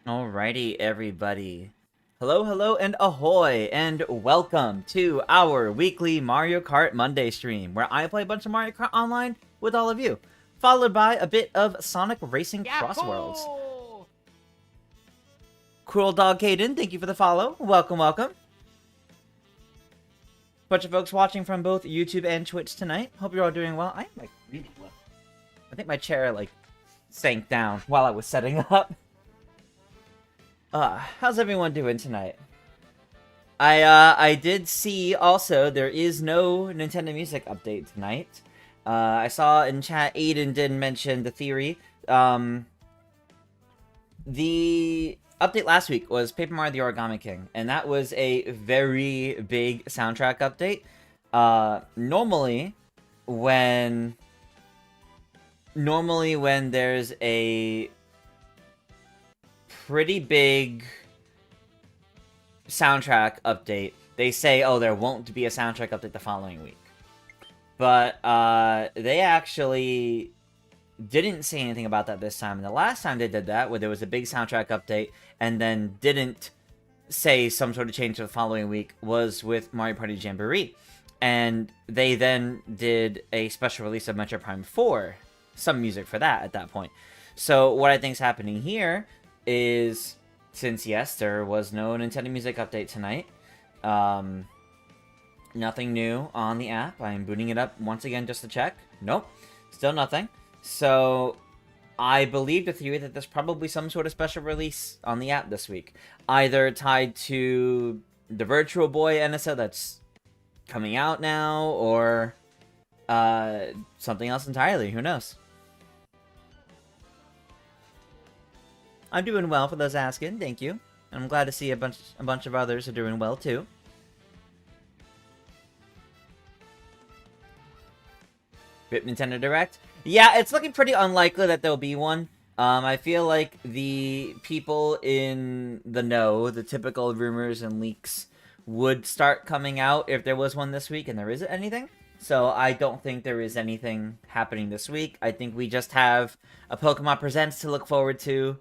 Alrighty, everybody. Hello, hello, and ahoy, and welcome to our weekly Mario Kart Monday stream, where I play a bunch of Mario Kart Online with all of you, followed by a bit of Sonic Racing Crossworlds. Yahoo! Cruel Dog Caden, thank you for the follow. Welcome, welcome. Bunch of folks watching from both YouTube and Twitch tonight. Hope you're all doing well. I am, really well. I think my chair, sank down while I was setting up. How's everyone doing tonight? I did see also there is no Nintendo Music update tonight. I saw in chat Aiden did mention the theory. The update last week was Paper Mario: The Origami King, and that was a very big soundtrack update. Normally when there's a pretty big soundtrack update, they say, oh, there won't be a soundtrack update the following week. But they actually didn't say anything about that this time. And the last time they did that, where there was a big soundtrack update and then didn't say some sort of change for the following week, was with Mario Party Jamboree. And they then did a special release of Metro Prime 4, some music for that at that point. So what I think is happening here is, since yes, there was no Nintendo Music update tonight, nothing new on the app. I'm booting it up once again just to check. Nope, still nothing. So I believe the theory that there's probably some sort of special release on the app this week, either tied to the Virtual Boy NSO that's coming out now, or something else entirely. Who knows? I'm doing well, for those asking. Thank you. And I'm glad to see a bunch of others are doing well too. Rip Nintendo Direct. Yeah, it's looking pretty unlikely that there'll be one. I feel like the people in the know, the typical rumors and leaks, would start coming out if there was one this week, and there isn't anything. So I don't think there is anything happening this week. I think we just have a Pokemon Presents to look forward to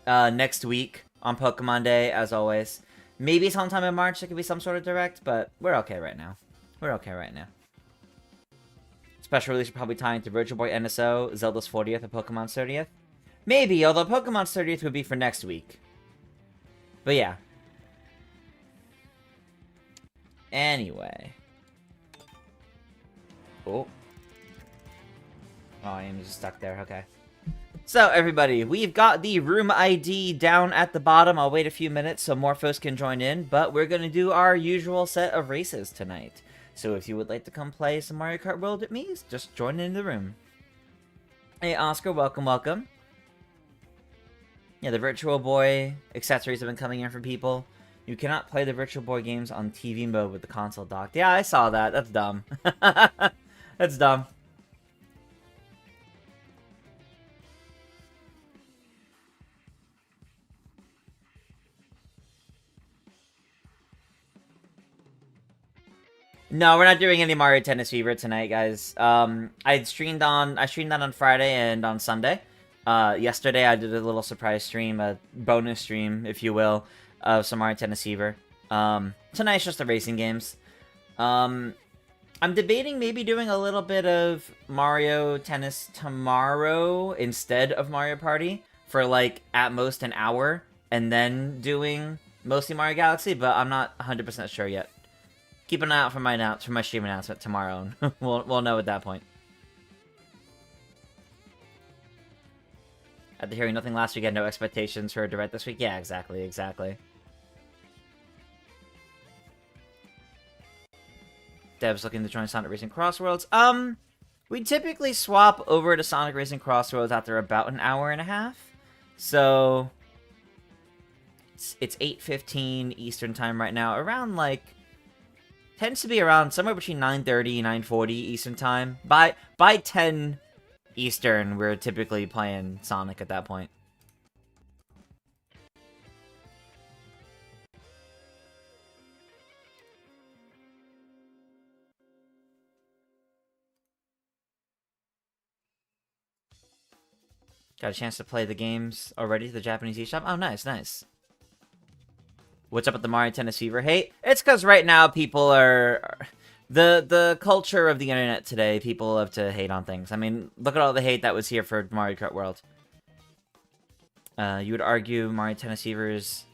next week on Pokemon Day, as always. Maybe sometime in March there could be some sort of direct, but we're okay right now. We're okay right now. Special release will probably tie into Virtual Boy NSO, Zelda's 40th, and Pokemon's 30th. Maybe, although Pokemon's 30th would be for next week. But yeah. Anyway. Oh. Oh, I am just stuck there, okay. So, everybody, we've got the room ID down at the bottom. I'll wait a few minutes so more folks can join in, but we're going to do our usual set of races tonight. So if you would like to come play some Mario Kart World with me, just join in the room. Hey, Oscar, welcome, welcome. Yeah, the Virtual Boy accessories have been coming in for people. You cannot play the Virtual Boy games on TV mode with the console docked. Yeah, I saw that. That's dumb. That's dumb. No, we're not doing any Mario Tennis Fever tonight, guys. I streamed that on Friday and on Sunday. Yesterday I did a little surprise stream, a bonus stream, if you will, of some Mario Tennis Fever. Tonight's just the racing games. I'm debating maybe doing a little bit of Mario Tennis tomorrow instead of Mario Party for, like, at most an hour, and then doing mostly Mario Galaxy, but I'm not 100% sure yet. Keep an eye out for my stream announcement tomorrow. we'll know at that point. After hearing nothing last week, I had no expectations for a direct this week. Yeah, exactly. Dev's looking to join Sonic Racing Crossworlds. We typically swap over to Sonic Racing Crossworlds after about an hour and a half. So it's 8:15 Eastern time right now. Around, like, tends to be around somewhere between 9:30 and 9:40 Eastern time. By 10 Eastern, we're typically playing Sonic at that point. Got a chance to play the games already to the Japanese eShop? Oh, nice, nice. What's up with the Mario Tennis Fever hate? It's because right now people are... The culture of the internet today, people love to hate on things. I mean, look at all the hate that was here for Mario Kart World. You would argue Mario Tennis Fever is...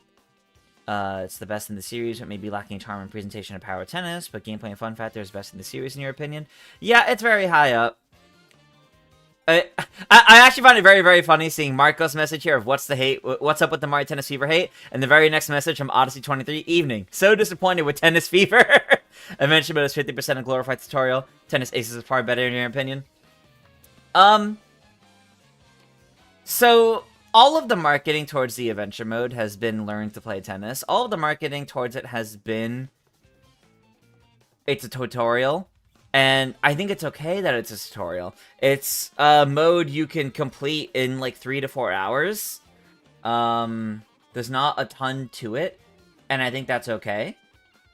it's the best in the series, but maybe lacking charm and presentation of Power Tennis, but gameplay and fun factor is best in the series, in your opinion? Yeah, it's very high up. I actually find it very, very funny seeing Marco's message here of what's the hate, what's up with the Mario Tennis Fever hate, and the very next message from Odyssey23, evening. So disappointed with Tennis Fever. I mentioned, but it's 50% a glorified tutorial. Tennis Aces is far better in your opinion. So all of the marketing towards the adventure mode has been learn to play tennis. All of the marketing towards it has been it's a tutorial. And I think it's okay that it's a tutorial. It's a mode you can complete in like 3 to 4 hours. There's not a ton to it, and I think that's okay.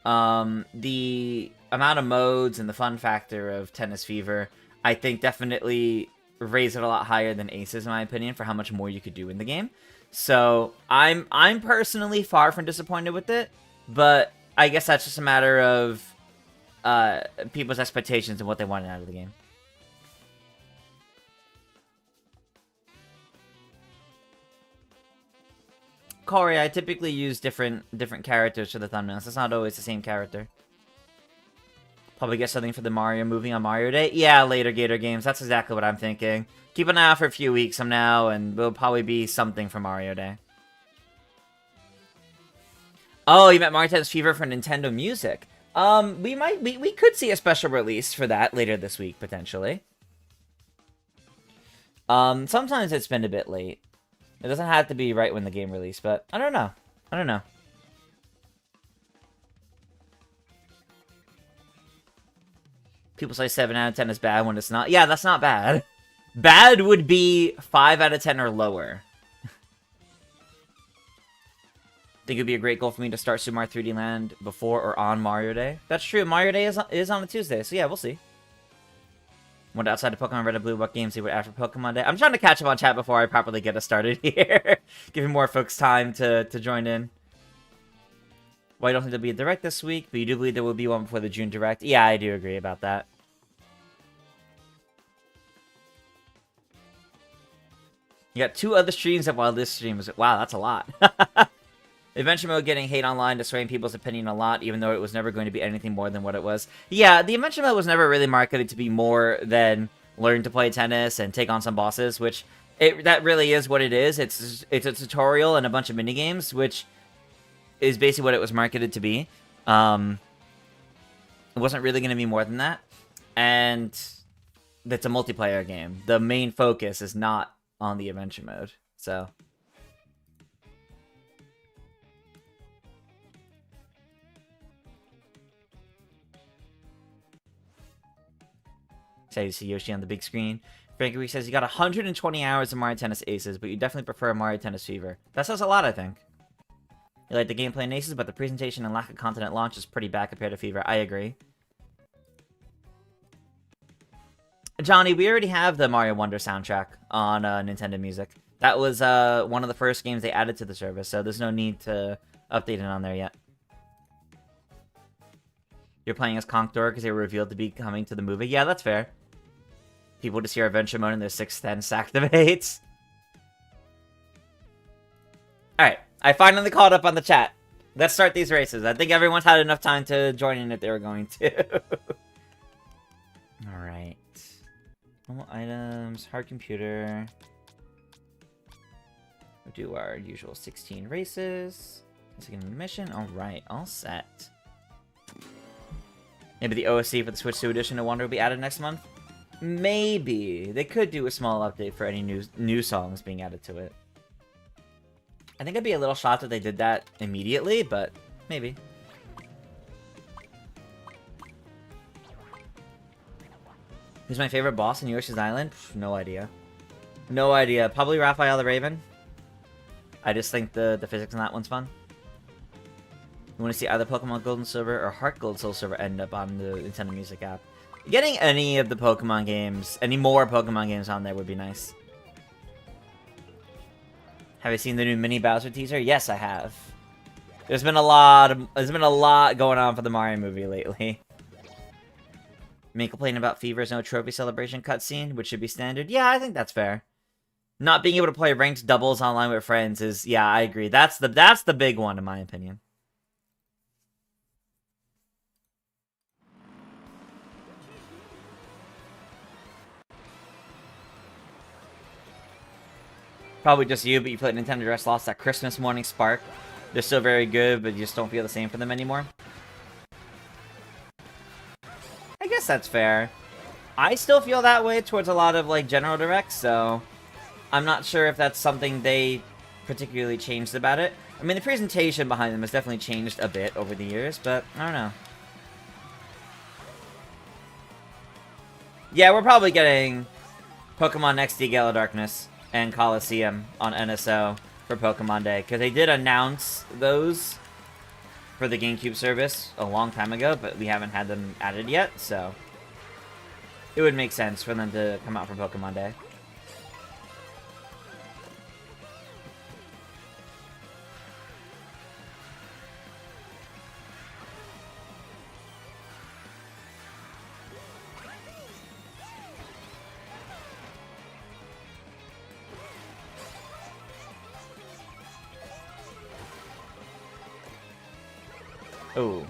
The amount of modes and the fun factor of Tennis Fever, I think definitely raise it a lot higher than Aces, in my opinion, for how much more you could do in the game. So I'm personally far from disappointed with it, but I guess that's just a matter of people's expectations and what they wanted out of the game. Corey, I typically use different characters for the thumbnails. It's not always the same character. Probably get something for the Mario movie on Mario Day. Yeah, later Gator Games. That's exactly what I'm thinking. Keep an eye out for a few weeks from now, and there'll probably be something for Mario Day. Oh, you meant Mario Tennis Fever for Nintendo Music. We could see a special release for that later this week, potentially. Sometimes it's been a bit late. It doesn't have to be right when the game released, but I don't know. I don't know. People say 7 out of 10 is bad when it's not. Yeah, that's not bad. Bad would be 5 out of 10 or lower. Think it would be a great goal for me to start Super Mario 3D Land before or on Mario Day. That's true. Mario Day is on a Tuesday, so yeah, we'll see. Went outside of Pokemon Red and Blue. What games they would after Pokemon Day? I'm trying to catch up on chat before I properly get us started here. Giving more folks time to join in. Well, I don't think there'll be a Direct this week, but you do believe there will be one before the June Direct. Yeah, I do agree about that. You got 2 other streams up while this stream is... Wow, that's a lot. Adventure mode getting hate online to swaying people's opinion a lot, even though it was never going to be anything more than what it was. Yeah, the adventure mode was never really marketed to be more than learn to play tennis and take on some bosses, which that really is what it is. It's a tutorial and a bunch of minigames, which is basically what it was marketed to be. It wasn't really going to be more than that, and it's a multiplayer game. The main focus is not on the adventure mode, so... Excited to see Yoshi on the big screen. Frankie says you got 120 hours of Mario Tennis Aces, but you definitely prefer Mario Tennis Fever. That says a lot, I think. You like the gameplay in Aces, but the presentation and lack of content at launch is pretty bad compared to Fever. I agree. Johnny, we already have the Mario Wonder soundtrack on Nintendo Music. That was one of the first games they added to the service, so there's no need to update it on there yet. You're playing as Conqueror because they were revealed to be coming to the movie. Yeah, that's fair. People just hear adventure mode and their 6th sense activates. Alright, I finally caught up on the chat. Let's start these races. I think everyone's had enough time to join in if they were going to. Alright. Normal items, hard computer. We'll do our usual 16 races. Second mission. Alright, all set. Maybe the OSC for the Switch 2 edition of Wonder will be added next month? Maybe. They could do a small update for any new songs being added to it. I think it'd be a little shocked if they did that immediately, but maybe. Who's my favorite boss in Yoshi's Island? No idea. No idea. Probably Raphael the Raven. I just think the physics on that one's fun. You want to see either Pokemon Gold and Silver or Heart Gold Soul Silver end up on the Nintendo Music app. Getting any of the Pokemon games, any more Pokemon games on there would be nice. Have you seen the new Mini Bowser teaser? Yes, I have. There's been a lot going on for the Mario movie lately. Me complaining about Fever's no trophy celebration cutscene, which should be standard. Yeah, I think that's fair. Not being able to play ranked doubles online with friends is, yeah, I agree. That's the big one in my opinion. Probably just you, but you played Nintendo Direct lost that Christmas morning spark. They're still very good, but you just don't feel the same for them anymore. I guess that's fair. I still feel that way towards a lot of, like, General Directs, so I'm not sure if that's something they particularly changed about it. I mean, the presentation behind them has definitely changed a bit over the years, but I don't know. Yeah, we're probably getting Pokemon XD Gala Darkness and Coliseum on NSO for Pokemon Day, because they did announce those for the GameCube service a long time ago, but we haven't had them added yet, so it would make sense for them to come out for Pokemon Day. Ooh.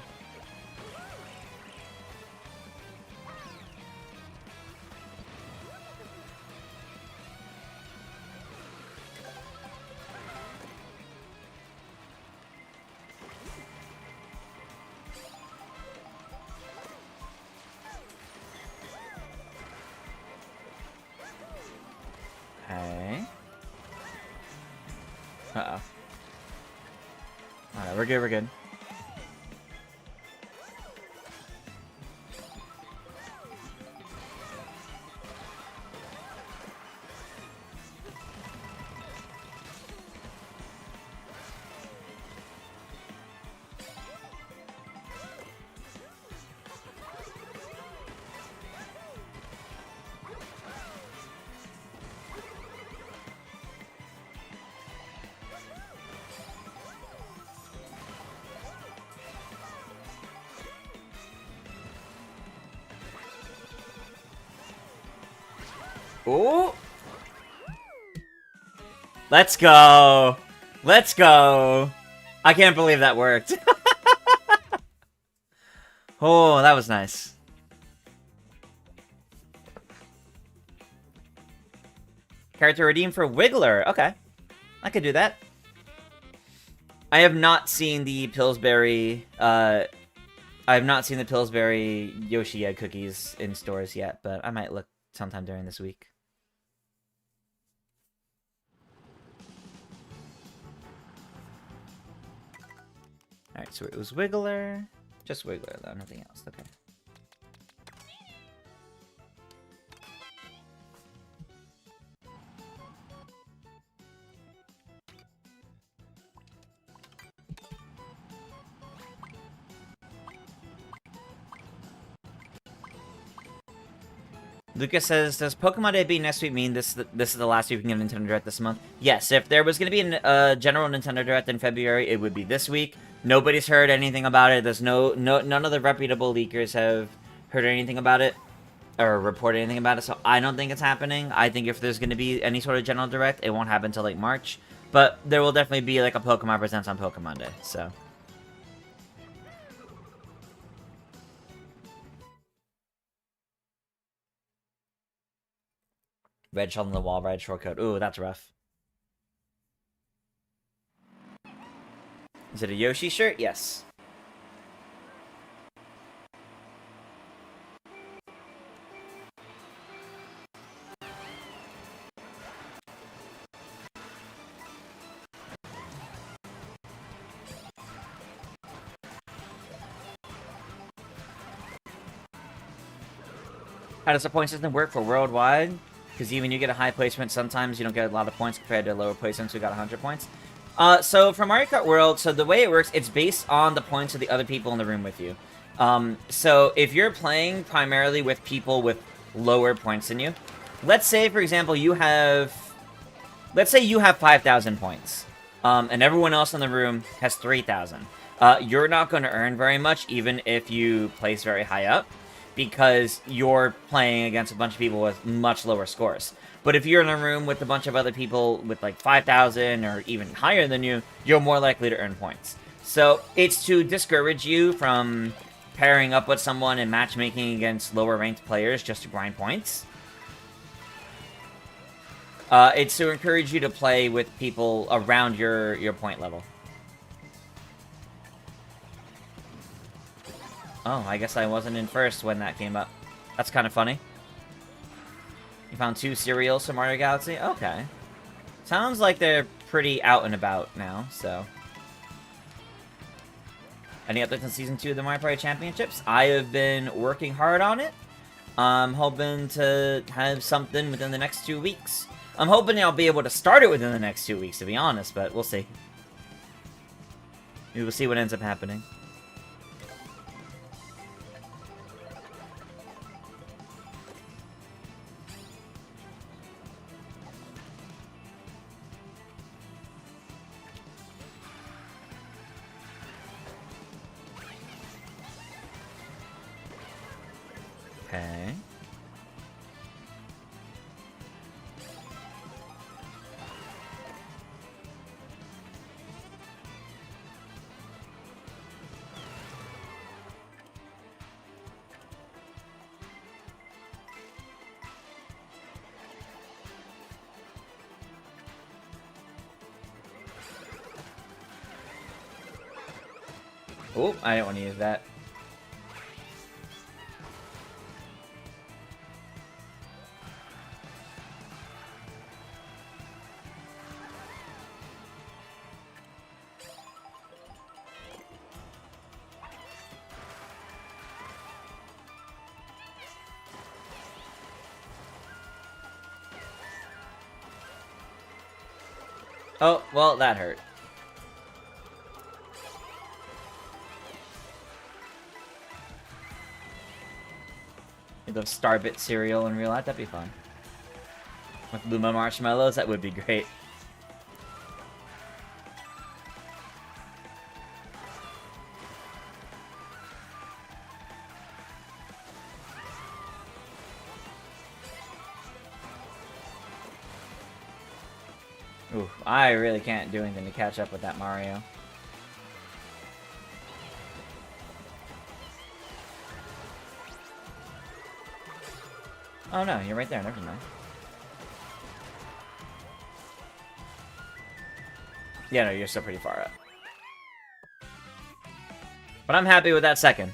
Okay. Uh-oh. Alright, we're good, we're good. Ooh! Let's go! Let's go! I can't believe that worked. Oh, that was nice. Character redeemed for Wiggler. Okay. I could do that. I have not seen the Pillsbury, I have not seen the Pillsbury Yoshi Egg cookies in stores yet, but I might look sometime during this week. Alright, so it was Wiggler. Just Wiggler, though, nothing else. Okay. Lucas says, does Pokemon Day be next week mean this is the last week we can get a Nintendo Direct this month? Yes, if there was going to be a general Nintendo Direct in February, it would be this week. Nobody's heard anything about it. There's none of the reputable leakers have heard anything about it or reported anything about it, so I don't think it's happening. I think if there's going to be any sort of general Direct, it won't happen until like March, but there will definitely be like a Pokemon Presents on Pokemon Day, so. Red shell on the wall, red shortcut. Ooh, that's rough. Is it a Yoshi shirt? Yes. How does the point system work for worldwide? Because even you get a high placement, sometimes you don't get a lot of points compared to lower placements who got 100 points. So for Mario Kart World, so the way it works, it's based on the points of the other people in the room with you. So if you're playing primarily with people with lower points than you, let's say, for example, you have let's say you have 5,000 points, and everyone else in the room has 3,000. You're not going to earn very much, even if you place very high up, because you're playing against a bunch of people with much lower scores. But if you're in a room with a bunch of other people with like 5,000 or even higher than you, you're more likely to earn points. So it's to discourage you from pairing up with someone and matchmaking against lower ranked players just to grind points. It's to encourage you to play with people around your point level. Oh, I guess I wasn't in first when that came up. That's kind of funny. You found 2 cereals from Mario Galaxy? Okay. Sounds like they're pretty out and about now, so... Any updates on Season 2 of the Mario Party Championships? I have been working hard on it. I'm hoping to have something within the next 2 weeks. I'm hoping I'll be able to start it within the next 2 weeks, to be honest, but we'll see. We will see what ends up happening. Okay. Oh, I didn't want to use that. Oh, well, that hurt. The Starbit cereal in real life, that'd be fun. With Luma marshmallows, that would be great. Ooh, I really can't do anything to catch up with that Mario. Oh no, you're right there, never mind. Yeah, no, you're still pretty far up. But I'm happy with that second.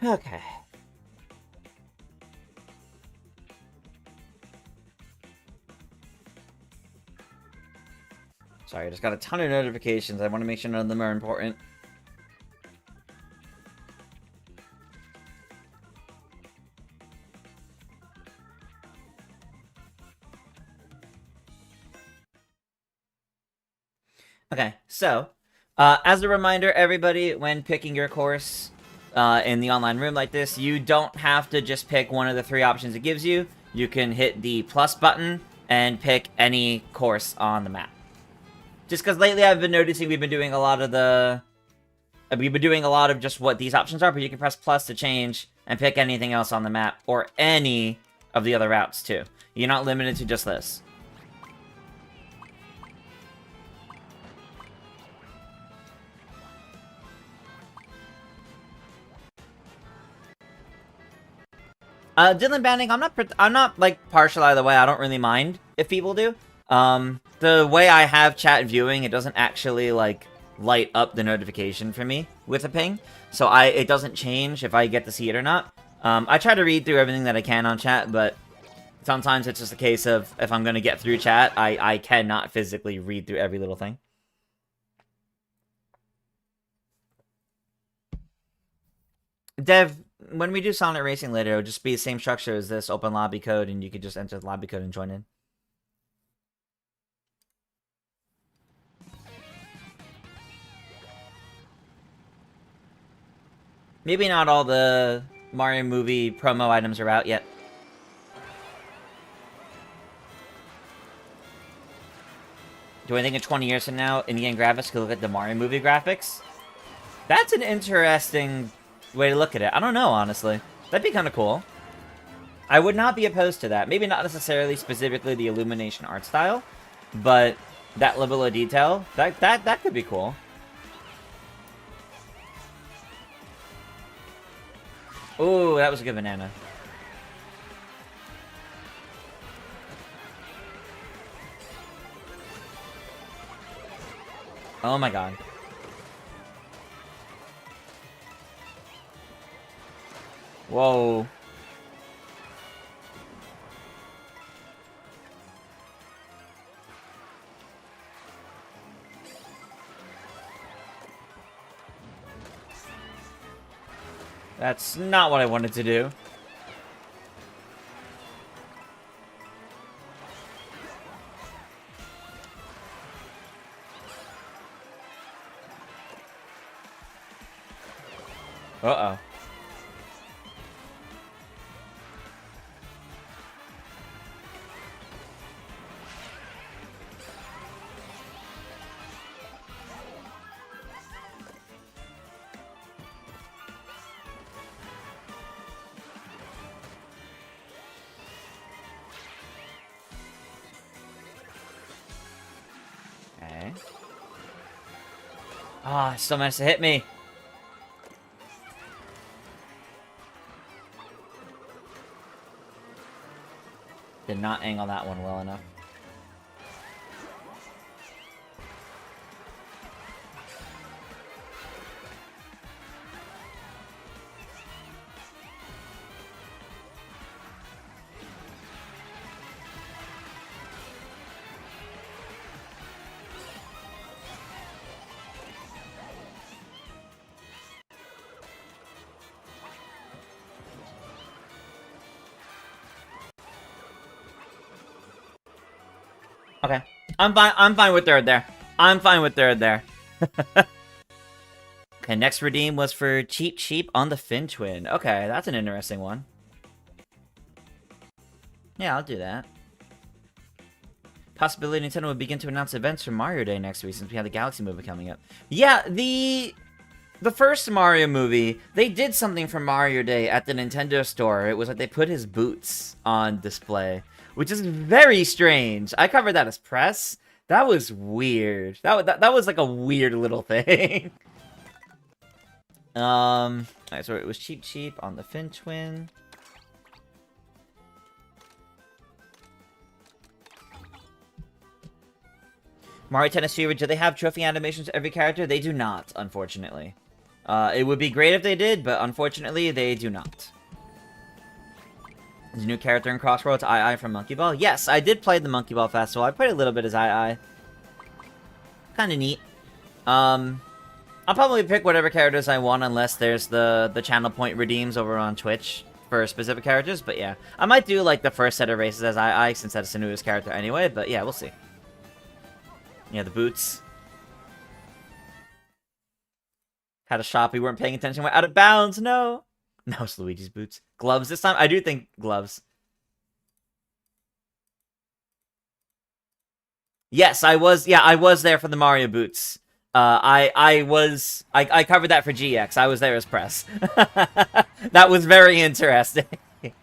Okay. Sorry, I just got a ton of notifications. I want to make sure none of them are important. Okay, so, as a reminder, everybody, when picking your course in the online room like this, you don't have to just pick one of the 3 options it gives you. You can hit the plus button and pick any course on the map. Just because lately I've been noticing we've been doing a lot of just what these options are, but you can press plus to change and pick anything else on the map, or any of the other routes, too. You're not limited to just this. Dylan banning, I'm not, like, partial either way. I don't really mind if people do. The way I have chat viewing, it doesn't actually, like, light up the notification for me with a ping. So it doesn't change if I get to see it or not. I try to read through everything that I can on chat, but sometimes it's just a case of, if I'm gonna get through chat, I cannot physically read through every little thing. Dev, when we do Sonic Racing later, it'll just be the same structure as this, open lobby code, and you could just enter the lobby code and join in. Maybe not all the Mario movie promo items are out yet. Do I think in 20 years from now, in-game graphics could look like the Mario movie graphics? That's an interesting way to look at it. I don't know, honestly. That'd be kind of cool. I would not be opposed to that. Maybe not necessarily specifically the Illumination art style, but that level of detail, that could be cool. Ooh, that was a good banana. Oh my god. Whoa. That's not what I wanted to do. Uh-oh. Okay. Ah, oh, still managed to hit me. Did not angle that one well enough. Okay. I'm fine with third there. I'm fine with third there. Okay, next redeem was for Cheap Cheap on the Fin Twin. Okay, that's an interesting one. Yeah, I'll do that. Possibility Nintendo would begin to announce events for Mario Day next week since we have the Galaxy movie coming up. Yeah, the first Mario movie, they did something for Mario Day at the Nintendo store. It was like they put his boots on display, which is very strange. I covered that as press. That was weird. That was like a weird little thing. Alright, so it was Cheap Cheap on the Fin Twin. Mario Tennis Fever, do they have trophy animations for every character? They do not, unfortunately. It would be great if they did, but unfortunately, they do not. There's a new character in Crossworlds, II from Monkey Ball. Yes, I did play the Monkey Ball Festival. I played a little bit as II. Kinda neat. I'll probably pick whatever characters I want unless there's the channel point redeems over on Twitch for specific characters, but yeah. I might do, like, the first set of races as II, since that's the newest character anyway, but yeah, we'll see. Yeah, the boots. Had a shop, we weren't paying attention, we're out of bounds, no! No, it's Luigi's boots. Gloves this time? I do think gloves. Yes, I was there for the Mario boots. I covered that for GX. I was there as press. That was very interesting. Have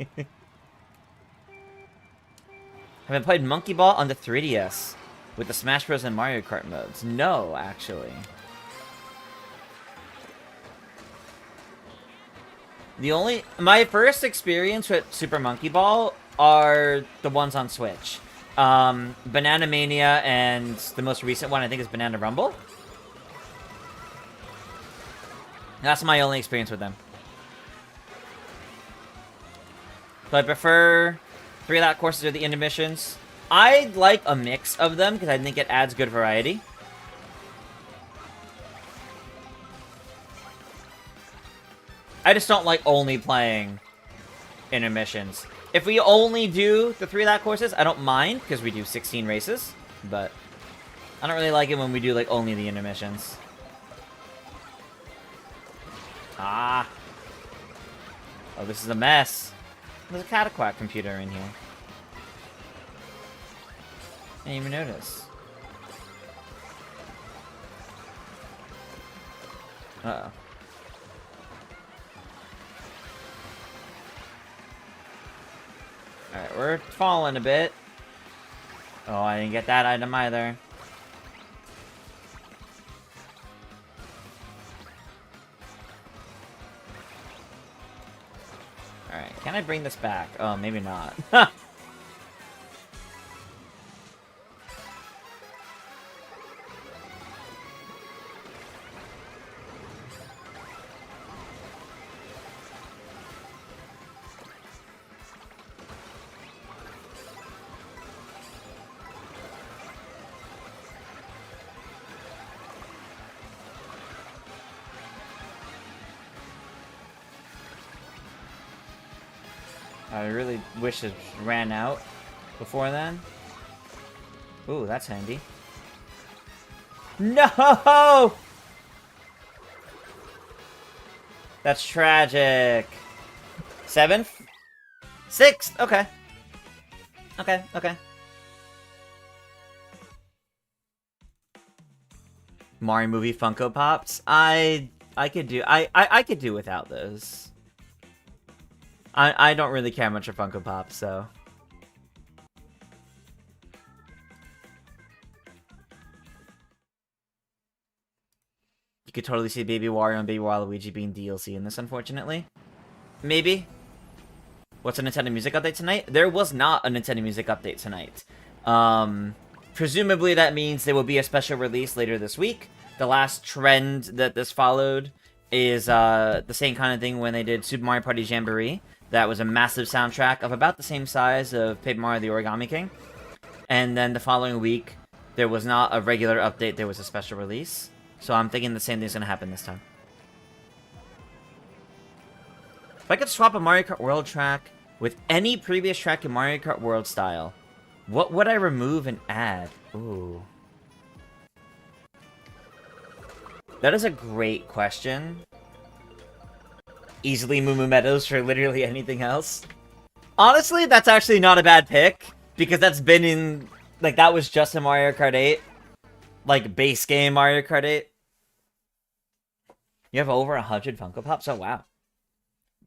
I played Monkey Ball on the 3DS with the Smash Bros. And Mario Kart modes? No, actually. My first experience with Super Monkey Ball are the ones on Switch. Banana Mania and the most recent one I think is Banana Rumble. That's my only experience with them. So I prefer 3-lap courses or the intermissions. I'd like a mix of them because I think it adds good variety. I just don't like only playing intermissions. If we only do the 3-lap courses, I don't mind because we do 16 races, but I don't really like it when we do like only the intermissions. Ah. Oh, this is a mess. There's a Cataquack computer in here. I didn't even notice. Uh-oh. Alright, we're falling a bit. Oh, I didn't get that item either. Alright, can I bring this back? Oh, maybe not. I really wish it ran out before then. Ooh, that's handy. No! That's tragic. 7th? 6th? Okay. Okay, okay. Mario movie Funko Pops? I could do I could do without those. I don't really care much for Funko Pops, so. You could totally see Baby Wario and Baby Waluigi being DLC in this, unfortunately. Maybe. What's a Nintendo Music Update tonight? There was not a Nintendo Music Update tonight. Presumably that means there will be a special release later this week. The last trend that this followed is the same kind of thing when they did Super Mario Party Jamboree. That was a massive soundtrack of about the same size of Paper Mario the Origami King. And then the following week, there was not a regular update, there was a special release. So I'm thinking the same thing's going to happen this time. If I could swap a Mario Kart World track with any previous track in Mario Kart World style, what would I remove and add? Ooh. That is a great question. Easily Moo Moo Meadows for literally anything else. Honestly, that's actually not a bad pick, because that's been in... Like, that was just in Mario Kart 8. Like, base game Mario Kart 8. You have over 100 Funko Pops? Oh, wow.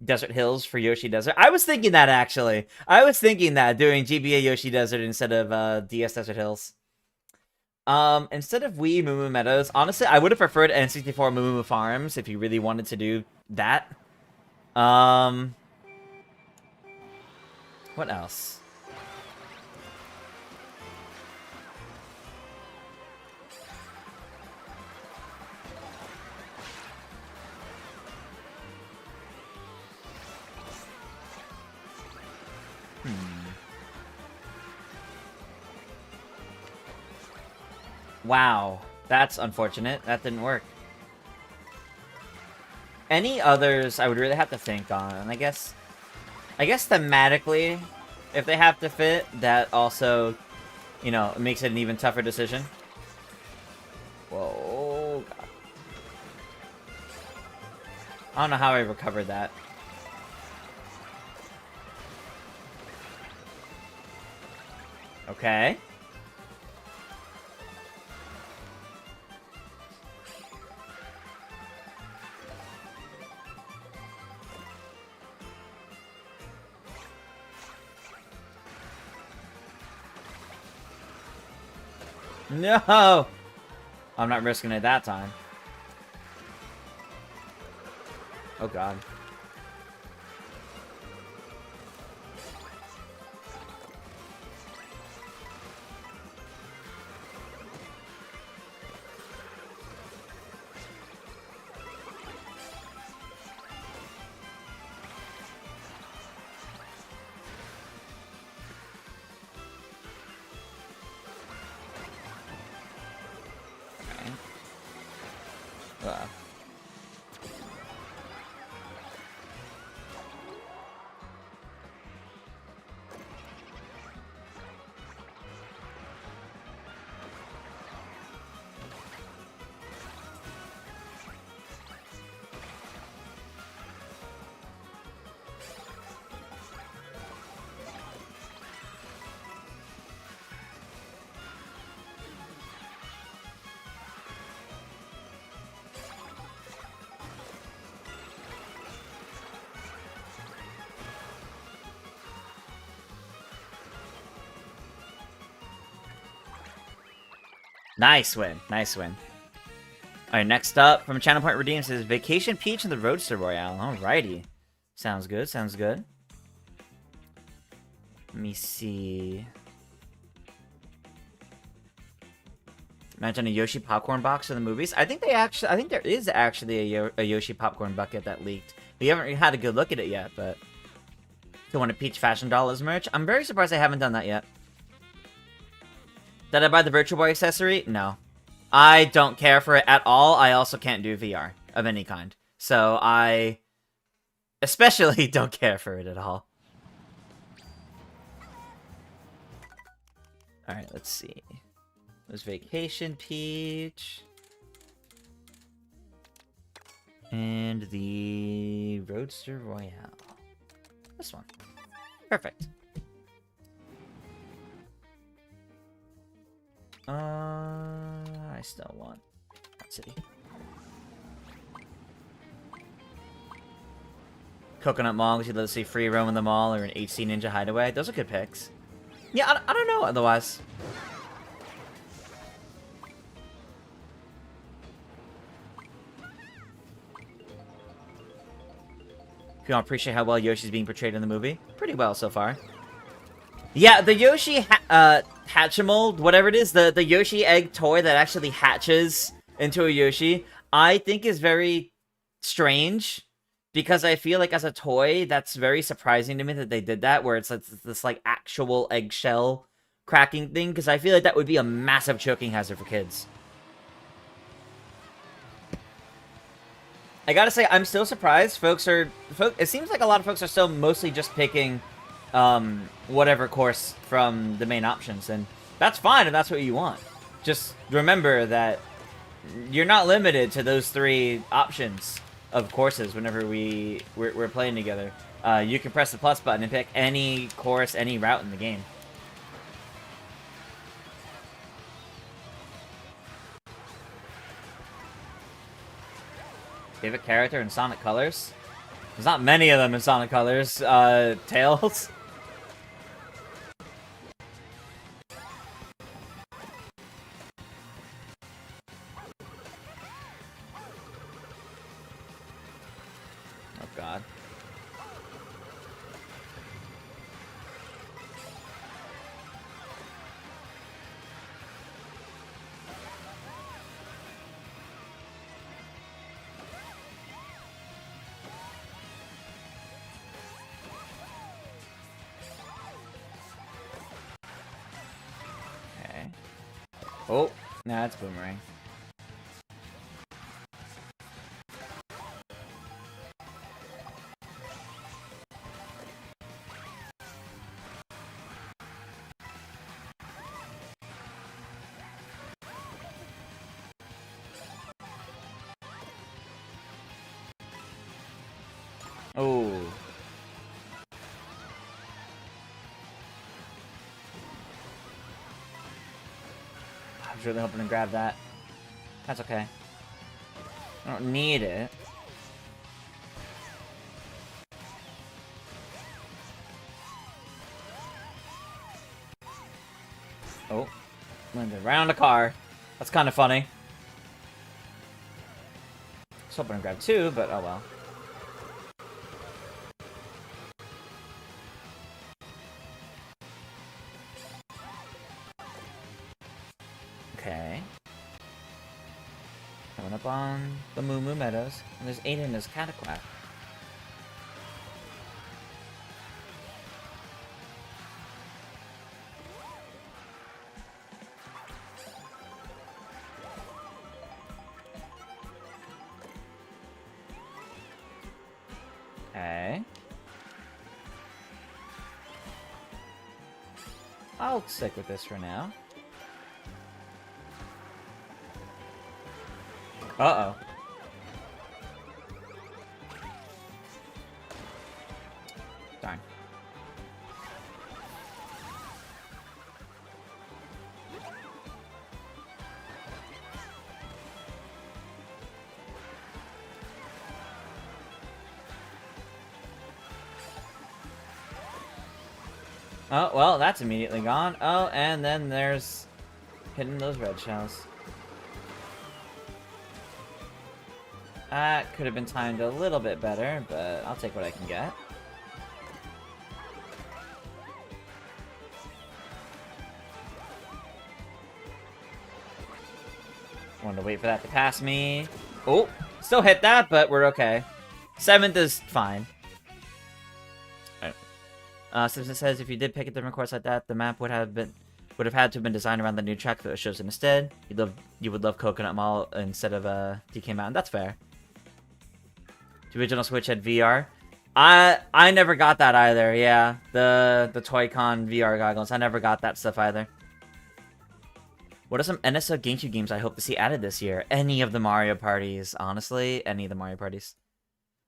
Desert Hills for Yoshi Desert. I was thinking that, actually. I was thinking that, doing GBA Yoshi Desert instead of DS Desert Hills. Instead of Wii Moo Moo Meadows, honestly, I would have preferred N64 Moo Moo Farms if you really wanted to do that. What else? Wow, that's unfortunate. That didn't work. Any others I would really have to think on. I guess thematically, if they have to fit, that also, you know, makes it an even tougher decision. Whoa, God. I don't know how I recovered that. Okay. No! I'm not risking it that time. Oh, God. Nice win. Nice win. Alright, next up, from Channel Point Redeemed, says Vacation Peach and the Roadster Royale. Alrighty. Sounds good, sounds good. Let me see. Imagine a Yoshi popcorn box in the movies. I think there is actually a Yoshi popcorn bucket that leaked. We haven't had a good look at it yet, but still want a Peach fashion doll as merch. I'm very surprised I haven't done that yet. Did I buy the Virtual Boy accessory? No. I don't care for it at all. I also can't do VR of any kind. So I especially don't care for it at all. Alright, let's see. There's Vacation Peach. And the Roadster Royale. This one. Perfect. I still want that city. Coconut Mall, which you let's see free roam in the mall, or an HC Ninja Hideaway. Those are good picks. Yeah, I don't know otherwise. If you don't appreciate how well Yoshi's being portrayed in the movie, pretty well so far. Yeah, the Yoshi Hatchimal, whatever it is, the Yoshi egg toy that actually hatches into a Yoshi, I think is very strange. Because I feel like as a toy, that's very surprising to me that they did that, where it's this like actual eggshell cracking thing, because I feel like that would be a massive choking hazard for kids. I gotta say, I'm still surprised. It seems like a lot of folks are still mostly just picking whatever course from the main options, and that's fine if that's what you want. Just remember that you're not limited to those 3 options of courses whenever we're playing together. You can press the plus button and pick any course, any route in the game. Favorite character in Sonic Colors? There's not many of them in Sonic Colors. Tails? Oh god. Okay. Oh, nah, that's Boomerang. Oh. I was really hoping to grab that. That's okay. I don't need it. Oh. Landed right on the car. That's kind of funny. I was hoping to grab 2, but oh well. Okay. Coming up on the Moo Moo Meadows, and there's Aiden and his Cataquack. Okay. I'll stick with this for now. Uh-oh. Darn. Oh, well, that's immediately gone. Oh, and then there's Hitting those red shells. That could have been timed a little bit better, but I'll take what I can get. Wanted to wait for that to pass me. Oh, still hit that, but we're okay. 7th is fine. Alright. Simpson says if you did pick a different course like that, the map would have had to have been designed around the new track that it shows instead. You would love Coconut Mall instead of DK Mountain. That's fair. The original Switch had VR. I never got that either. Yeah, the Toy-Con VR goggles. I never got that stuff either. What are some NSO GameCube games I hope to see added this year? Any of the Mario parties, honestly. Any of the Mario parties.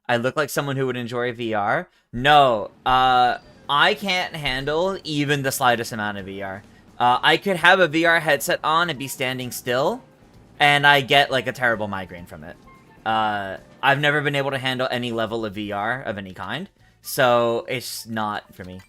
I look like someone who would enjoy VR? No. I can't handle even the slightest amount of VR. I could have a VR headset on and be standing still, and I get, like, a terrible migraine from it. I've never been able to handle any level of VR of any kind, so it's not for me.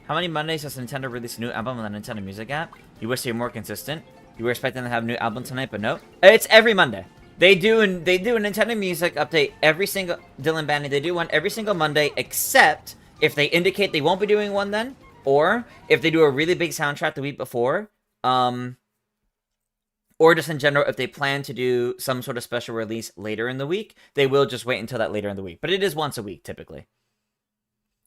How many Mondays does Nintendo release a new album on the Nintendo Music app? You wish they were more consistent. You were expecting to have a new album tonight, but no. It's every Monday. They do a Nintendo Music update every single... Dylan Banny, they do one every single Monday, except if they indicate they won't be doing one then, or if they do a really big soundtrack the week before, or just in general, if they plan to do some sort of special release later in the week, they will just wait until that later in the week. But it is once a week, typically.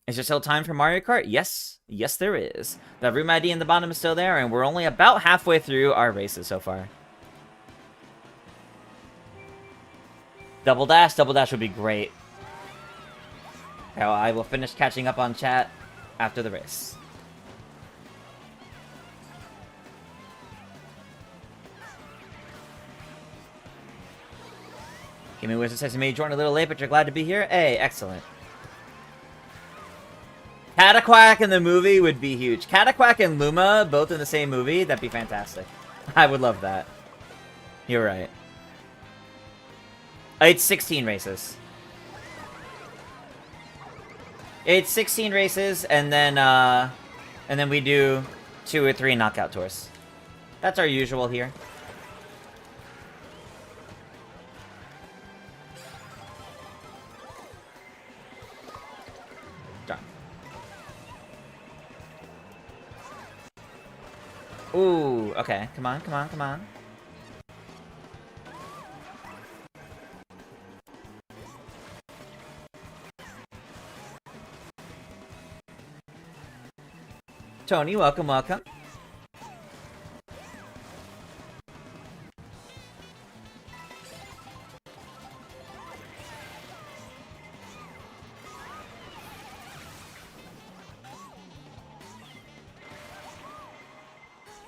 Is there still time for Mario Kart? Yes. Yes, there is. The room ID in the bottom is still there, and we're only about halfway through our races so far. Double Dash would be great. Okay, well, I will finish catching up on chat after the race. Give me Wizard says you may join a little late, but you're glad to be here. Hey, excellent. Cataquack in the movie would be huge. Cataquack and Luma, both in the same movie, that'd be fantastic. I would love that. You're right. It's 16 races. It's 16 races, and then we do 2 or 3 knockout tours. That's our usual here. Done. Ooh, okay. Come on, come on, come on. Tony, welcome, welcome.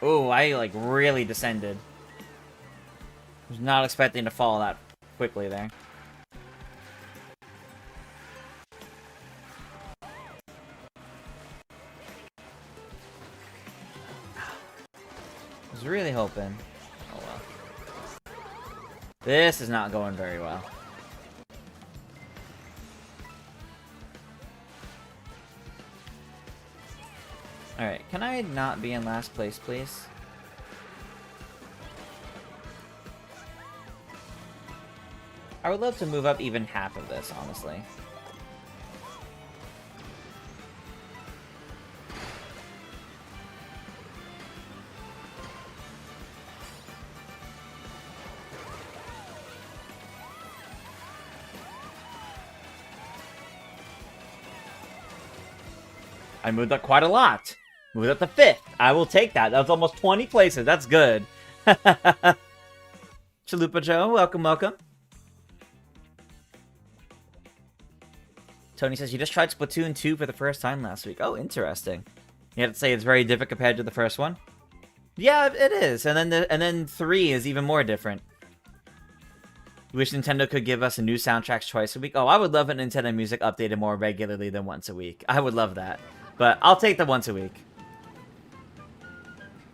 Ooh, I, like, really descended. Was not expecting to fall that quickly there. Was really hoping. Oh well. This is not going very well. Alright, can I not be in last place, please? I would love to move up even half of this, honestly. I moved up quite a lot. Moved up to 5th. I will take that. That was almost 20 places. That's good. Chalupa Joe, welcome, welcome. Tony says, you just tried Splatoon 2 for the first time last week. Oh, interesting. You have to say it's very different compared to the first one? Yeah, it is. And then 3 is even more different. You wish Nintendo could give us a new soundtracks twice a week? Oh, I would love a Nintendo Music updated more regularly than once a week. I would love that. But I'll take the once a week.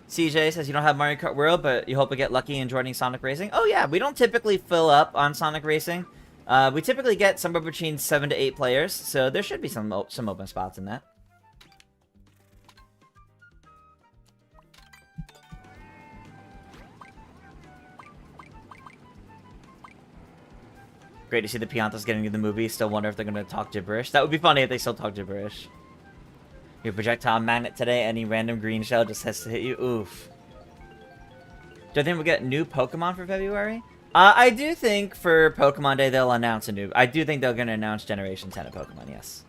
CJ says you don't have Mario Kart World, but you hope to get lucky in joining Sonic Racing. Oh yeah, we don't typically fill up on Sonic Racing. We typically get somewhere between 7 to 8 players, so there should be some open spots in that. Great to see the Piantas getting to the movie. Still wonder if they're gonna talk gibberish. That would be funny if they still talk gibberish. Your projectile magnet today, any random green shell just has to hit you. Oof. Do I think we'll get new Pokemon for February? I do think for Pokemon Day they'll announce a new... I do think they're gonna announce Generation 10 of Pokemon, yes.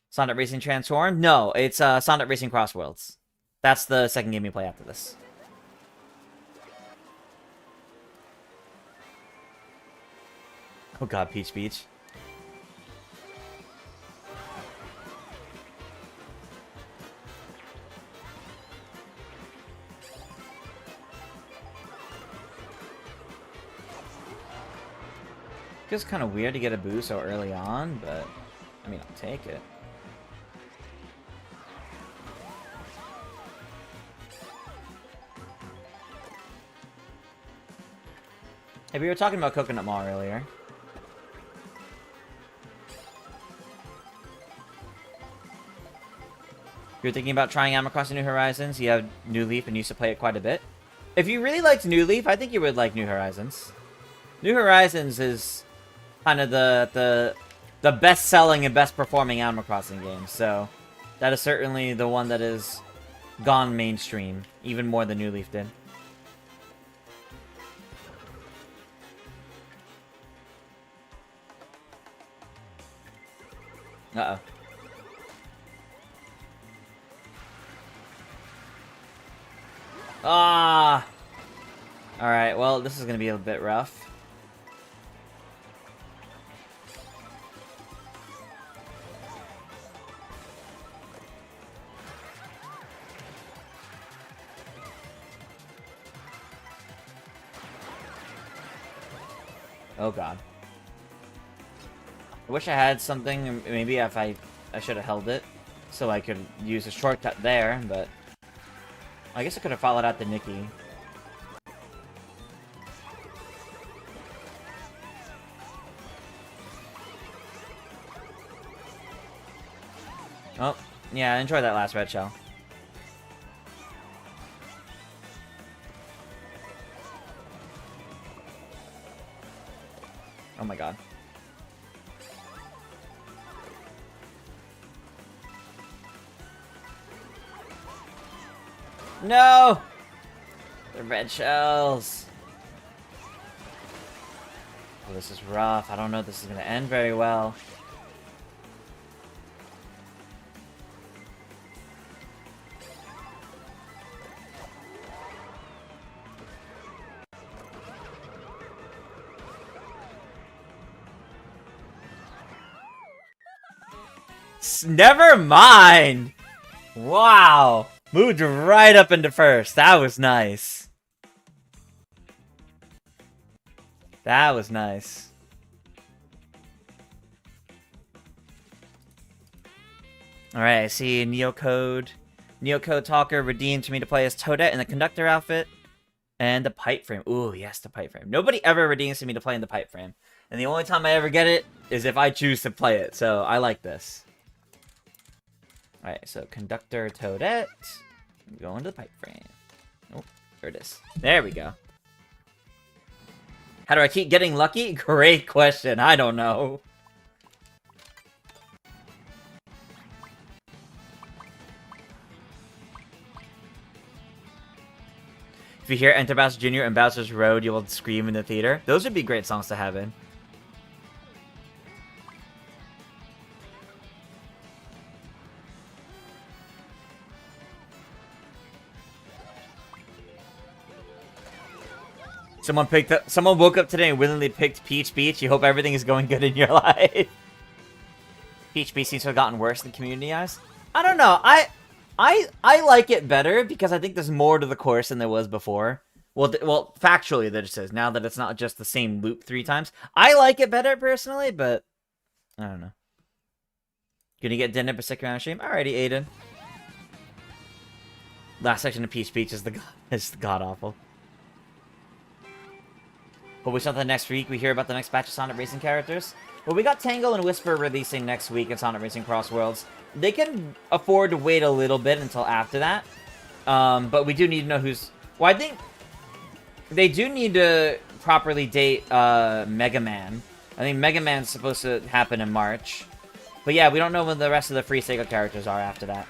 Sonic Racing Transform? No, it's Sonic Racing Crossworlds. That's the second game you play after this. Oh god, Peach Beach. Feels kind of weird to get a boost so early on, but I mean, I'll take it. Hey, we were talking about Coconut Mall earlier. If you're thinking about trying Animal Crossing New Horizons, you have New Leaf and used to play it quite a bit. If you really liked New Leaf, I think you would like New Horizons. New Horizons is kind of the best-selling and best-performing Animal Crossing game, so that is certainly the one that has gone mainstream, even more than New Leaf did. Uh-oh. Ah! Alright, well, this is gonna be a bit rough. Oh god. I wish I had something, maybe if I should have held it, so I could use a shortcut there, but I guess I could have followed out the Nikki. Oh, yeah, enjoy that last red shell. Oh my god. No! The red shells. Oh, this is rough. I don't know if this is going to end very well. Never mind! Wow! Moved right up into first. That was nice. That was nice. Alright, I see Neocode. Neocode Talker redeemed me to play as Toadette in the conductor outfit. And the pipe frame. Ooh, yes, the pipe frame. Nobody ever redeems me to play in the pipe frame. And the only time I ever get it is if I choose to play it. So I like this. Alright, so conductor Toadette. Go into the pipe frame. Oh, there it is. There we go. How do I keep getting lucky? Great question. I don't know. If you hear Enter Bowser Jr. and Bowser's Road, you will scream in the theater. Those would be great songs to have in. Someone woke up today and willingly picked Peach Beach. You hope everything is going good in your life. Peach Beach seems to have gotten worse in community eyes. I don't know. I like it better because I think there's more to the course than there was before. Well, factually that it says now that it's not just the same loop 3 times. I like it better personally, but I don't know. Gonna get dinner but stick around stream. Alrighty, Aiden. Last section of Peach Beach is the god awful. Hopefully something next week. We hear about the next batch of Sonic Racing characters. Well, we got Tangle and Whisper releasing next week in Sonic Racing Crossworlds. They can afford to wait a little bit until after that. But we do need to know who's... Well, I think they do need to properly date Mega Man. I think Mega Man's supposed to happen in March. But yeah, we don't know when the rest of the free Sega characters are after that.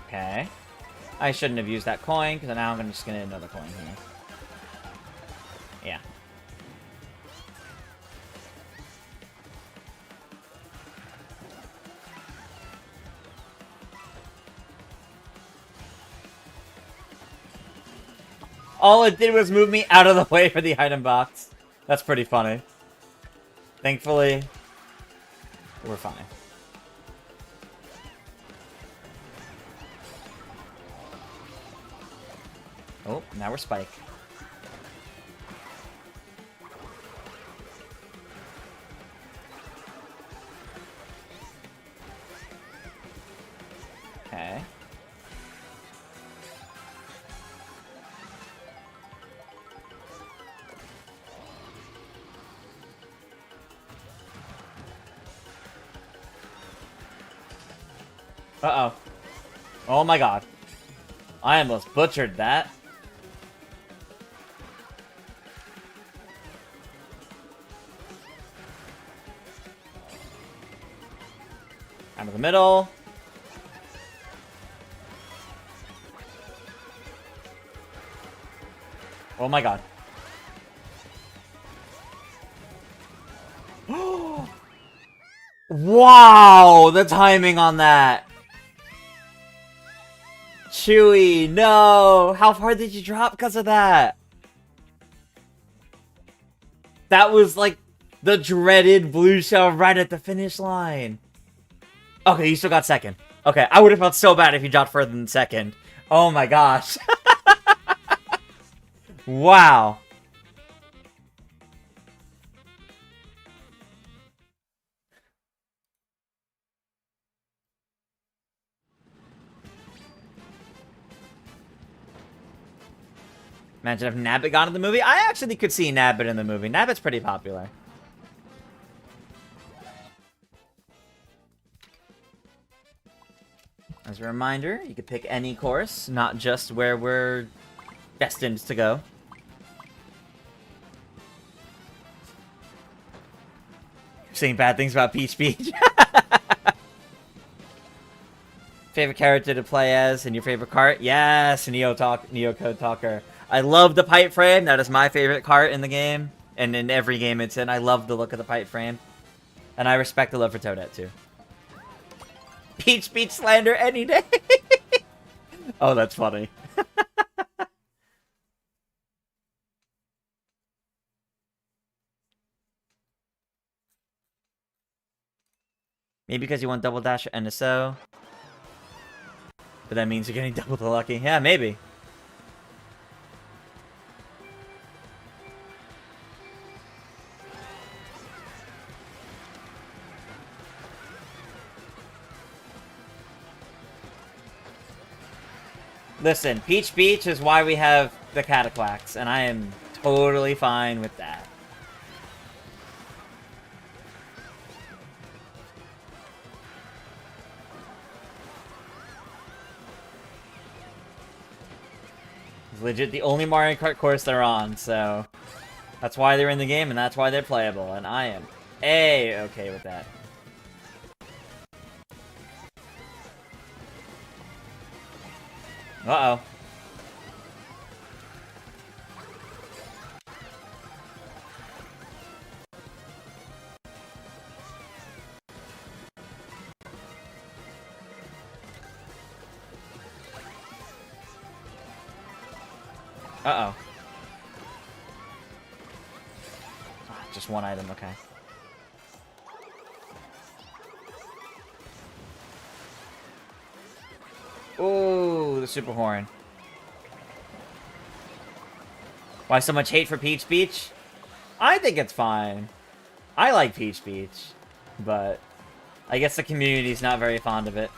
Okay. I shouldn't have used that coin, because now I'm just going to get another coin here. Yeah. All it did was move me out of the way for the item box. That's pretty funny. Thankfully, we're fine. Oh, now we're Spike. Okay. Uh-oh. Oh my god. I almost butchered that. Out of the middle. Oh my god. Wow! The timing on that! Chewy, no! How far did you drop because of that? That was like the dreaded blue shell right at the finish line. Okay, you still got second. Okay, I would have felt so bad if you dropped further than second. Oh my gosh. Wow. Imagine if Nabbit got in the movie. I actually could see Nabbit in the movie. Nabbit's pretty popular. As a reminder, you could pick any course, not just where we're destined to go. Saying bad things about Peach Beach. Favorite character to play as and your favorite cart? Yes, Neo Code Talker. I love the pipe frame. That is my favorite cart in the game. And in every game it's in. I love the look of the pipe frame. And I respect the love for Toadette too. Peach Beach slander any day. Oh, that's funny. Maybe because you want Double Dash or NSO. But that means you're getting double the lucky. Yeah, maybe. Listen, Peach Beach is why we have the Cataclax, and I am totally fine with that. It's legit the only Mario Kart course they're on, so that's why they're in the game, and that's why they're playable, and I am A-okay with that. Uh-oh. Uh-oh. Just one item, okay. Ooh, the super horn. Why so much hate for Peach Beach? I think it's fine. I like Peach Beach, but I guess the community's not very fond of it.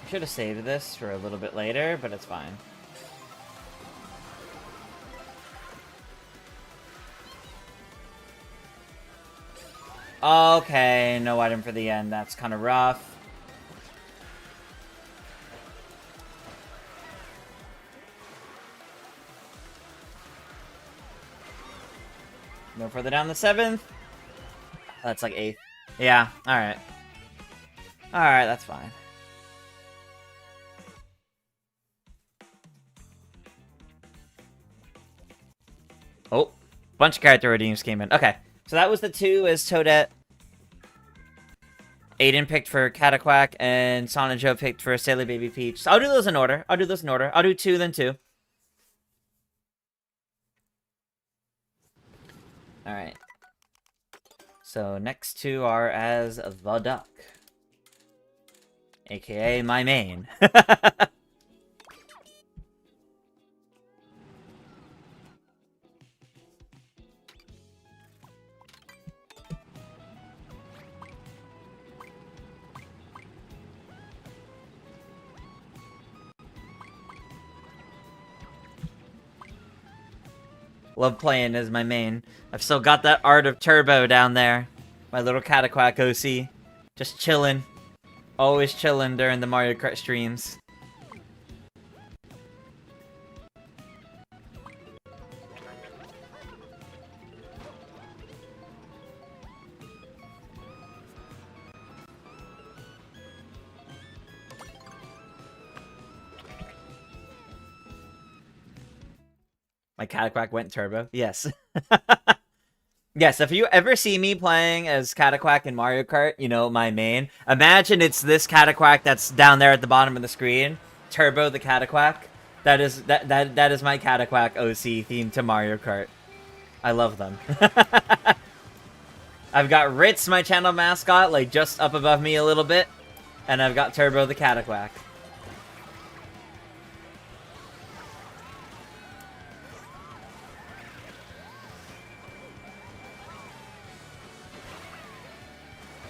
I should have saved this for a little bit later, but it's fine. Okay, no item for the end. That's kind of rough. No further down the 7th. That's like 8th. Yeah, alright. Alright, that's fine. Oh, bunch of character redeems came in. Okay, so that was the 2 as Toadette. Aiden picked for Cataquack, and Son and Joe picked for Sailor Baby Peach. So I'll do those in order. I'll do 2, then 2. Alright. So next 2 are as the Duck. AKA my main. Love playing as my main. I've still got that art of Turbo down there. My little Cataquack OC. Just chilling. Always chilling during the Mario Kart streams. My Cataquack went turbo. Yes. Yes, if you ever see me playing as Cataquack in Mario Kart, you know, my main, imagine it's this Cataquack that's down there at the bottom of the screen. Turbo the Cataquack. That is my Cataquack OC theme to Mario Kart. I love them. I've got Ritz, my channel mascot, like just up above me a little bit. And I've got Turbo the Cataquack.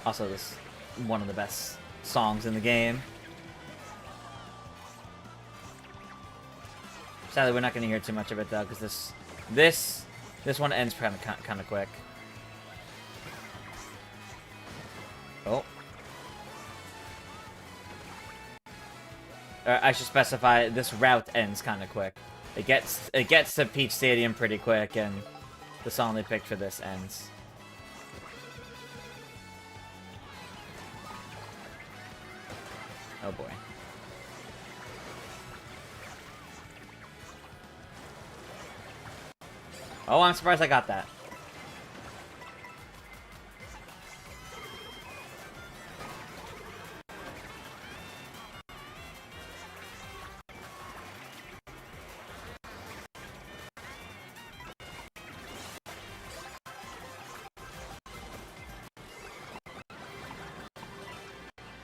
Also, this is one of the best songs in the game. Sadly, we're not going to hear too much of it though, because this one ends kind of quick. Oh. I should specify this route ends kind of quick. It gets to Peach Stadium pretty quick, and the song they picked for this ends. Oh boy. Oh, I'm surprised I got that.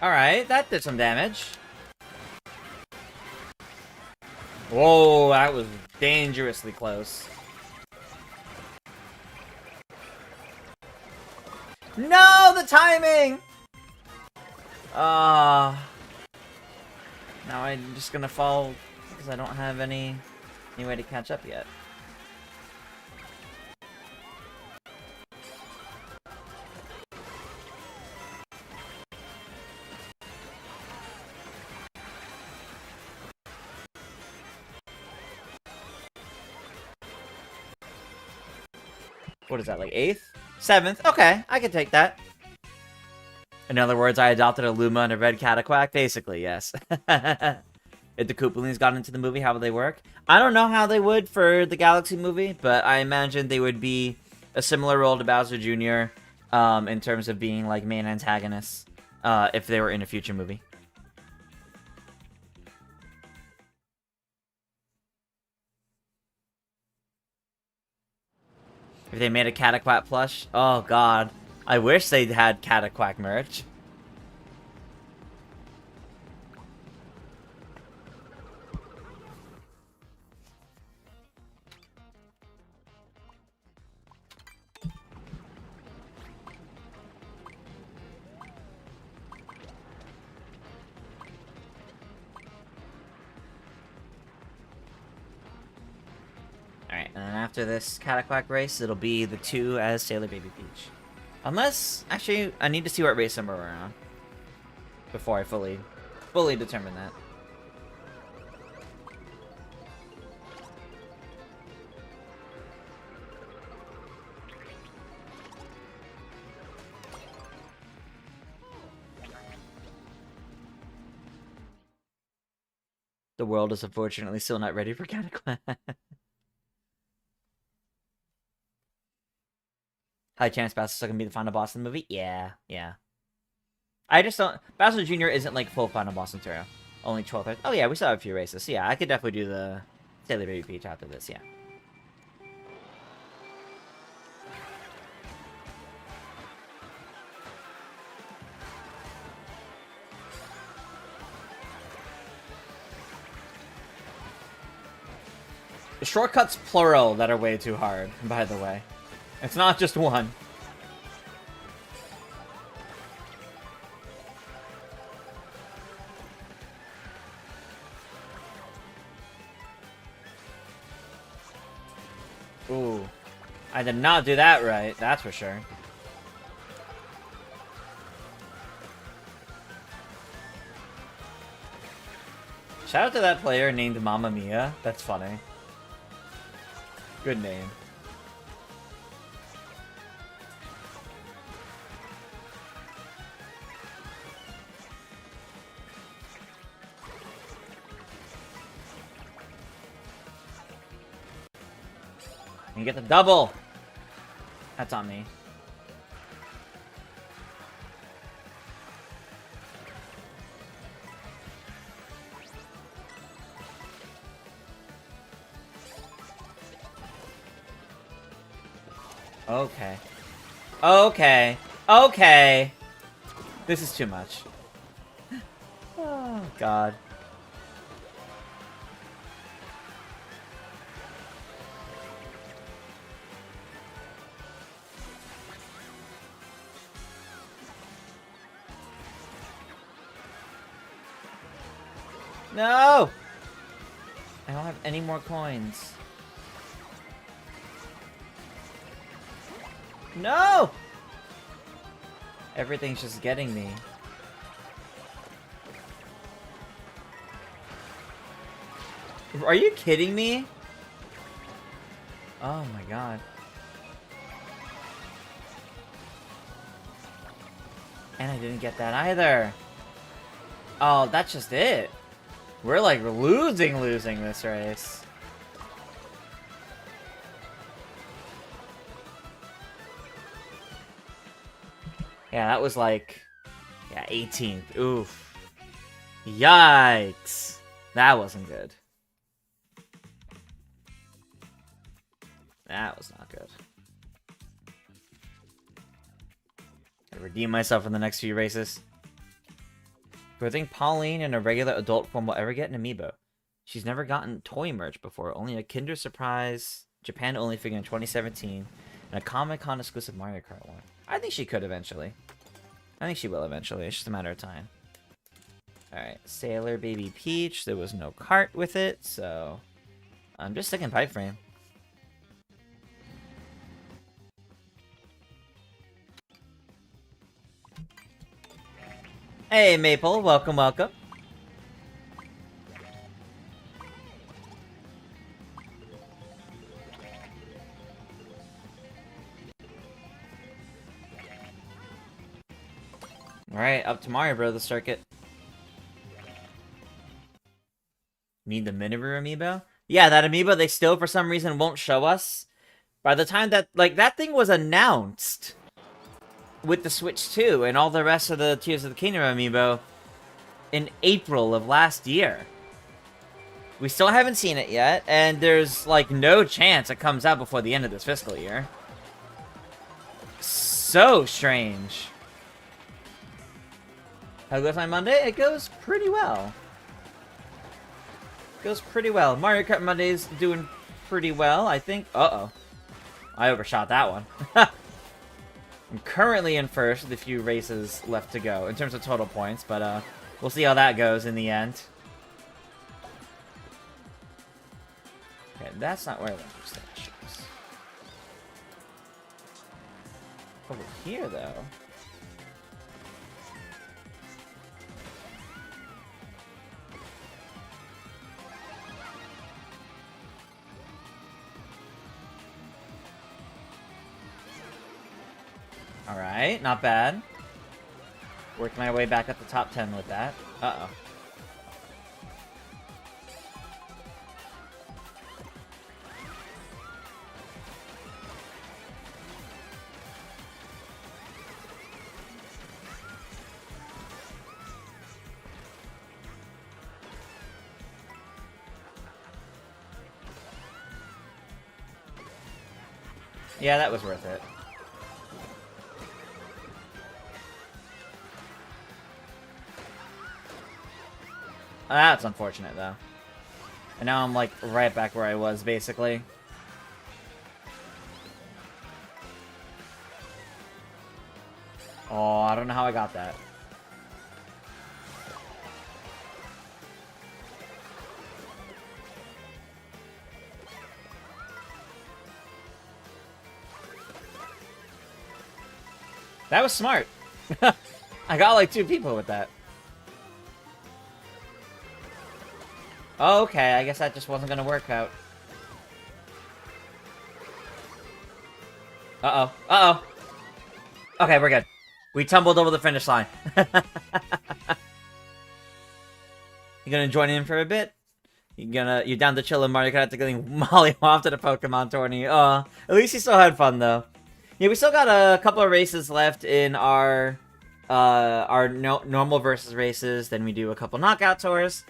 Alright, that did some damage. Whoa, that was dangerously close. No, the timing! Now I'm just gonna fall because I don't have any way to catch up yet. What is that, like 8th? 7th? Okay, I can take that. In other words, I adopted a Luma and a red Cataquack? Basically, yes. If the Koopalings got into the movie, how would they work? I don't know how they would for the Galaxy movie, but I imagine they would be a similar role to Bowser Jr. In terms of being like main antagonists if they were in a future movie. If they made a Cataquack plush, oh god. I wish they had Cataquack merch. Alright, and then after this Cataquack race, it'll be the 2 as Sailor Baby Peach. Unless, actually, I need to see what race number we're on before I fully determine that. The world is unfortunately still not ready for Cataclysm. High chance Bowser's still gonna be the final boss in the movie? Yeah. I just don't... Bowser Jr. isn't like full final boss material. Only 12th. Oh yeah, we still have a few races. So yeah, I could definitely do the Sailor Baby Peach after this, yeah. The shortcuts plural that are way too hard, by the way. It's not just one. Ooh. I did not do that right, that's for sure. Shout out to that player named Mamma Mia. That's funny. Good name. You get the double! That's on me. Okay. Okay. Okay! This is too much. Oh, God. No! I don't have any more coins. No! Everything's just getting me. Are you kidding me? Oh my god. And I didn't get that either. Oh, that's just it. We're like losing this race. Yeah, that was like... Yeah, 18th. Oof. Yikes. That wasn't good. That was not good. Gotta redeem myself in the next few races. Do I think Pauline in a regular adult form will ever get an amiibo? She's never gotten toy merch before. Only a Kinder Surprise Japan only figure in 2017. And a Comic-Con exclusive Mario Kart one. I think she could eventually. I think she will eventually. It's just a matter of time. Alright, Sailor Baby Peach. There was no cart with it, so... I'm just sticking Pipe Frame. Hey, Maple. Welcome, welcome. Alright, up to Mario Brothers circuit. Need the Miniver amiibo? Yeah, that amiibo they still for some reason won't show us. By the time that, like, that thing was announced with the Switch 2 and all the rest of the Tears of the Kingdom amiibo in April of last year. We still haven't seen it yet, and there's, like, no chance it comes out before the end of this fiscal year. So strange. How goes my Monday? It goes pretty well. Goes pretty well. Mario Kart Monday's doing pretty well, I think. Uh-oh. I overshot that one. I'm currently in first with a few races left to go in terms of total points, but we'll see how that goes in the end. Okay, that's not where I went to stations. Over here, though. Alright, not bad. Working my way back up the top 10 with that. Uh-oh. Yeah, that was worth it. That's unfortunate, though. And now I'm, like, right back where I was, basically. Oh, I don't know how I got that. That was smart. I got, like, 2 people with that. Oh, okay, I guess that just wasn't gonna work out. Uh-oh. Uh-oh. Okay, we're good. We tumbled over the finish line. You gonna join in for a bit? You're down to chill in Mario Kart after getting Molly off to the Pokemon tourney. At least you still had fun, though. Yeah, we still got a couple of races left in our normal versus races. Then we do a couple knockout tours.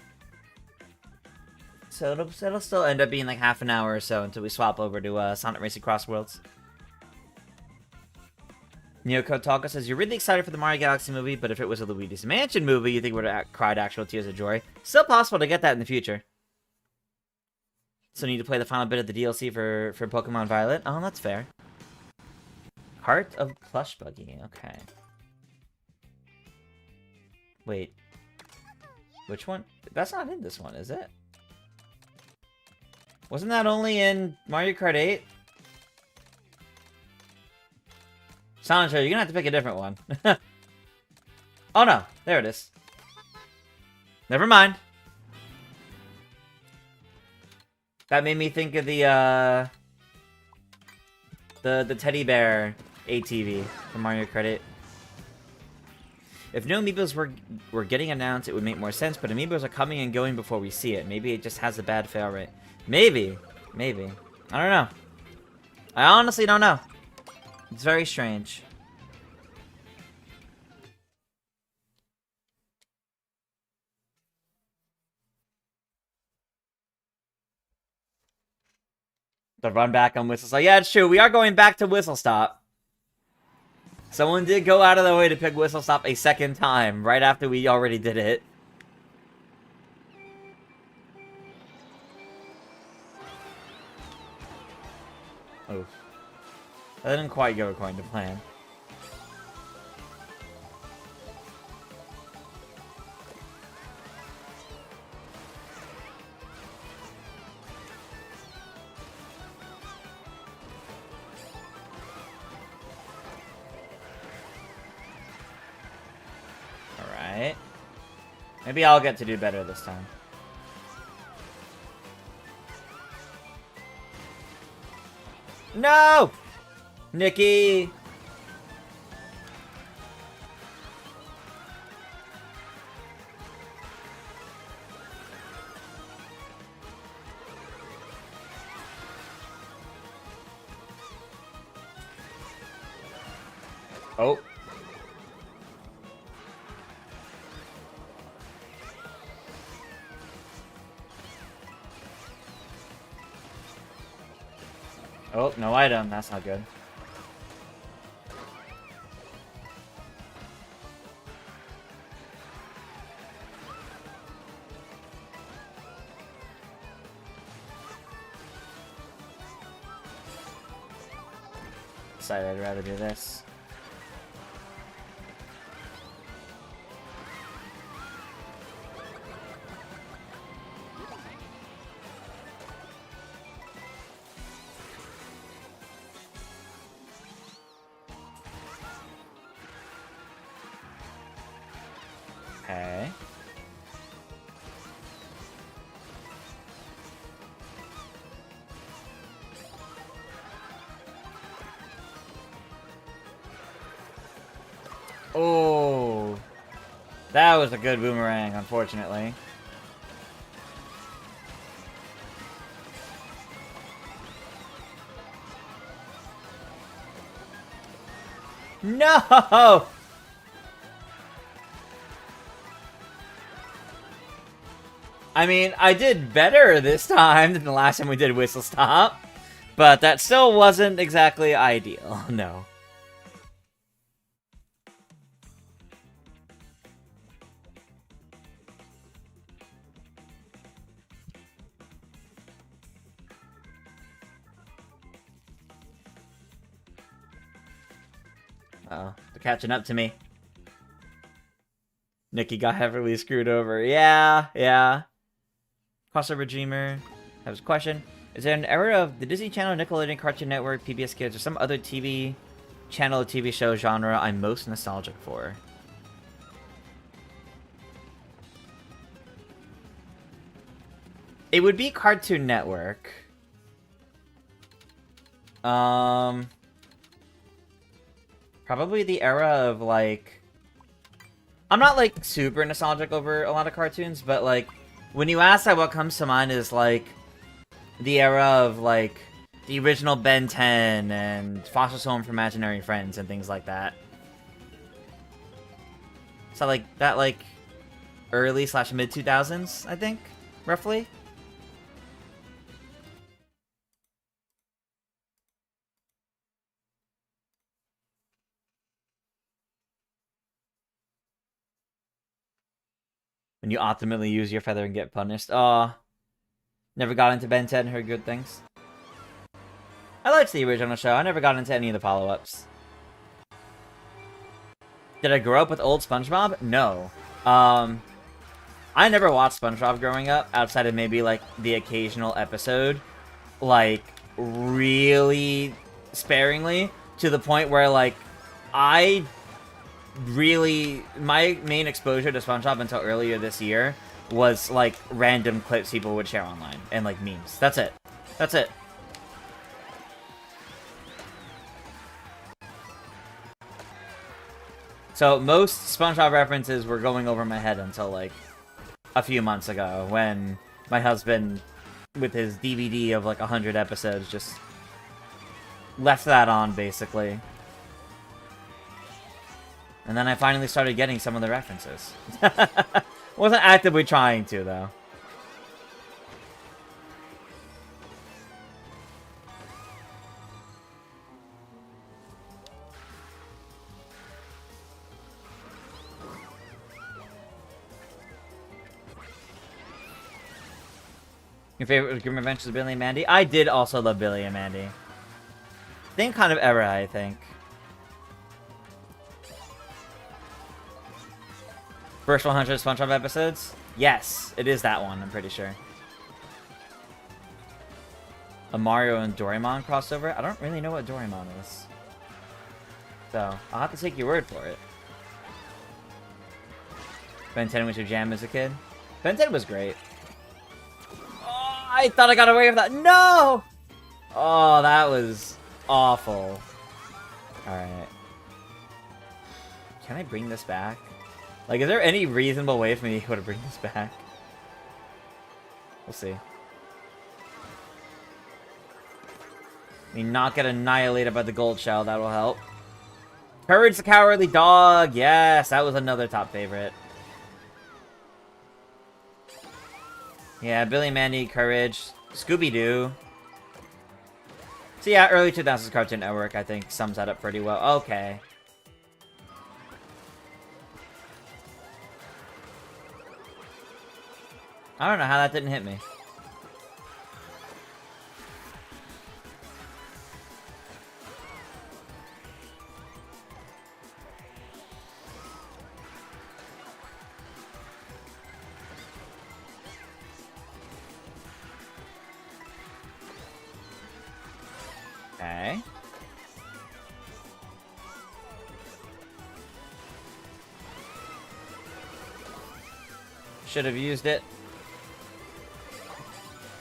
So it'll still end up being like half an hour or so until we swap over to Sonic Racing Crossworlds. Neoko Talka says, you're really excited for the Mario Galaxy movie, but if it was a Luigi's Mansion movie, you think would have cried actual tears of joy. Still possible to get that in the future. So need to play the final bit of the DLC for Pokemon Violet. Oh, that's fair. Heart of Plush Buggy. Okay. Wait. Which one? That's not in this one, is it? Wasn't that only in Mario Kart 8? Sonic, you're gonna have to pick a different one. Oh no, there it is. Never mind. That made me think of the teddy bear ATV from Mario Kart 8. If no amiibos were getting announced, it would make more sense, but amiibos are coming and going before we see it. Maybe it just has a bad fail rate. Maybe. Maybe. I don't know. I honestly don't know. It's very strange. The run back on Whistle Stop. Yeah, it's true. We are going back to Whistle Stop. Someone did go out of their way to pick Whistle Stop a second time, right after we already did it. Oof. That didn't quite go according to plan. Alright. Maybe I'll get to do better this time. No! Nikki! Oh. Oh, no item. That's not good. side, I'd rather do this. Okay. Oh, that was a good boomerang, unfortunately. No! I mean, I did better this time than the last time we did Whistle Stop, but that still wasn't exactly ideal, no. Uh-oh, they're catching up to me. Nikki got heavily screwed over. Yeah. Crossover Dreamer has a question. Is there an era of the Disney Channel, Nickelodeon, Cartoon Network, PBS Kids, or some other TV channel or TV show genre I'm most nostalgic for? It would be Cartoon Network. Probably the era of, like... I'm not, like, super nostalgic over a lot of cartoons, but, like, when you ask that, what comes to mind is, like, the era of, like, the original Ben 10 and Foster's Home for Imaginary Friends and things like that. So, like, that, like, early/mid 2000s, I think, roughly. When you ultimately use your feather and get punished. Aw. Never got into Ben 10, heard good things. I liked the original show. I never got into any of the follow-ups. Did I grow up with old SpongeBob? No. I never watched SpongeBob growing up, outside of maybe, like, the occasional episode. Like, really sparingly, to the point where, like, my main exposure to SpongeBob until earlier this year was, like, random clips people would share online, and, like, memes. That's it. That's it. So, most SpongeBob references were going over my head until, like, a few months ago, when my husband, with his DVD of, like, 100 episodes, just left that on, basically. And then I finally started getting some of the references. Wasn't actively trying to, though. Your favorite Grim Adventures of Billy and Mandy? I did also love Billy and Mandy. Same kind of era, I think. First 100 SpongeBob episodes? Yes, it is that one, I'm pretty sure. A Mario and Doraemon crossover? I don't really know what Doraemon is. So, I'll have to take your word for it. Ben 10 was your jam as a kid? Ben 10 was great. Oh, I thought I got away with that. No! Oh, that was awful. Alright. Can I bring this back? Like, is there any reasonable way for me to bring this back? We'll see. I mean, not get annihilated by the gold shell, that will help. Courage the Cowardly Dog! Yes, that was another top favorite. Yeah, Billy and Mandy, Courage, Scooby-Doo. So yeah, early 2000s Cartoon Network, I think, sums that up pretty well. Okay. I don't know how that didn't hit me. Okay. Should have used it.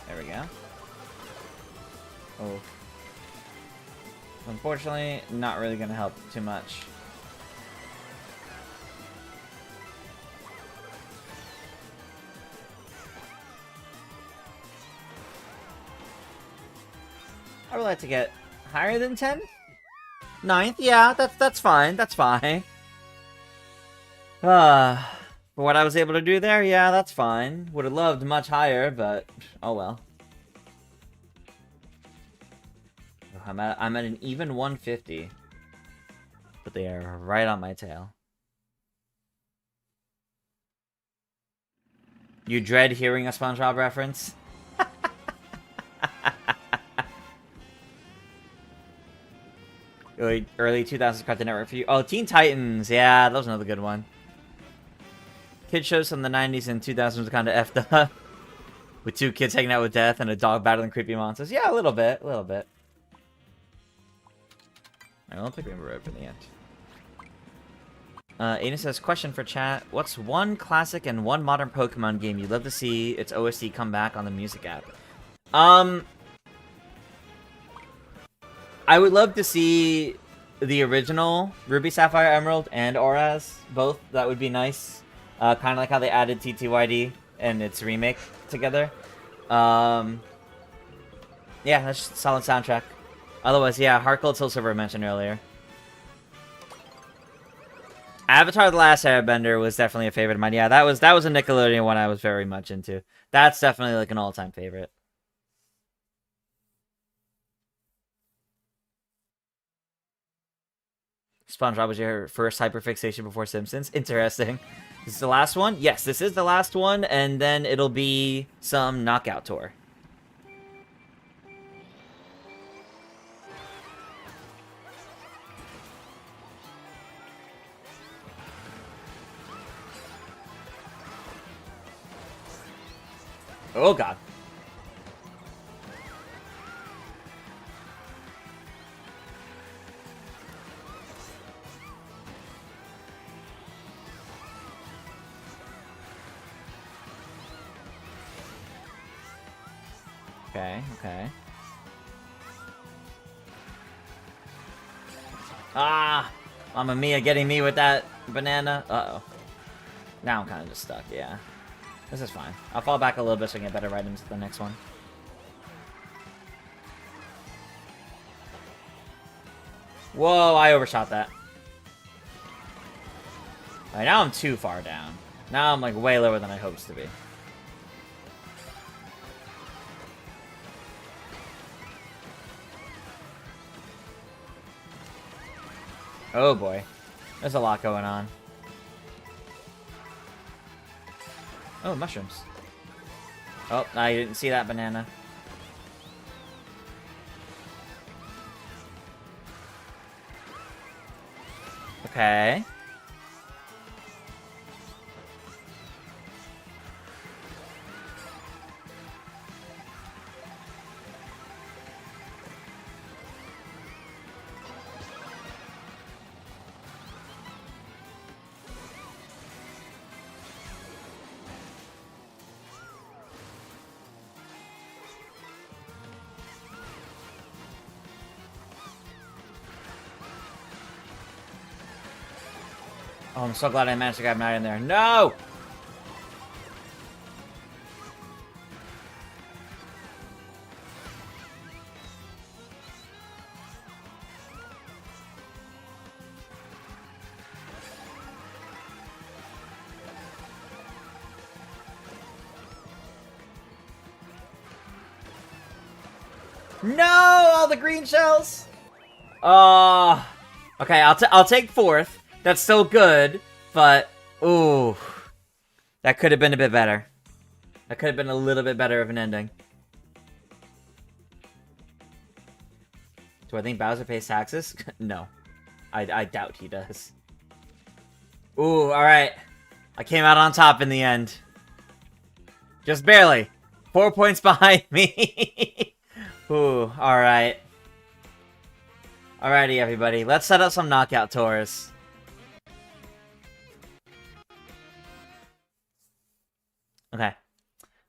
There we go. Oh. Unfortunately, not really gonna help too much. I would like to get higher than 10? 9th? Yeah, that's fine. That's fine. For what I was able to do there, yeah, that's fine. Would have loved much higher, but oh well. I'm at an even 150. But they are right on my tail. You dread hearing a SpongeBob reference? Early 2000s Cartoon Network for you. Oh, Teen Titans. Yeah, that was another good one. Kid shows from the 90s and 2000s was kind of effed up. With 2 kids hanging out with death and a dog battling creepy monsters. Yeah, a little bit. A little bit. I don't think we remember for the end. Aiden says, question for chat. What's one classic and one modern Pokemon game you'd love to see its OST come back on the music app? I would love to see the original Ruby, Sapphire, Emerald, and Auraz. Both. That would be nice. Kind of like how they added TTYD and its remake together. Yeah, that's just a solid soundtrack. Otherwise, yeah, Heart Gold, Soul Silver I mentioned earlier. Avatar: The Last Airbender was definitely a favorite of mine. Yeah, that was a Nickelodeon one I was very much into. That's definitely like an all-time favorite. SpongeBob was your first hyperfixation before Simpsons. Interesting. This is the last one? Yes, this is the last one, and then it'll be some knockout tour. Oh god. Okay, okay. Ah! Mamma Mia getting me with that banana. Uh-oh. Now I'm kind of just stuck, yeah. This is fine. I'll fall back a little bit so I can get better items at the next one. Whoa, I overshot that. Alright, now I'm too far down. Now I'm like way lower than I hoped to be. Oh boy. There's a lot going on. Oh, mushrooms. Oh, I didn't see that banana. Okay. Oh, I'm so glad I managed to grab Mario in there. No! No! All the green shells! Okay, I'll take 4th. That's still good, but ooh, that could have been a bit better. That could have been a little bit better of an ending. Do I think Bowser pays taxes? No, I doubt he does. Ooh, all right, I came out on top in the end, just barely. 4 points behind me. Ooh, all right. Alrighty, everybody. Let's set up some knockout tours. Okay.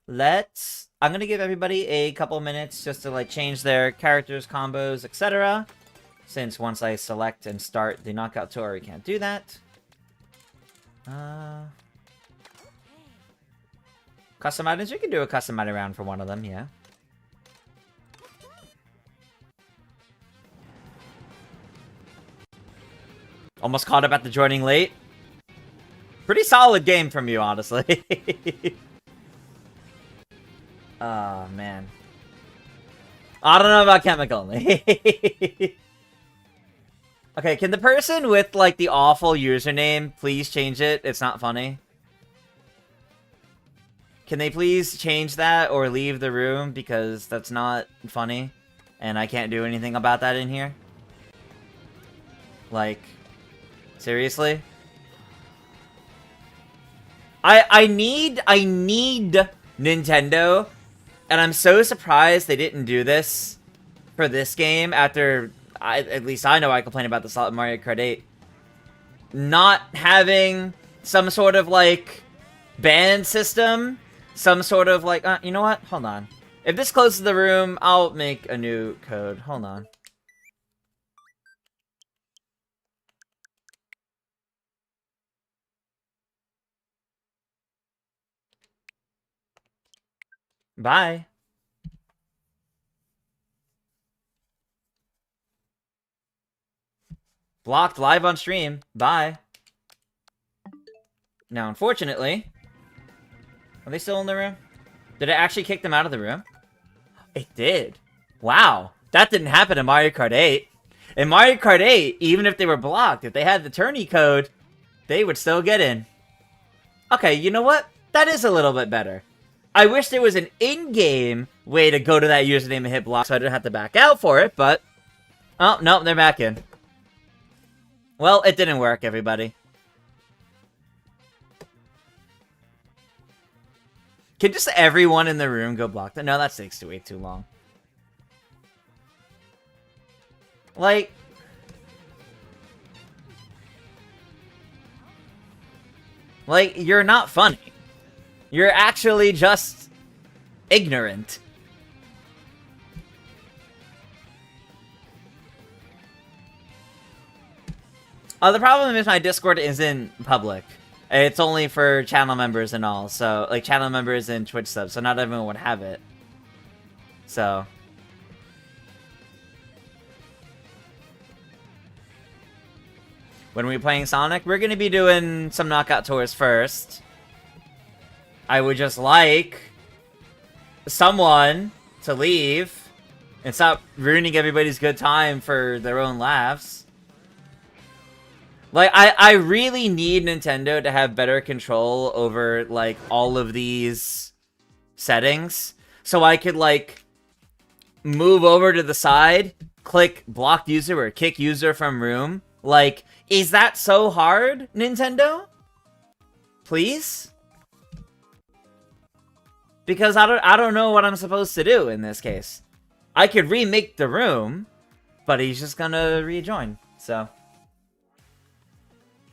I'm gonna give everybody a couple minutes just to, like, change their characters, combos, etc. Since once I select and start the knockout tour, we can't do that. Custom items? We can do a custom item round for one of them, yeah. Almost caught up at the joining late. Pretty solid game from you, honestly. Oh, man. I don't know about chemical. Okay, can the person with, like, the awful username please change it? It's not funny. Can they please change that or leave the room? Because that's not funny. And I can't do anything about that in here. Like, seriously? I need Nintendo, and I'm so surprised they didn't do this for this game after, at least I know I complain about this a lot in Mario Kart 8. Not having some sort of, like, ban system, some sort of, like, you know what? Hold on. If this closes the room, I'll make a new code. Hold on. Bye. Blocked live on stream. Bye. Now, unfortunately... Are they still in the room? Did it actually kick them out of the room? It did. Wow. That didn't happen in Mario Kart 8. In Mario Kart 8, even if they were blocked, if they had the tourney code, they would still get in. Okay, you know what? That is a little bit better. I wish there was an in-game way to go to that username and hit block so I didn't have to back out for it, but... Oh, no, they're back in. Well, it didn't work, everybody. Can just everyone in the room go block that? No, that takes way too long. Like... you're not funny. You're actually just ignorant. The problem is my Discord isn't public. It's only for channel members and all, so, like, channel members and Twitch subs, so not everyone would have it. So. When we're playing Sonic, we're gonna be doing some knockout tours first. I would just like someone to leave and stop ruining everybody's good time for their own laughs. Like, I really need Nintendo to have better control over, like, all of these settings. So I could, like, move over to the side, click blocked user or kick user from room. Like, is that so hard, Nintendo? Please? Because I don't know what I'm supposed to do in this case. I could remake the room, but he's just gonna rejoin, so...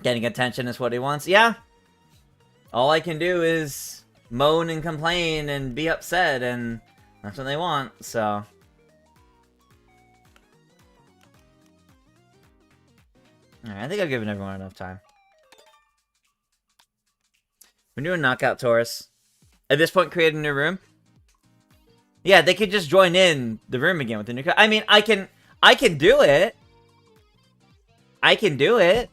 Getting attention is what he wants. Yeah. All I can do is moan and complain and be upset, and that's what they want, so... Alright, I think I've given everyone enough time. We're doing knockout tours. At this point, create a new room. Yeah, they could just join in the room again with the new... I mean, I can do it. I can do it.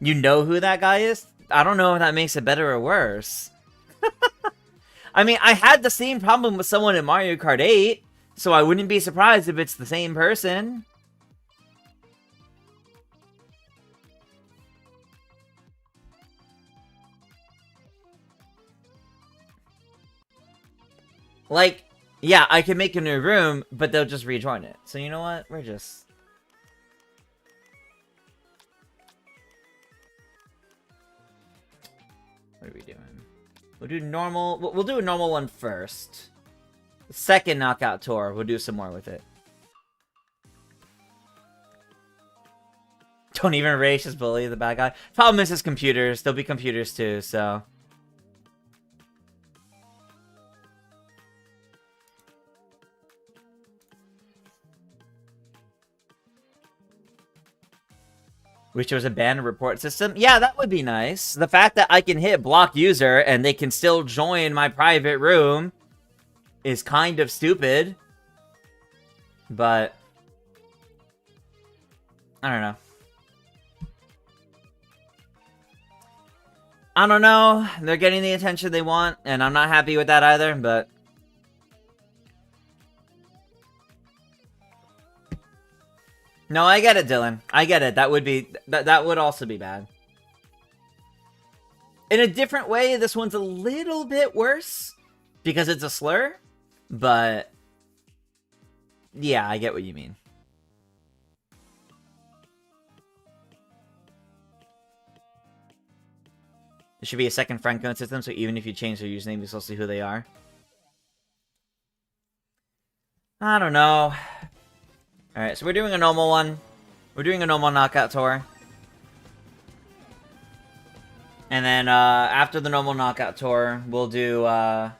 You know who that guy is? I don't know if that makes it better or worse. I mean, I had the same problem with someone in Mario Kart 8, so I wouldn't be surprised if it's the same person. Like, yeah, I can make a new room, but they'll just rejoin it. So you know what? We're just... What are we doing? We'll do normal... We'll do a normal one first. The second knockout tour, we'll do some more with it. Don't even rage, just bully the bad guy. Problem is his computers. There'll be computers too, so... Wish there was a ban and report system. Yeah, that would be nice. The fact that I can hit block user and they can still join my private room is kind of stupid. But I don't know. I don't know. They're getting the attention they want, and I'm not happy with that either, but... No, I get it, Dylan. I get it. That would be... That would also be bad. In a different way, this one's a little bit worse, because it's a slur, but... Yeah, I get what you mean. There should be a second friend code system, so even if you change their username, you still see who they are. I don't know. Alright, so we're doing a normal one. We're doing a normal knockout tour. And then, after the normal knockout tour, we'll do, a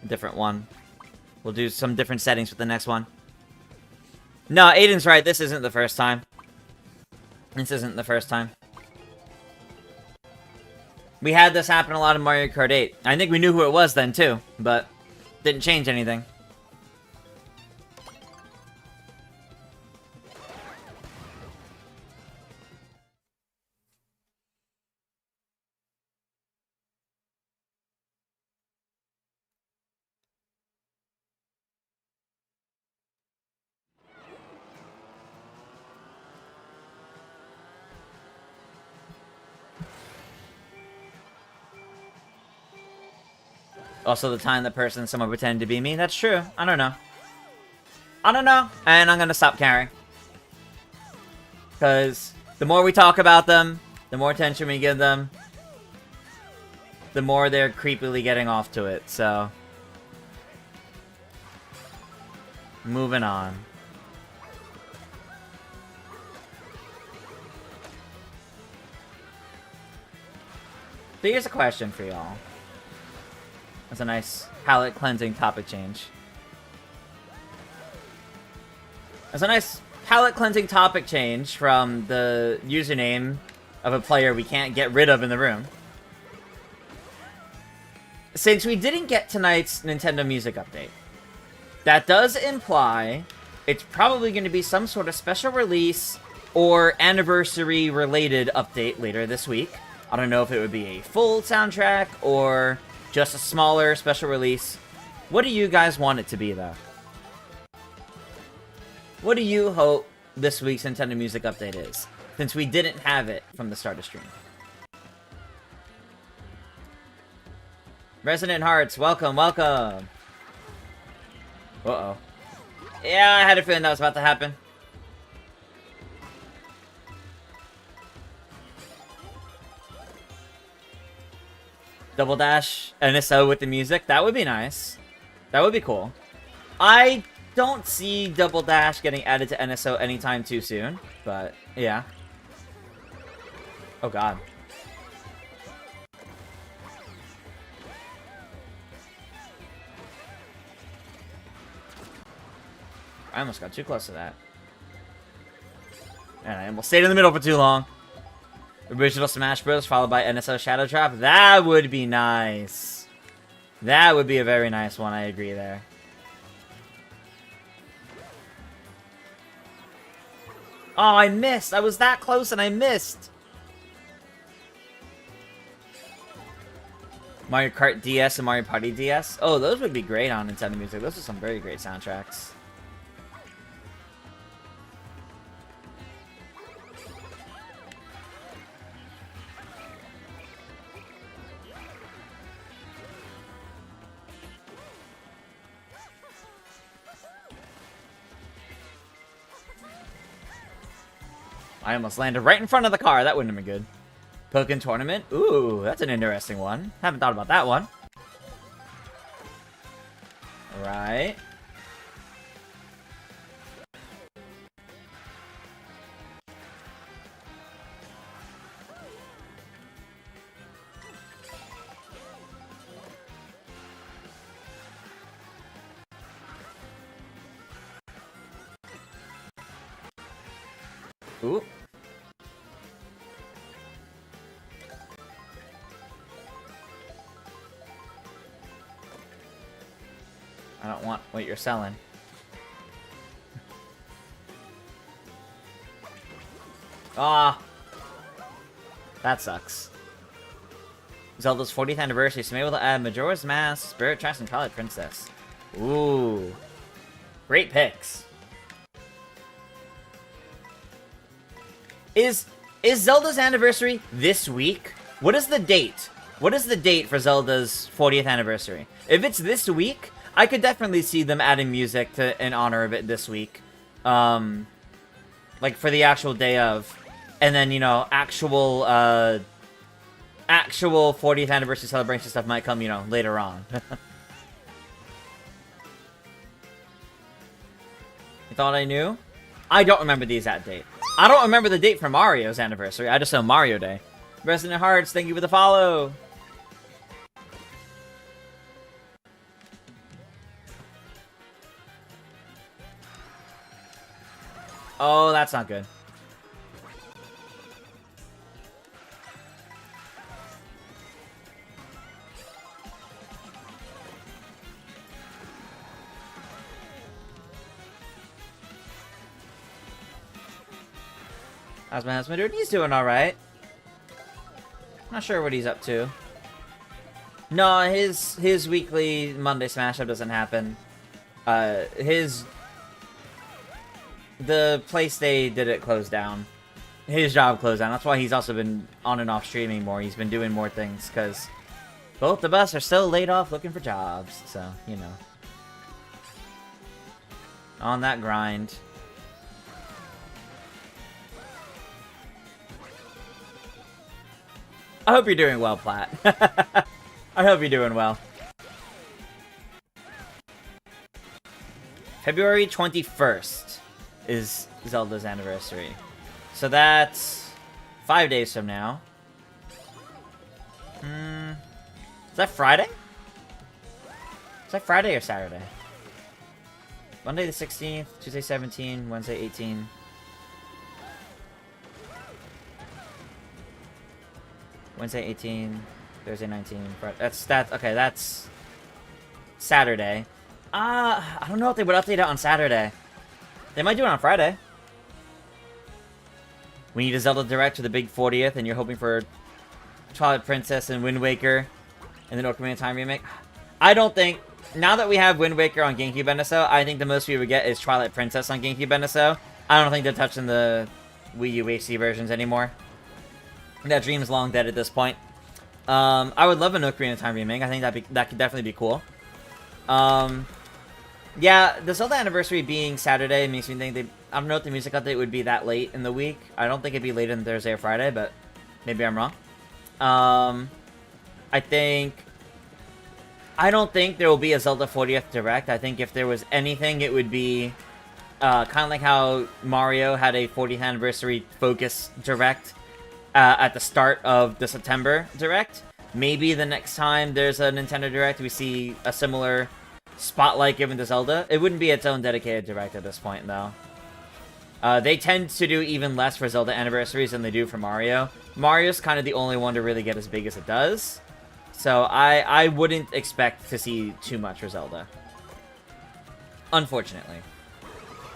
different one. We'll do some different settings with the next one. No, Aiden's right. This isn't the first time. This isn't the first time. We had this happen a lot in Mario Kart 8. I think we knew who it was then, too. But didn't change anything. Also, the time that person someone pretended to be me. That's true. I don't know. I don't know. And I'm gonna stop caring. Because the more we talk about them, the more attention we give them, the more they're creepily getting off to it. So, moving on. So here's a question for y'all. That's a nice palate cleansing topic change. That's a nice palate cleansing topic change from the username of a player we can't get rid of in the room. Since we didn't get tonight's Nintendo Music Update, that does imply it's probably going to be some sort of special release or anniversary related update later this week. I don't know if it would be a full soundtrack or just a smaller special release. What do you guys want it to be, though? What do you hope this week's Nintendo Music Update is? Since we didn't have it from the start of stream. Resonant Hearts, welcome, welcome. Uh-oh. Yeah, I had a feeling that was about to happen. Double Dash NSO with the music. That would be nice. That would be cool. I don't see Double Dash getting added to NSO anytime too soon, but yeah. Oh god. I almost got too close to that. And I almost stayed in the middle for too long. Original Smash Bros. Followed by NSO Shadow Drop. That would be nice. That would be a very nice one. I agree there. Oh, I missed. I was that close and I missed. Mario Kart DS and Mario Party DS. Oh, those would be great on Nintendo Music. Those are some very great soundtracks. I almost landed right in front of the car. That wouldn't have been good. Pokemon Tournament. Ooh, that's an interesting one. Haven't thought about that one. Ooh. I don't want what you're selling. Ah. That sucks. Zelda's 40th anniversary, so maybe we'll add Majora's Mask, Spirit Tracks, and Twilight Princess. Ooh. Great picks. Is Zelda's anniversary this week? What is the date? What is the date for Zelda's 40th anniversary? If it's this week, I could definitely see them adding music in honor of it this week. Like, for the actual day of. And then, you know, actual 40th anniversary celebration stuff might come, you know, later on. You thought I knew? I don't remember the exact date. I don't remember the date for Mario's anniversary. I just know Mario Day. Resident Hearts, thank you for the follow. Oh, that's not good. How's my husband doing? He's doing alright. Not sure what he's up to. No, his weekly Monday Smash Up doesn't happen. The place they did it closed down. His job closed down. That's why he's also been on and off streaming more. He's been doing more things, because both of us are still laid off looking for jobs. So, you know. On that grind. I hope you're doing well, Platt. I hope you're doing well. February 21st is Zelda's anniversary. So that's 5 days from now. Is that Friday? Is that Friday or Saturday? Monday the 16th, Tuesday 17, Wednesday 18. Wednesday 18, Thursday 19, Friday. Okay, that's Saturday. I don't know if they would update it on Saturday. They might do it on Friday. We need a Zelda Direct for the big 40th, and you're hoping for Twilight Princess and Wind Waker and the Ocarina of Time remake. I don't think, now that we have Wind Waker on GameCube NSO, I think the most we would get is Twilight Princess on GameCube NSO. I don't think they're touching the Wii U HD versions anymore. That dream's long dead at this point. I would love an Ocarina of Time remake. I think that could definitely be cool. Yeah, the Zelda anniversary being Saturday makes me think I don't know if the music update would be that late in the week. I don't think it'd be later than Thursday or Friday, but maybe I'm wrong. I don't think there will be a Zelda 40th Direct. I think if there was anything, it would be kind of like how Mario had a 40th anniversary focus Direct at the start of the September Direct. Maybe the next time there's a Nintendo Direct, we see a similar spotlight given to Zelda. It wouldn't be its own dedicated Direct at this point, though. They tend to do even less for Zelda anniversaries than they do for Mario. Mario's kind of the only one to really get as big as it does. So I wouldn't expect to see too much for Zelda. Unfortunately.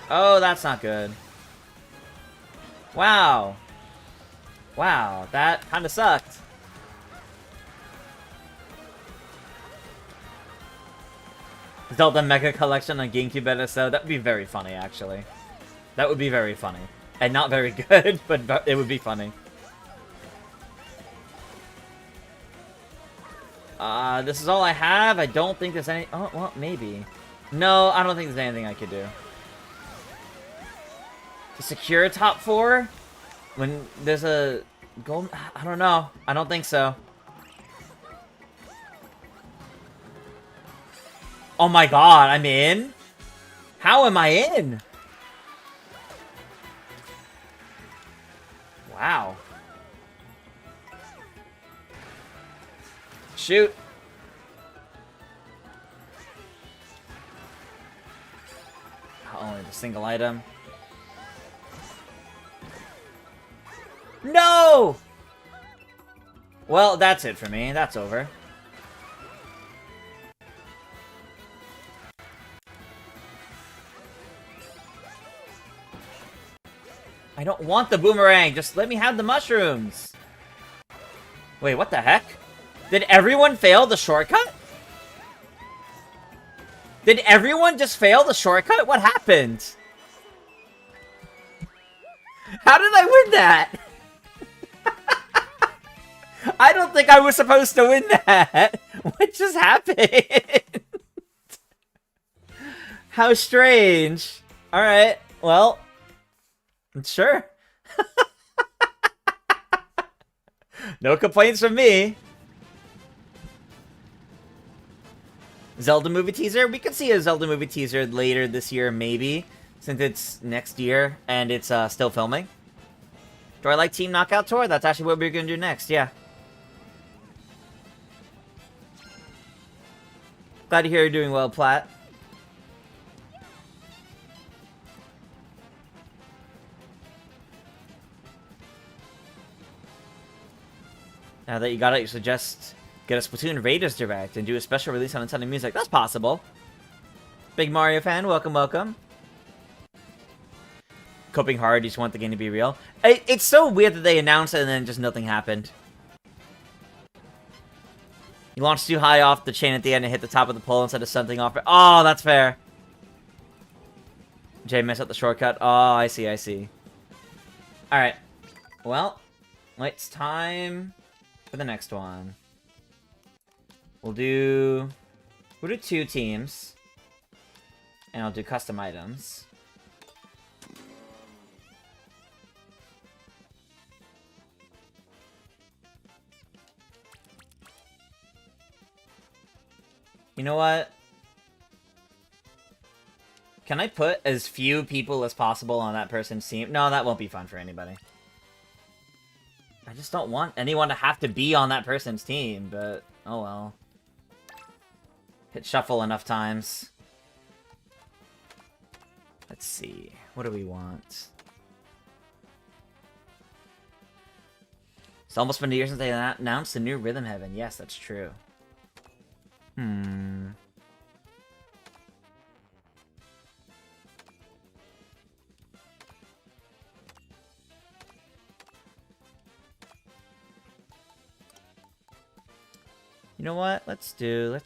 Oh, that's not good. Wow. Wow, that kind of sucked. Zelda Mega Collection on GameCube NSO. That would be very funny, actually. That would be very funny. And not very good, but it would be funny. This is all I have. I don't think there's any... Oh, well, maybe. No, I don't think there's anything I could do. To secure a top 4? When there's a... gold... I don't know. I don't think so. Oh my god, I'm in? How am I in? Wow. Shoot. Only the single item. No! Well, that's it for me. That's over. I don't want the boomerang. Just let me have the mushrooms. Wait, what the heck? Did everyone fail the shortcut? Did everyone just fail the shortcut? What happened? How did I win that? I don't think I was supposed to win that. What just happened? How strange. Alright, well, sure. No complaints from me. Zelda movie teaser? We could see a Zelda movie teaser later this year, maybe. Since it's next year, and it's still filming. Do I like Team Knockout Tour? That's actually what we're gonna do next, yeah. Glad to hear you're doing well, Platt. Now that you got it, you suggest get a Splatoon Raiders Direct and do a special release on Nintendo Music. That's possible. Big Mario fan, welcome, welcome. Coping hard, you just want the game to be real. It's so weird that they announced it and then just nothing happened. You launched too high off the chain at the end and hit the top of the pole instead of something off it. Oh, that's fair. Jay messed up the shortcut. Oh, I see, I see. Alright. Well, it's time for the next one. We'll do 2 teams. And I'll do custom items. You know what? Can I put as few people as possible on that person's team? No, that won't be fun for anybody. I just don't want anyone to have to be on that person's team, but oh well. Hit shuffle enough times. Let's see. What do we want? It's almost been a year since they announced the new Rhythm Heaven. Yes, that's true. You know what? Let's do...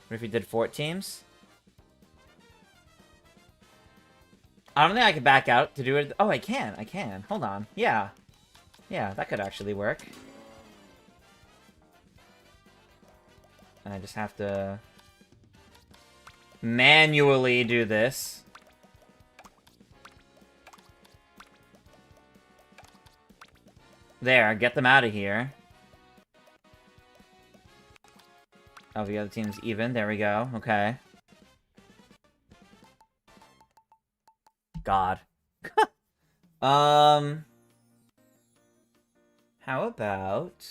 What if we did 4 teams? I don't think I can back out to do it. Oh, I can. Hold on. Yeah. Yeah, that could actually work. And I just have to manually do this. There, get them out of here. Oh, the other team's even. There we go. Okay. God. How about...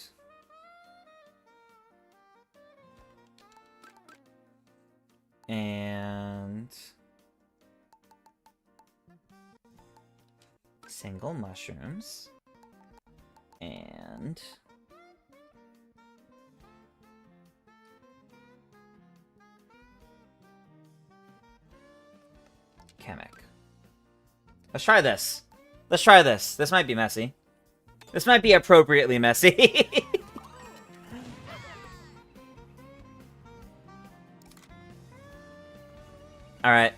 And... single mushrooms. And... Kamek. Let's try this. Let's try this. This might be messy. This might be appropriately messy. Alright.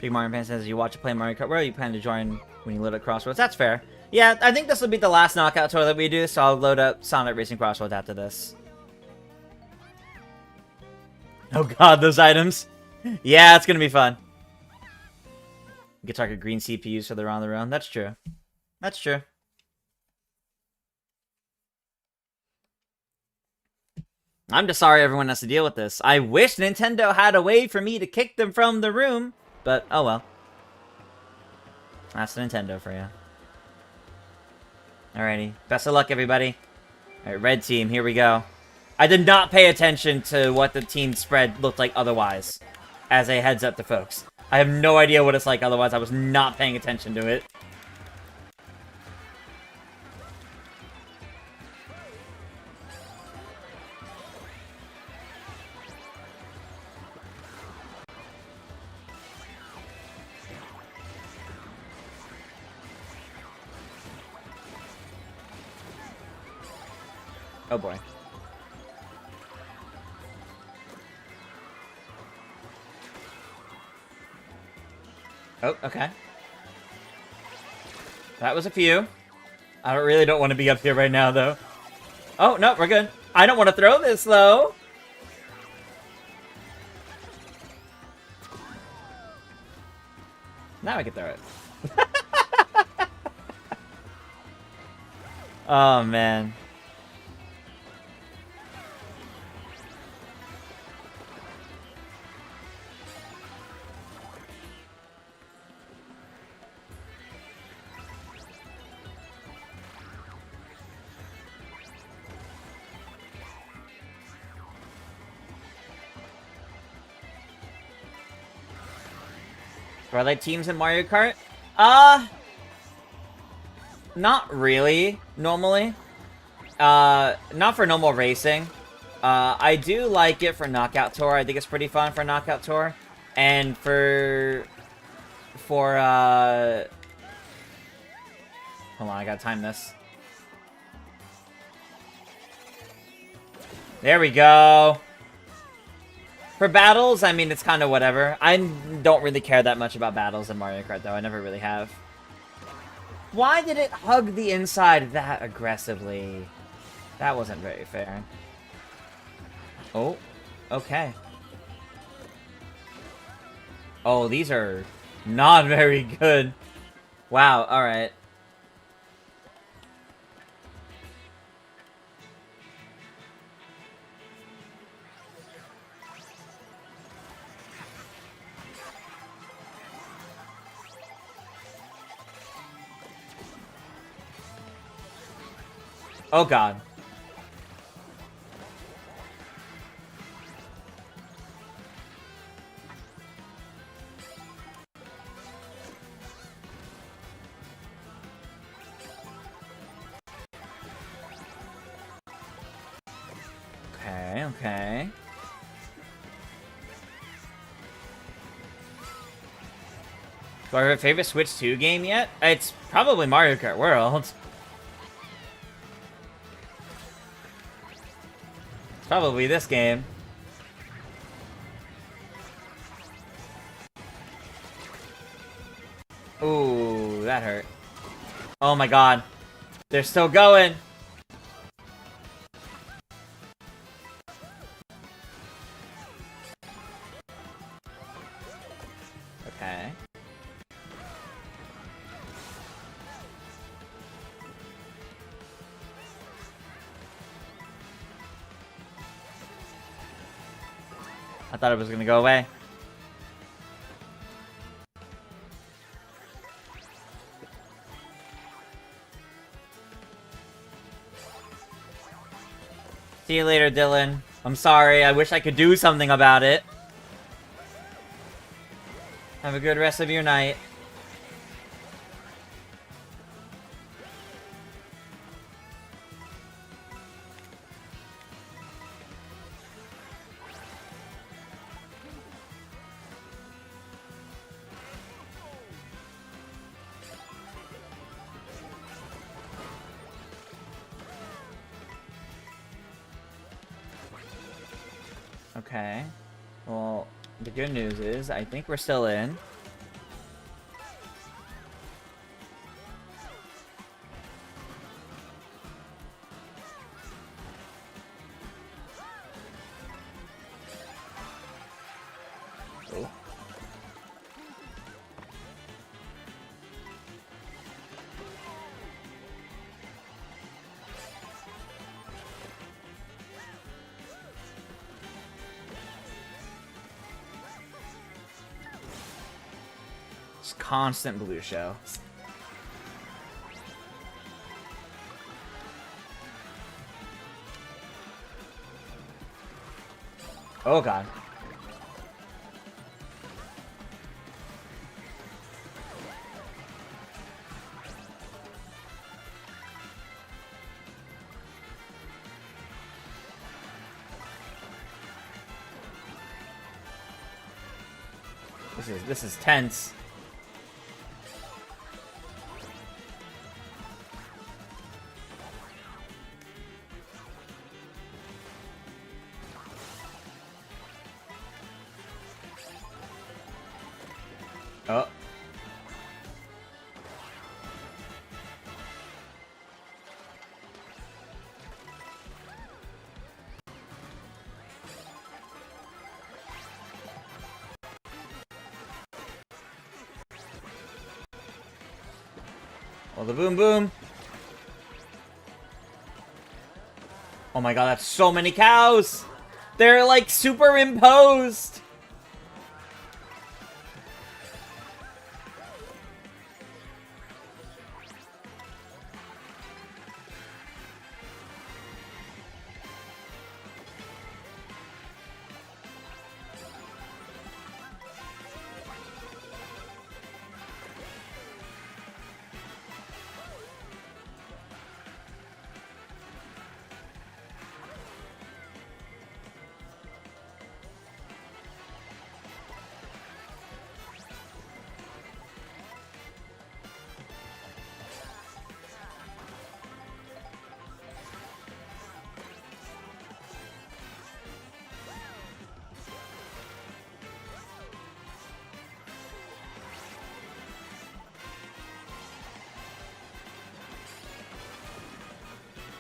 Big Mario fan says you watch it play Mario Kart World, you plan to join when you load up Crossroads. That's fair. Yeah, I think this will be the last knockout tour that we do, so I'll load up Sonic Racing Crossworlds after this. Oh god, those items. Yeah, it's gonna be fun. Guitar green CPUs so they're on their own. That's true. That's true. I'm just sorry everyone has to deal with this. I wish Nintendo had a way for me to kick them from the room, but oh well. That's Nintendo for you. Alrighty. Best of luck, everybody. Alright, red team, here we go. I did not pay attention to what the team spread looked like otherwise. As a heads up to folks. I have no idea what it's like otherwise. I was not paying attention to it. Oh boy. Oh, okay. That was a few. I really don't want to be up here right now, though. Oh, no, we're good. I don't want to throw this, though. Now I can throw it. Oh, man. Do I like teams in Mario Kart? Not really, normally. Not for normal racing. I do like it for Knockout Tour. I think it's pretty fun for Knockout Tour. And for... hold on, I gotta time this. There we go. For battles, I mean, it's kind of whatever. I don't really care that much about battles in Mario Kart, though. I never really have. Why did it hug the inside that aggressively? That wasn't very fair. Oh, okay. Oh, these are not very good. Wow, alright. Oh god. Okay, okay. Do I have a favorite Switch 2 game yet? It's probably Mario Kart World. It's probably this game. Ooh, that hurt. Oh my god. They're still going. Okay. I thought it was gonna go away. See you later, Dylan. I'm sorry. I wish I could do something about it. Have a good rest of your night. Okay. Well, the good news is, I think we're still in. Oh. Just constant blue show. Oh, God. This is tense. Oh. Oh, the boom boom. Oh my god, that's so many cows! They're like superimposed!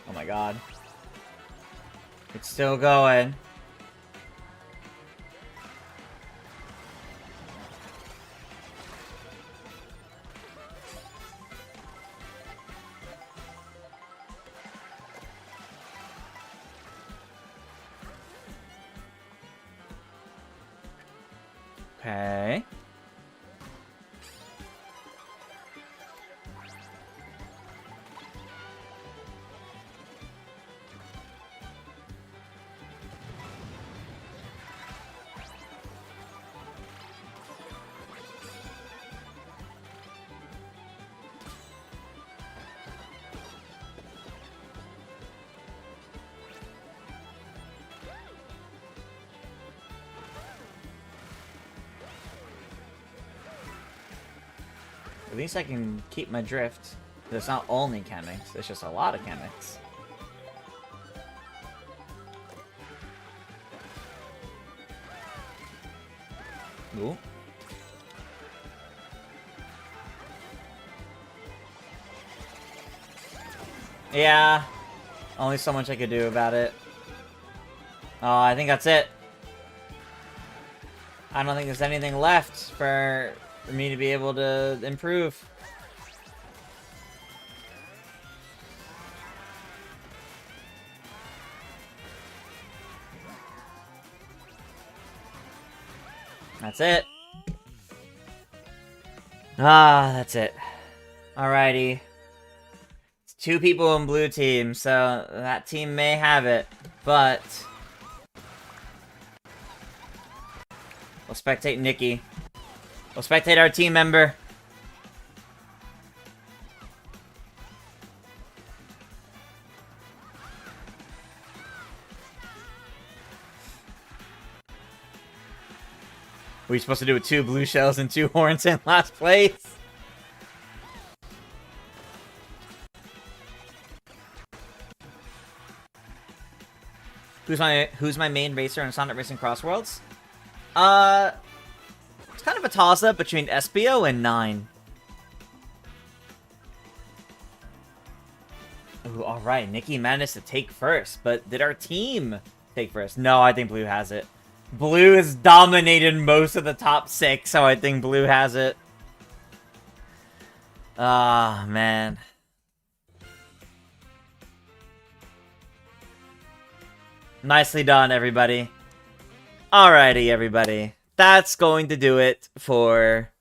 Oh my god. It's still going. Okay. At least I can keep my drift. It's not only chemics, it's just a lot of chemics. Ooh. Yeah. Only so much I could do about it. Oh, I think that's it. I don't think there's anything left for me to be able to improve. That's it. Ah, that's it. Alrighty. It's 2 people in blue team, so that team may have it, but we'll spectate Nikki. We'll spectate our team member. Were you supposed to do with 2 blue shells and 2 horns in last place? Who's my main racer in Sonic Racing Crossworlds? It's kind of a toss-up between Espio and 9. Ooh, alright, Nikki managed to take first, but did our team take first? No, I think Blue has it. Blue has dominated most of the top 6, so I think Blue has it. Ah, man. Nicely done, everybody. Alrighty, everybody. That's going to do it for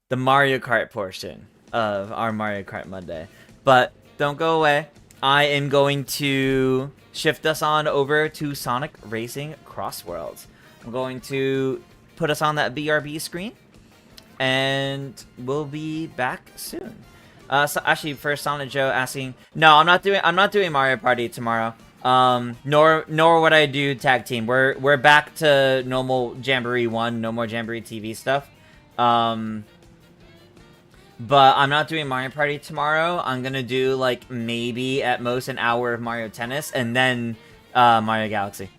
the Mario Kart portion of our Mario Kart Monday. But don't go away. I am going to shift us on over to Sonic Racing Crossworlds. I'm going to put us on that BRB screen, and we'll be back soon. So actually, first Sonic Joe asking, no, I'm not doing Mario Party tomorrow. Nor would I do tag team. We're back to normal Jamboree 1, no more Jamboree TV stuff. But I'm not doing Mario Party tomorrow. I'm gonna do, like, maybe at most an hour of Mario Tennis, and then Mario Galaxy.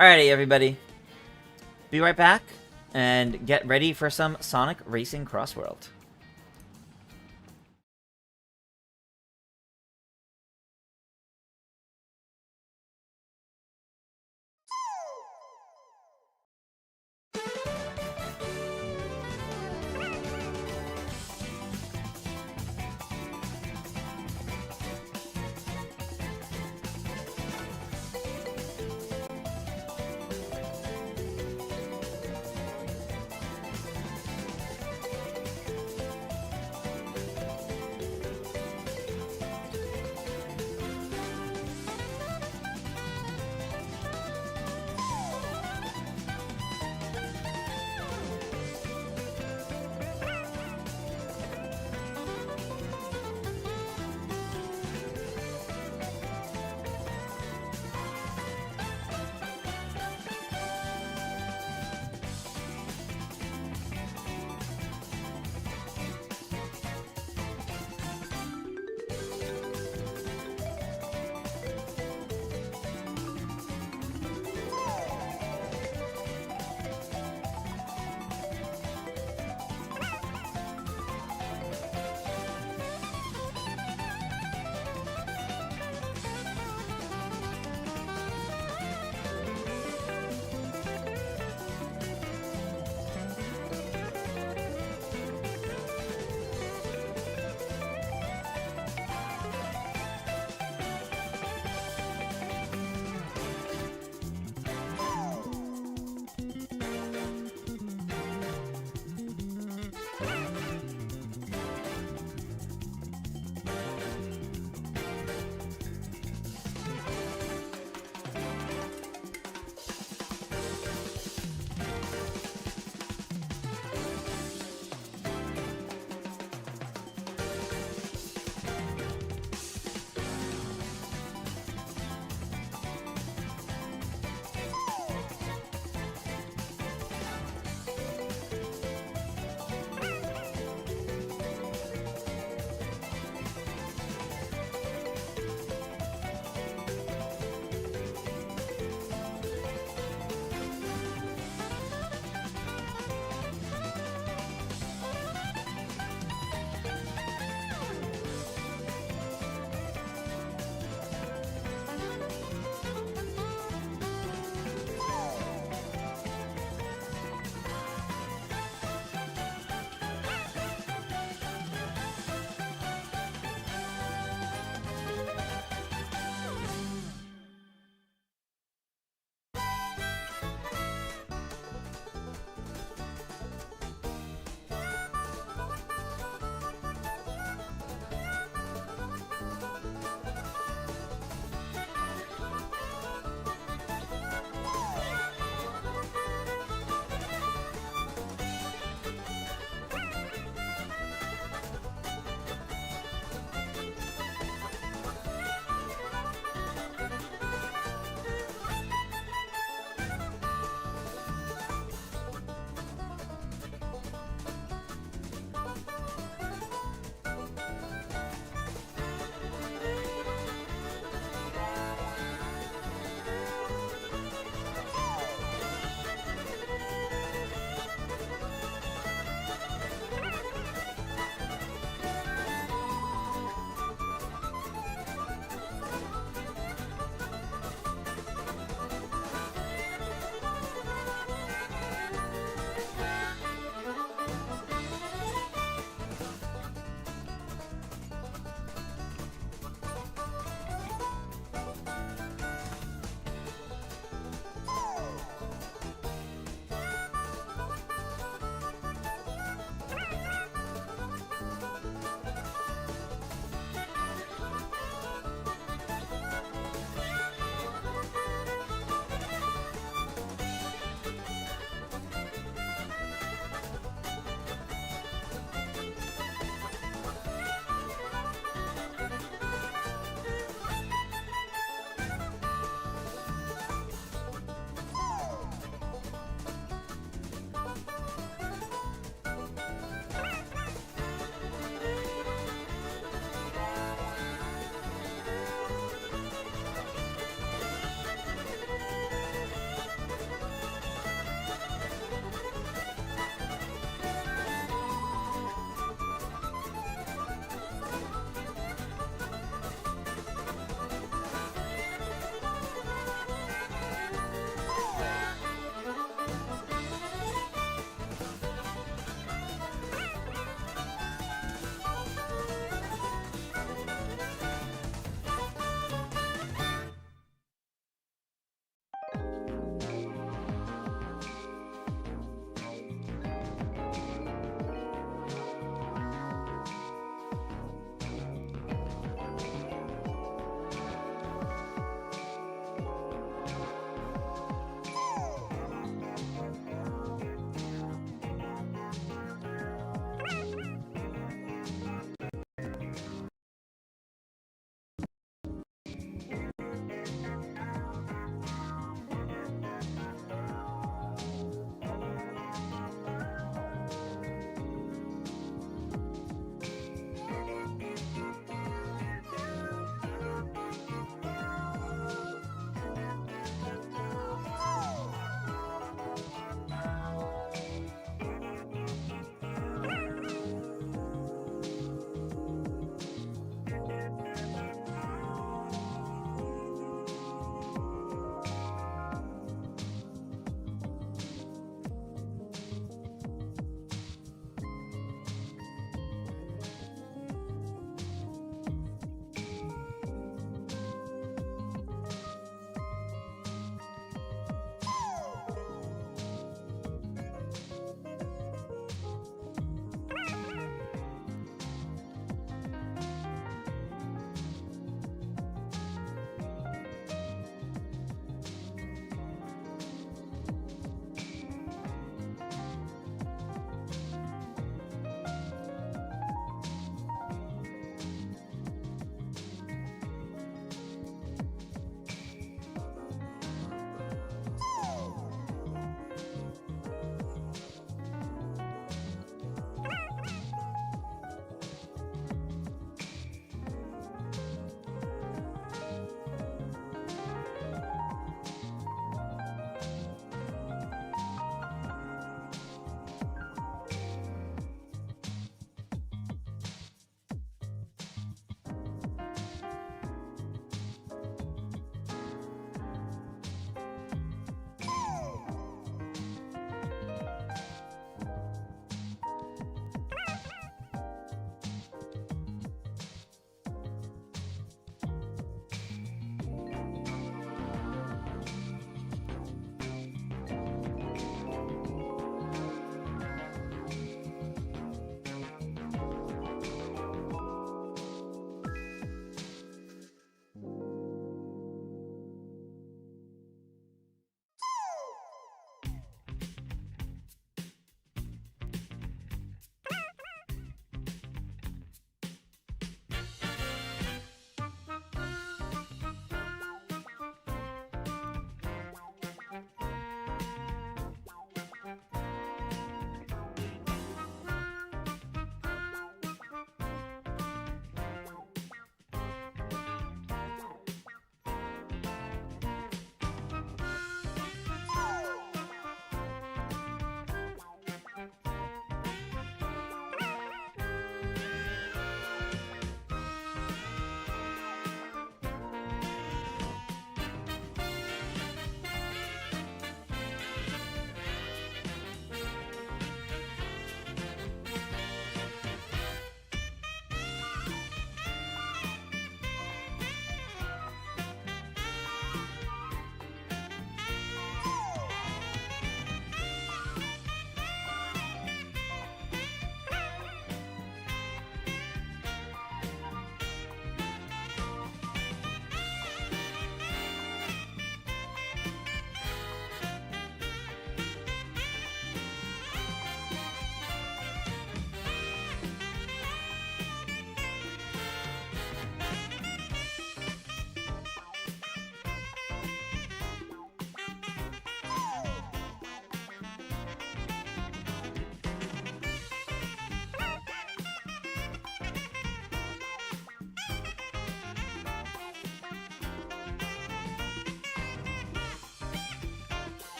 Alrighty, everybody. Be right back, and get ready for some Sonic Racing Crossworld.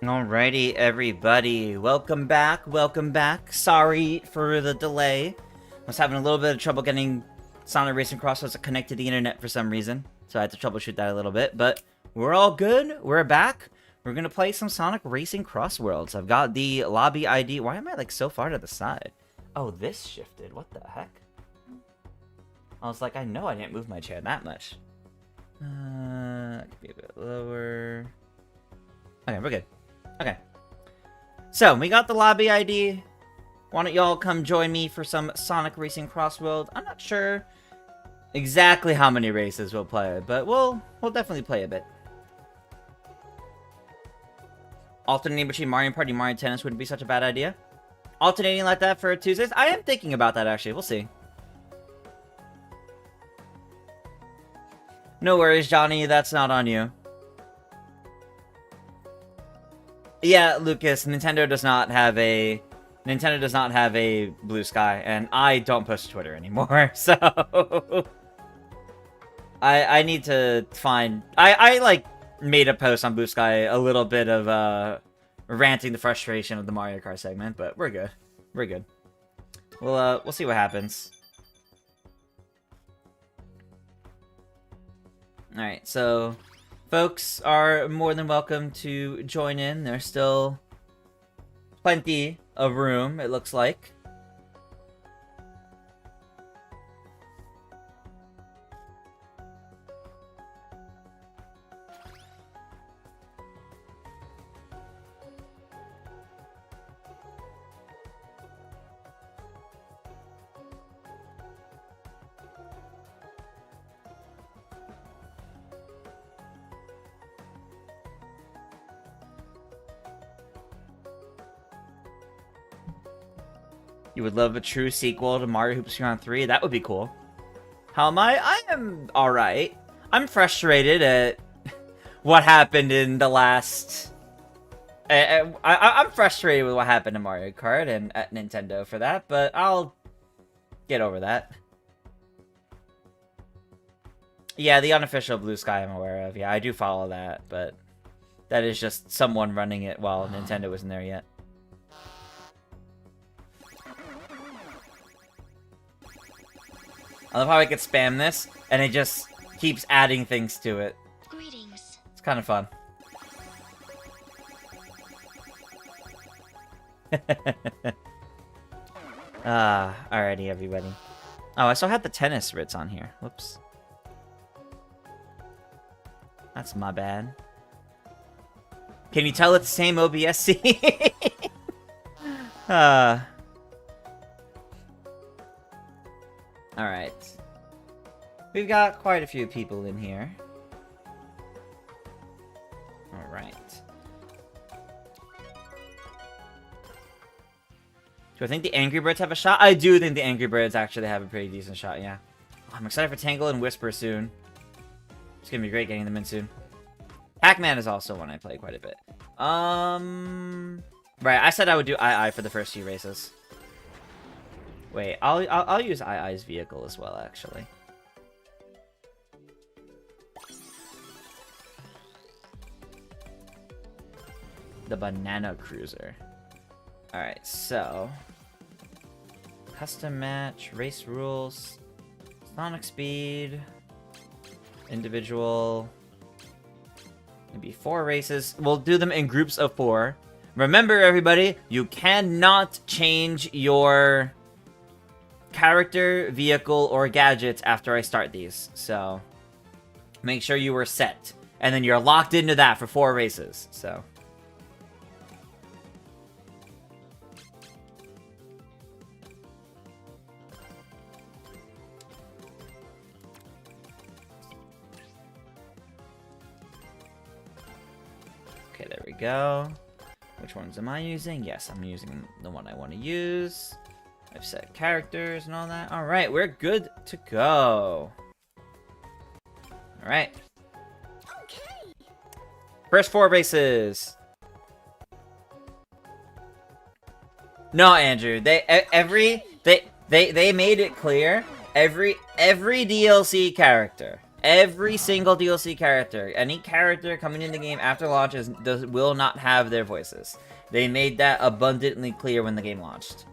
Alrighty, everybody. Welcome back. Welcome back. Sorry for the delay. I was having a little bit of trouble getting Sonic Racing Crossworlds to connect to the internet for some reason, so I had to troubleshoot that a little bit, but we're all good. We're back. We're gonna play some Sonic Racing Crossworlds. I've got the lobby ID. Why am I, like, so far to the side? Oh, this shifted. What the heck? I was like, I know I didn't move my chair that much. Could be a bit lower. Okay, we're good. Okay. So, we got the lobby ID. Why don't y'all come join me for some Sonic Racing Crossworld? I'm not sure exactly how many races we'll play, but we'll definitely play a bit. Alternating between Mario Party and Mario Tennis wouldn't be such a bad idea. Alternating like that for Tuesdays? I am thinking about that, actually. We'll see. No worries, Johnny. That's not on you. Yeah, Lucas, Nintendo does not have a Blue Sky, and I don't post to Twitter anymore, so I need to find. I like made a post on Blue Sky, a little bit of ranting the frustration of the Mario Kart segment, but we're good. We're good. We'll see what happens. All right, so folks are more than welcome to join in. There's still plenty of room, it looks like. You would love a true sequel to Mario Hoops Beyond 3? That would be cool. How am I? I am alright. I'm frustrated at what happened in the last... I'm frustrated with what happened to Mario Kart and at Nintendo for that, but I'll get over that. Yeah, the unofficial Blue Sky I'm aware of. Yeah, I do follow that, but that is just someone running it while Nintendo isn't there yet. I love how I could spam this, and it just keeps adding things to it. Greetings. It's kind of fun. Alrighty, everybody. Oh, I still had the tennis writs on here. Whoops. That's my bad. Can you tell it's the same OBSC? Alright. We've got quite a few people in here. Alright. Do I think the Angry Birds have a shot? I do think the Angry Birds actually have a pretty decent shot, yeah. I'm excited for Tangle and Whisper soon. It's gonna be great getting them in soon. Pac-Man is also one I play quite a bit. Right, I said I would do II for the first few races. Wait, I'll use II's vehicle as well, actually. The Banana Cruiser. Alright, so... Custom match, race rules, Sonic speed, individual... Maybe 4 races. We'll do them in groups of 4. Remember, everybody, you cannot change your... character, vehicle, or gadgets after I start these, so make sure you were set, and then you're locked into that for 4 races, so. Okay, there we go. Which ones am I using? Yes, I'm using the one I want to use. I've set characters and all that. Alright, we're good to go. Alright. Okay. First 4 races. No, Andrew. They made it clear. Every DLC character Every single DLC character, any character coming in the game after launch will not have their voices. They made that abundantly clear when the game launched.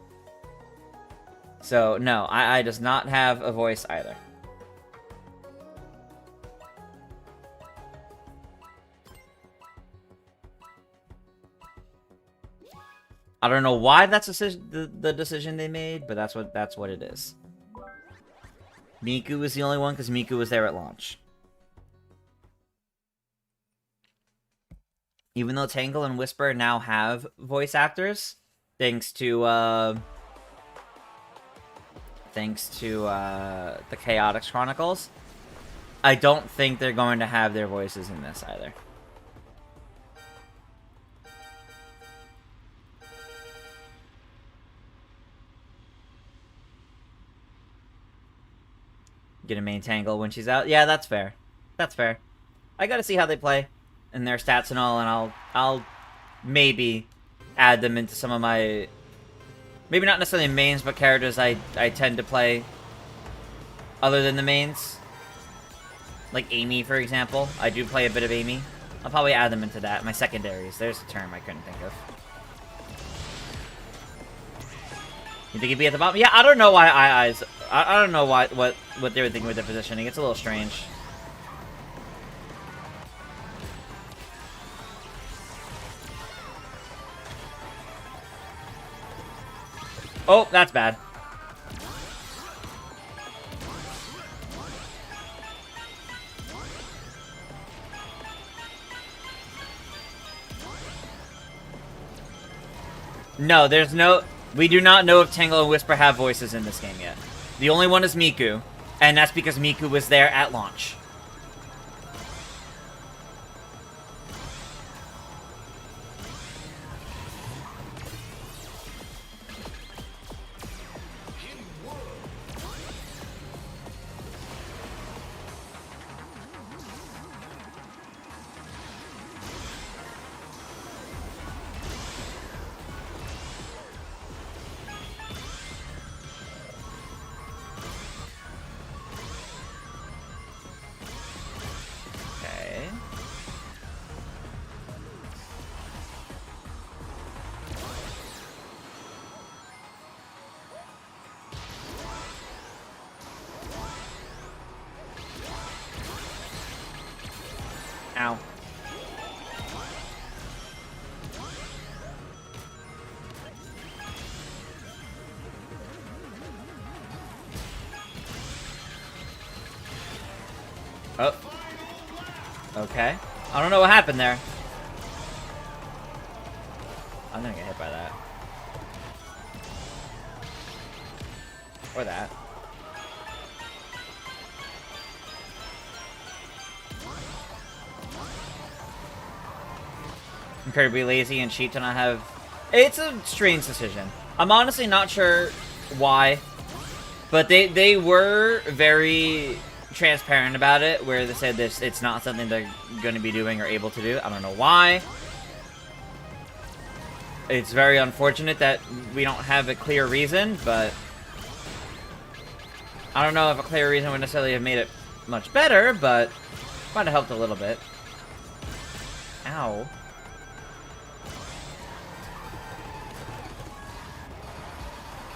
So, no, I does not have a voice either. I don't know why that's the decision they made, but that's what it is. Miku was the only one because Miku was there at launch. Even though Tangle and Whisper now have voice actors, thanks to the Chaotix Chronicles, I don't think they're going to have their voices in this either. Get a main Tangle when she's out. Yeah, that's fair. That's fair. I gotta see how they play and their stats and all, and I'll maybe add them into some of my, maybe not necessarily mains, but characters I tend to play other than the mains. Like Amy, for example. I do play a bit of Amy. I'll probably add them into that. My secondaries. There's a term I couldn't think of. You think he'd be at the bottom? Yeah, I don't know why I don't know what they were thinking with their positioning. It's a little strange. Oh, that's bad. No, there's no... We do not know if Tangle and Whisper have voices in this game yet. The only one is Miku, and that's because Miku was there at launch. Ow. Oh. Okay. I don't know what happened there. I'm gonna get hit by that. Or that. Incredibly lazy and cheat to not have... It's a strange decision. I'm honestly not sure why, but they were very transparent about it, where they said this it's not something they're going to be doing or able to do. I don't know why. It's very unfortunate that we don't have a clear reason, but I don't know if a clear reason would necessarily have made it much better, but might have helped a little bit. Ow.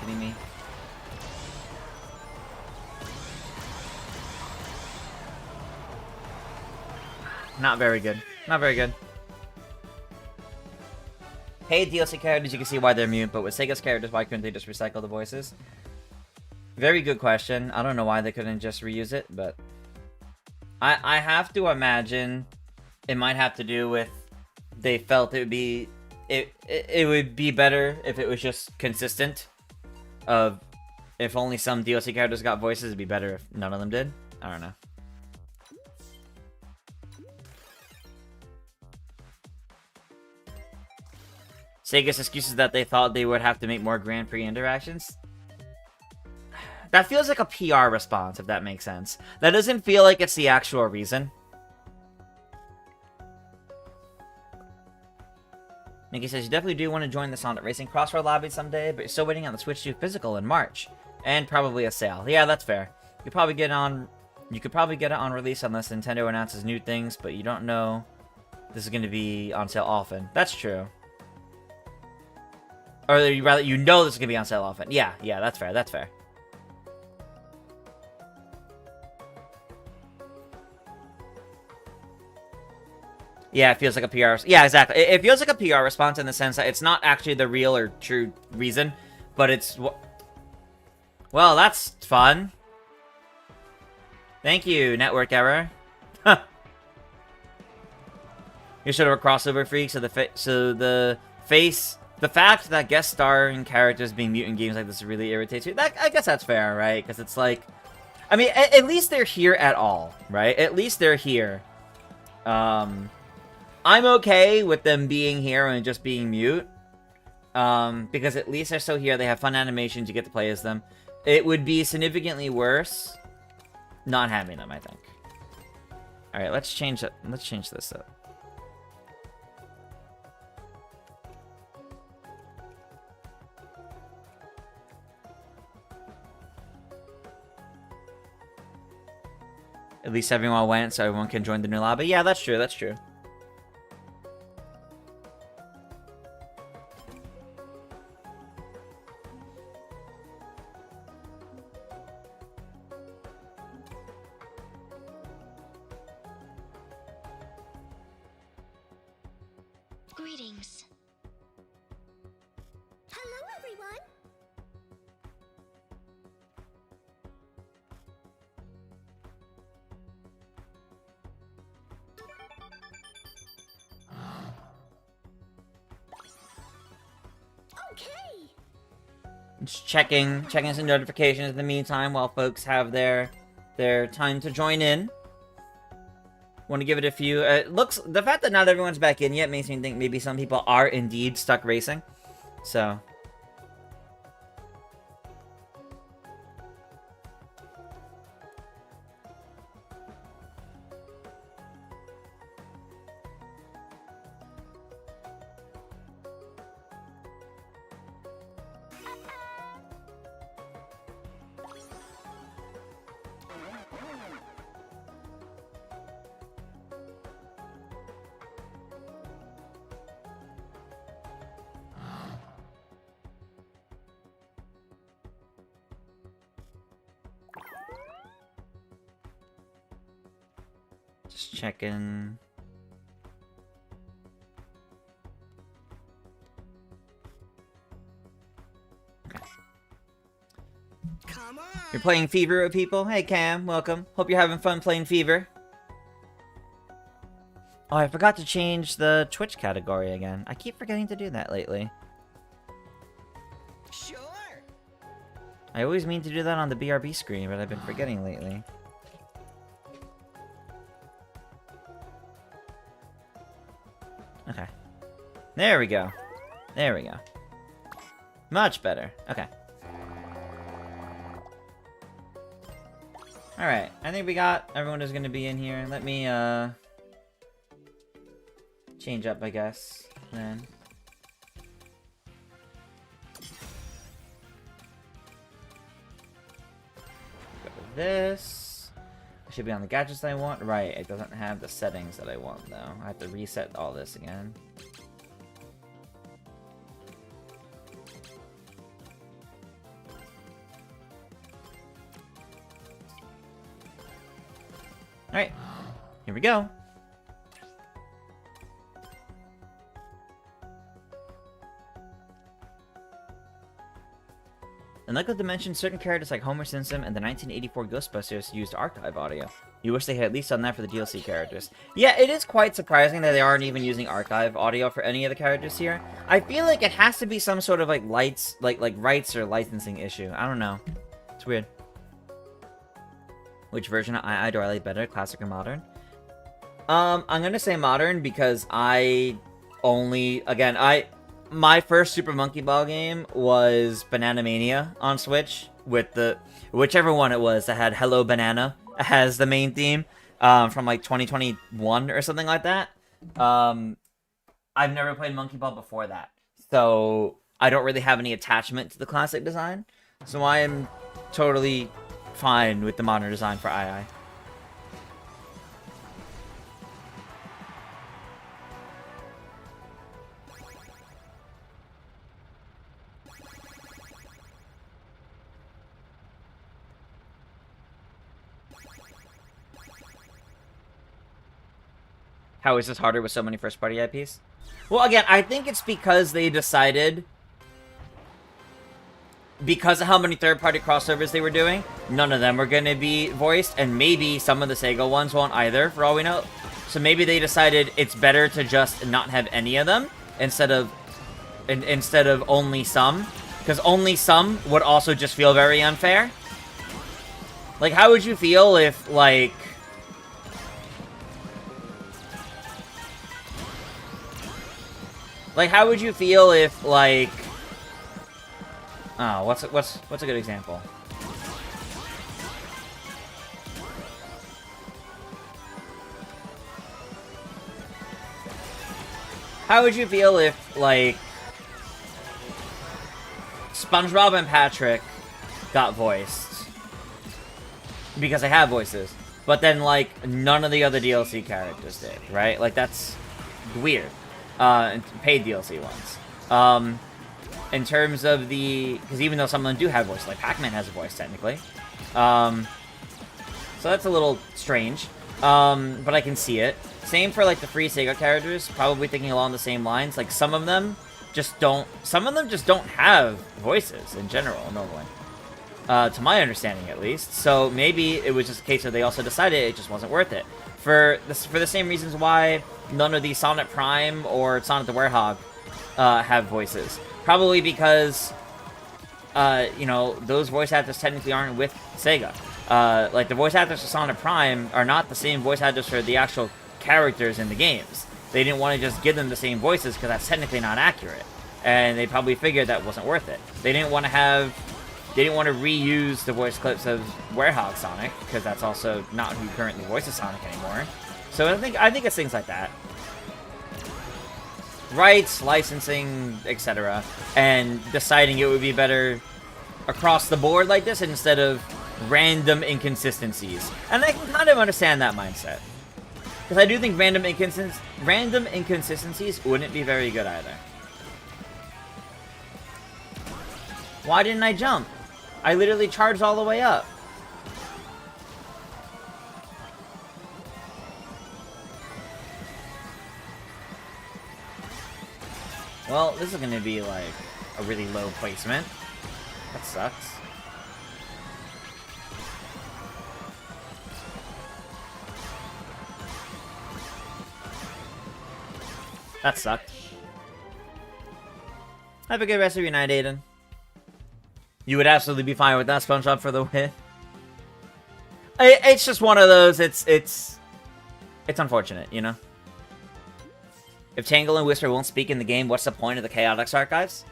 Kidding me? Not very good. Not very good. Hey, DLC characters, you can see why they're mute, but with Sega's characters, why couldn't they just recycle the voices? Very good question. I don't know why they couldn't just reuse it, but I have to imagine it might have to do with they felt it would be it would be better if it was just consistent. Of if only some DLC characters got voices, it'd be better if none of them did. I don't know. Sega's excuse is that they thought they would have to make more Grand Prix interactions. That feels like a PR response, if that makes sense. That doesn't feel like it's the actual reason. Nikki says, you definitely do want to join the Sonic Racing Crossworld lobby someday, but you're still waiting on the Switch 2 physical in March. And probably a sale. Yeah, that's fair. You'll probably get on You could probably get it on release unless Nintendo announces new things, but you don't know this is going to be on sale often. That's true. Or rather, you know this is going to be on sale often. Yeah, that's fair, that's fair. Yeah, it feels like a PR... Yeah, exactly. It feels like a PR response in the sense that it's not actually the real or true reason, but it's... Well, that's fun. Thank you, network error. Huh. You're sort of a crossover freak, so the fact that guest starring characters being mute in games like this really irritates you. I guess that's fair, right? Because it's like... I mean, at least they're here at all, right? At least they're here. I'm okay with them being here and just being mute. Because at least they're still here. They have fun animations. You get to play as them. It would be significantly worse not having them, I think. Alright, let's change it. Let's change this up. At least everyone went, so everyone can join the new lobby. Yeah, that's true, that's true. Greetings. Hello, everyone. Okay. Just checking some notifications in the meantime while folks have their time to join in. Want to give it a few. The fact that not everyone's back in yet makes me think maybe some people are indeed stuck racing. So. Just checking. Okay. Come on. You're playing Fever with people? Hey Cam, welcome. Hope you're having fun playing Fever. Oh, I forgot to change the Twitch category again. I keep forgetting to do that lately. Sure. I always mean to do that on the BRB screen, but I've been forgetting lately. Okay. There we go. There we go. Much better. Okay. Alright, I think we got everyone who's gonna be in here. Let me, change up, I guess, then. Go to this. It should be on the gadgets that I want. Right, it doesn't have the settings that I want, though. I have to reset all this again. Alright, here we go. In Lego Dimension, certain characters like Homer Simpson and the 1984 Ghostbusters used archive audio. You wish they had at least done that for the DLC characters. Yeah, it is quite surprising that they aren't even using archive audio for any of the characters here. I feel like it has to be some sort of like rights or licensing issue. I don't know. It's weird. Which version of II do I like better, classic or modern? I'm gonna say modern because my first Super Monkey Ball game was Banana Mania on Switch with whichever one it was that had Hello Banana as the main theme from like 2021 or something like that. I've never played Monkey Ball before that, so I don't really have any attachment to the classic design. So I am totally fine with the modern design for II. How is this harder with so many first-party IPs? Well, again, I think it's because they decided, because of how many third-party crossovers they were doing, none of them were going to be voiced, and maybe some of the Sega ones won't either, for all we know. So maybe they decided it's better to just not have any of them instead of only some, because only some would also just feel very unfair. Like, how would you feel if, like, how would you feel if, like... Oh, what's a good example? How would you feel if, like, SpongeBob and Patrick got voiced? Because they have voices. But then, like, none of the other DLC characters did, right? Like, that's weird. Paid DLC ones. In terms of the... Because even though some of them do have voice, like Pac-Man has a voice, technically. So that's a little strange. But I can see it. Same for, like, the free Sega characters. Probably thinking along the same lines. Like, some of them just don't have voices in general, normally. To my understanding, at least. So maybe it was just a case where they also decided it just wasn't worth it. For the same reasons why none of the Sonic Prime or Sonic the Werehog have voices. Probably because, you know, those voice actors technically aren't with Sega. Like, the voice actors for Sonic Prime are not the same voice actors for the actual characters in the games. They didn't want to just give them the same voices because that's technically not accurate. And they probably figured that wasn't worth it. They didn't want to reuse the voice clips of Werehog Sonic, because that's also not who currently voices Sonic anymore. So I think it's things like that. Rights, licensing, etc. And deciding it would be better across the board like this instead of random inconsistencies. And I can kind of understand that mindset. Because I do think random inconsistencies wouldn't be very good either. Why didn't I jump? I literally charged all the way up. Well, this is going to be, like, a really low placement. That sucks. That sucked. Have a good rest of your night, Aiden. You would absolutely be fine with that, SpongeBob, for the win. It's just one of those, it's unfortunate, you know? If Tangle and Whisper won't speak in the game, what's the point of the Chaotix archives?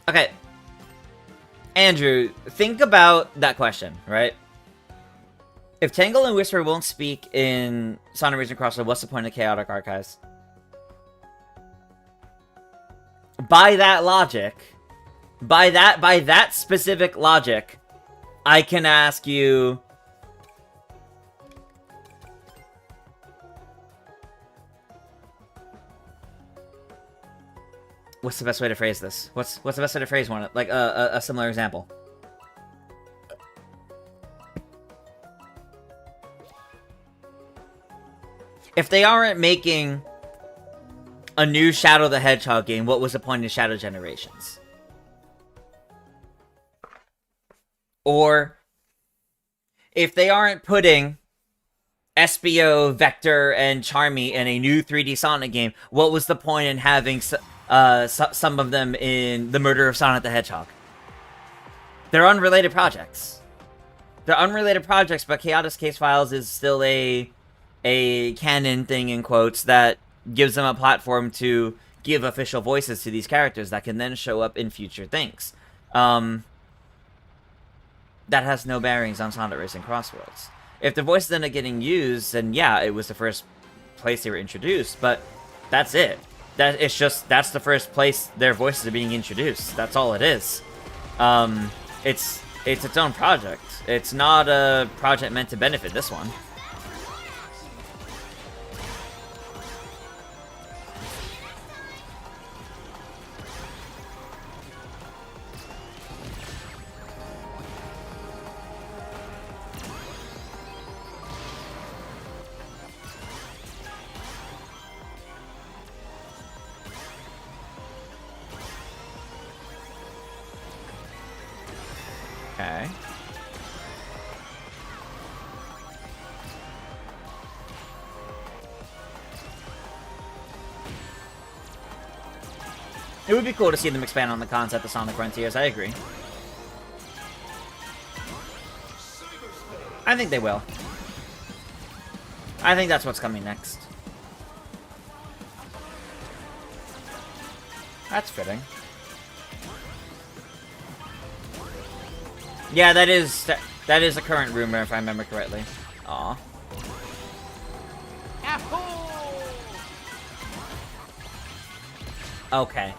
Okay. Andrew, think about that question, right? If Tangle and Whisper won't speak in Sonic Racing Crossworlds, what's the point of the Chaotic archives? By that logic, by that specific logic, I can ask you... What's the best way to phrase this? What's the best way to phrase one? Like a similar example. If they aren't making a new Shadow the Hedgehog game, what was the point of Shadow Generations? Or if they aren't putting SBO, Vector, and Charmy in a new 3D Sonic game, what was the point in having some of them in The Murder of Sonic the Hedgehog? They're unrelated projects. They're unrelated projects, but Chaotix Case Files is still a canon thing, in quotes, that gives them a platform to give official voices to these characters that can then show up in future things. That has no bearings on Sonic Racing Crossworlds. If the voices end up getting used, then yeah, it was the first place they were introduced, but that's it. That's the first place their voices are being introduced. That's all it is. It's its own project. It's not a project meant to benefit this one. Okay. It would be cool to see them expand on the concept of Sonic Frontiers, I agree. I think they will. I think that's what's coming next. That's fitting. Yeah, that is a current rumor, if I remember correctly. Aw. Okay.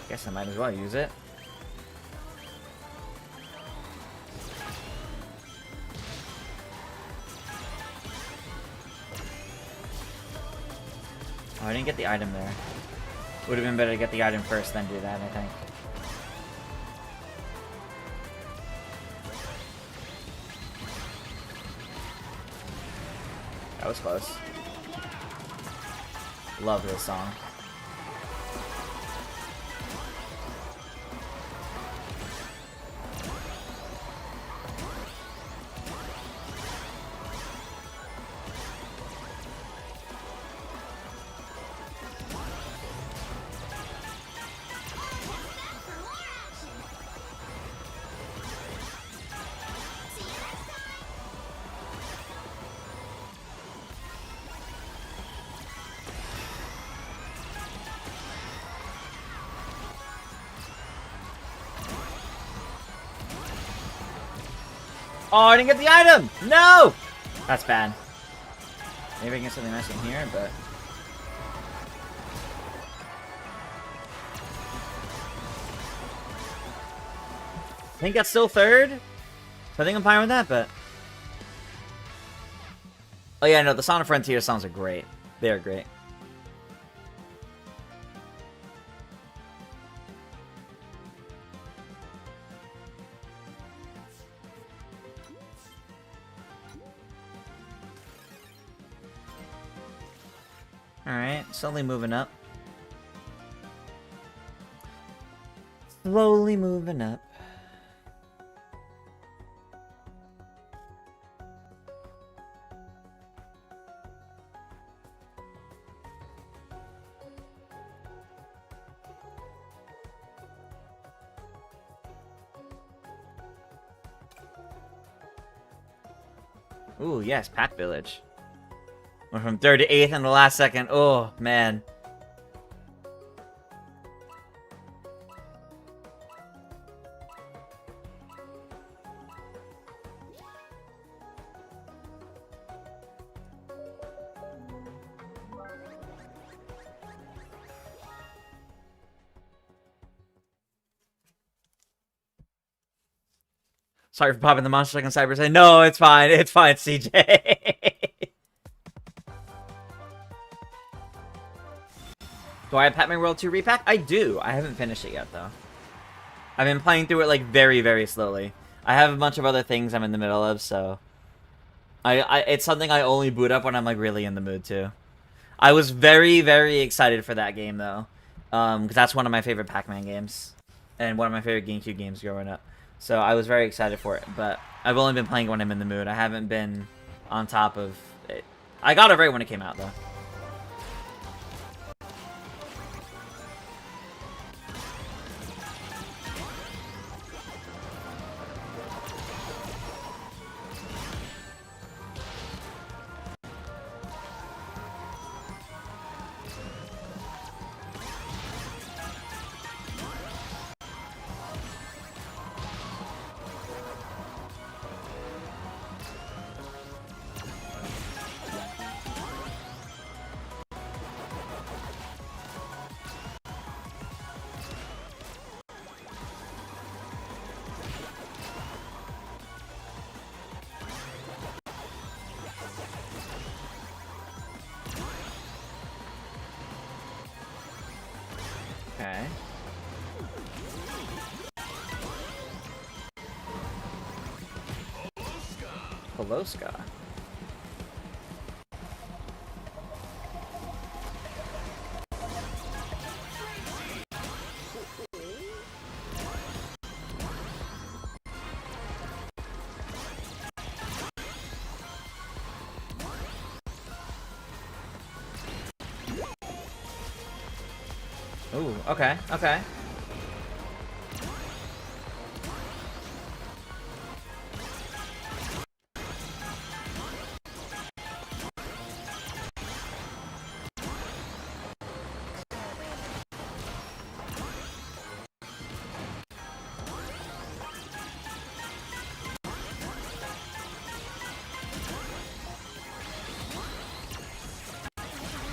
Guess I might as well use it. Oh, I didn't get the item there. Would have been better to get the item first, then do that, I think. That was close. Love this song. Oh, I didn't get the item! No! That's bad. Maybe I can get something nice in here, but... I think that's still third? So I think I'm fine with that, but... Oh yeah, no, the Sonic Frontier songs are great. They are great. Alright, slowly moving up. Slowly moving up. Ooh, yes, Pack Village. Went from 3rd to 8th in the last second. Oh, man. Sorry for popping the monster like on Cyber say, no, it's fine, CJ. Do I have Pac-Man World 2 repack? I do. I haven't finished it yet, though. I've been playing through it, like, very, very slowly. I have a bunch of other things I'm in the middle of, so... it's something I only boot up when I'm, like, really in the mood, too. I was very, very excited for that game, though. Because that's one of my favorite Pac-Man games. And one of my favorite GameCube games growing up. So I was very excited for it, but I've only been playing it when I'm in the mood. I haven't been on top of it. I got it right when it came out, though. Okay. Poloska. Ooh, okay, okay.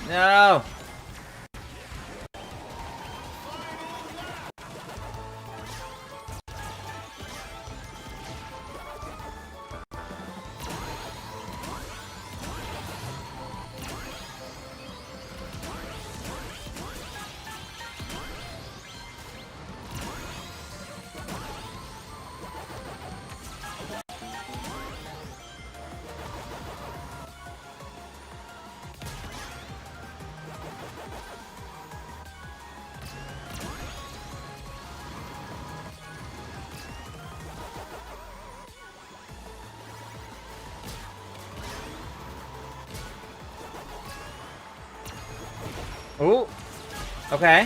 No! Ooh. Okay.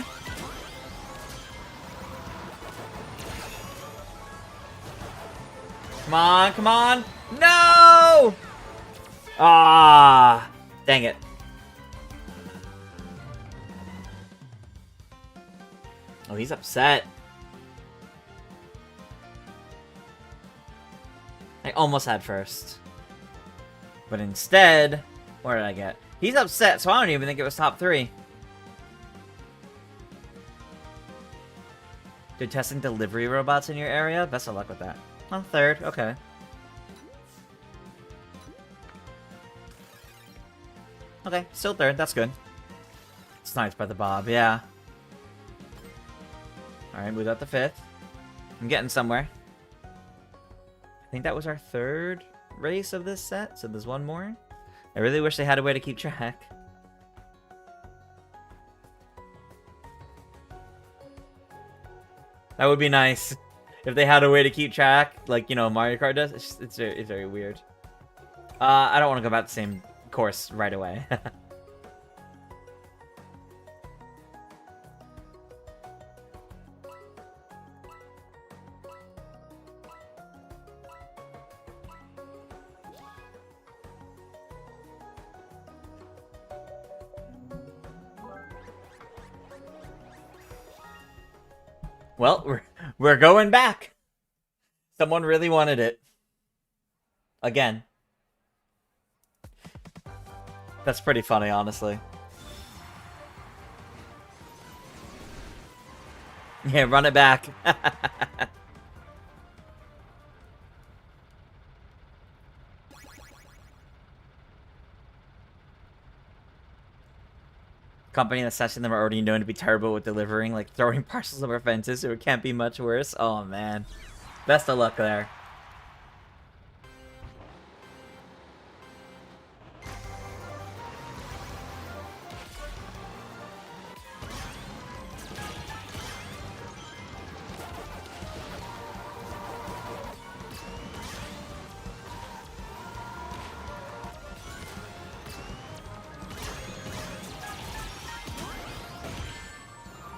Come on, come on. No! Ah, dang it. Oh, he's upset. I almost had first. But instead, where did I get? He's upset, so I don't even think it was top 3. They're testing delivery robots in your area? Best of luck with that. Oh, 3rd. Okay. Okay, still 3rd. That's good. Sniped by the Bob, yeah. Alright, moved up to 5th. I'm getting somewhere. I think that was our 3rd race of this set, so there's one more. I really wish they had a way to keep track. That would be nice if they had a way to keep track, like, you know, Mario Kart does. It's very weird. I don't want to go about the same course right away. Well, we're going back. Someone really wanted it. Again. That's pretty funny, honestly. Yeah, run it back. Company that's testing them are already known to be terrible with delivering, like throwing parcels over fences, so it can't be much worse. Oh man. Best of luck there.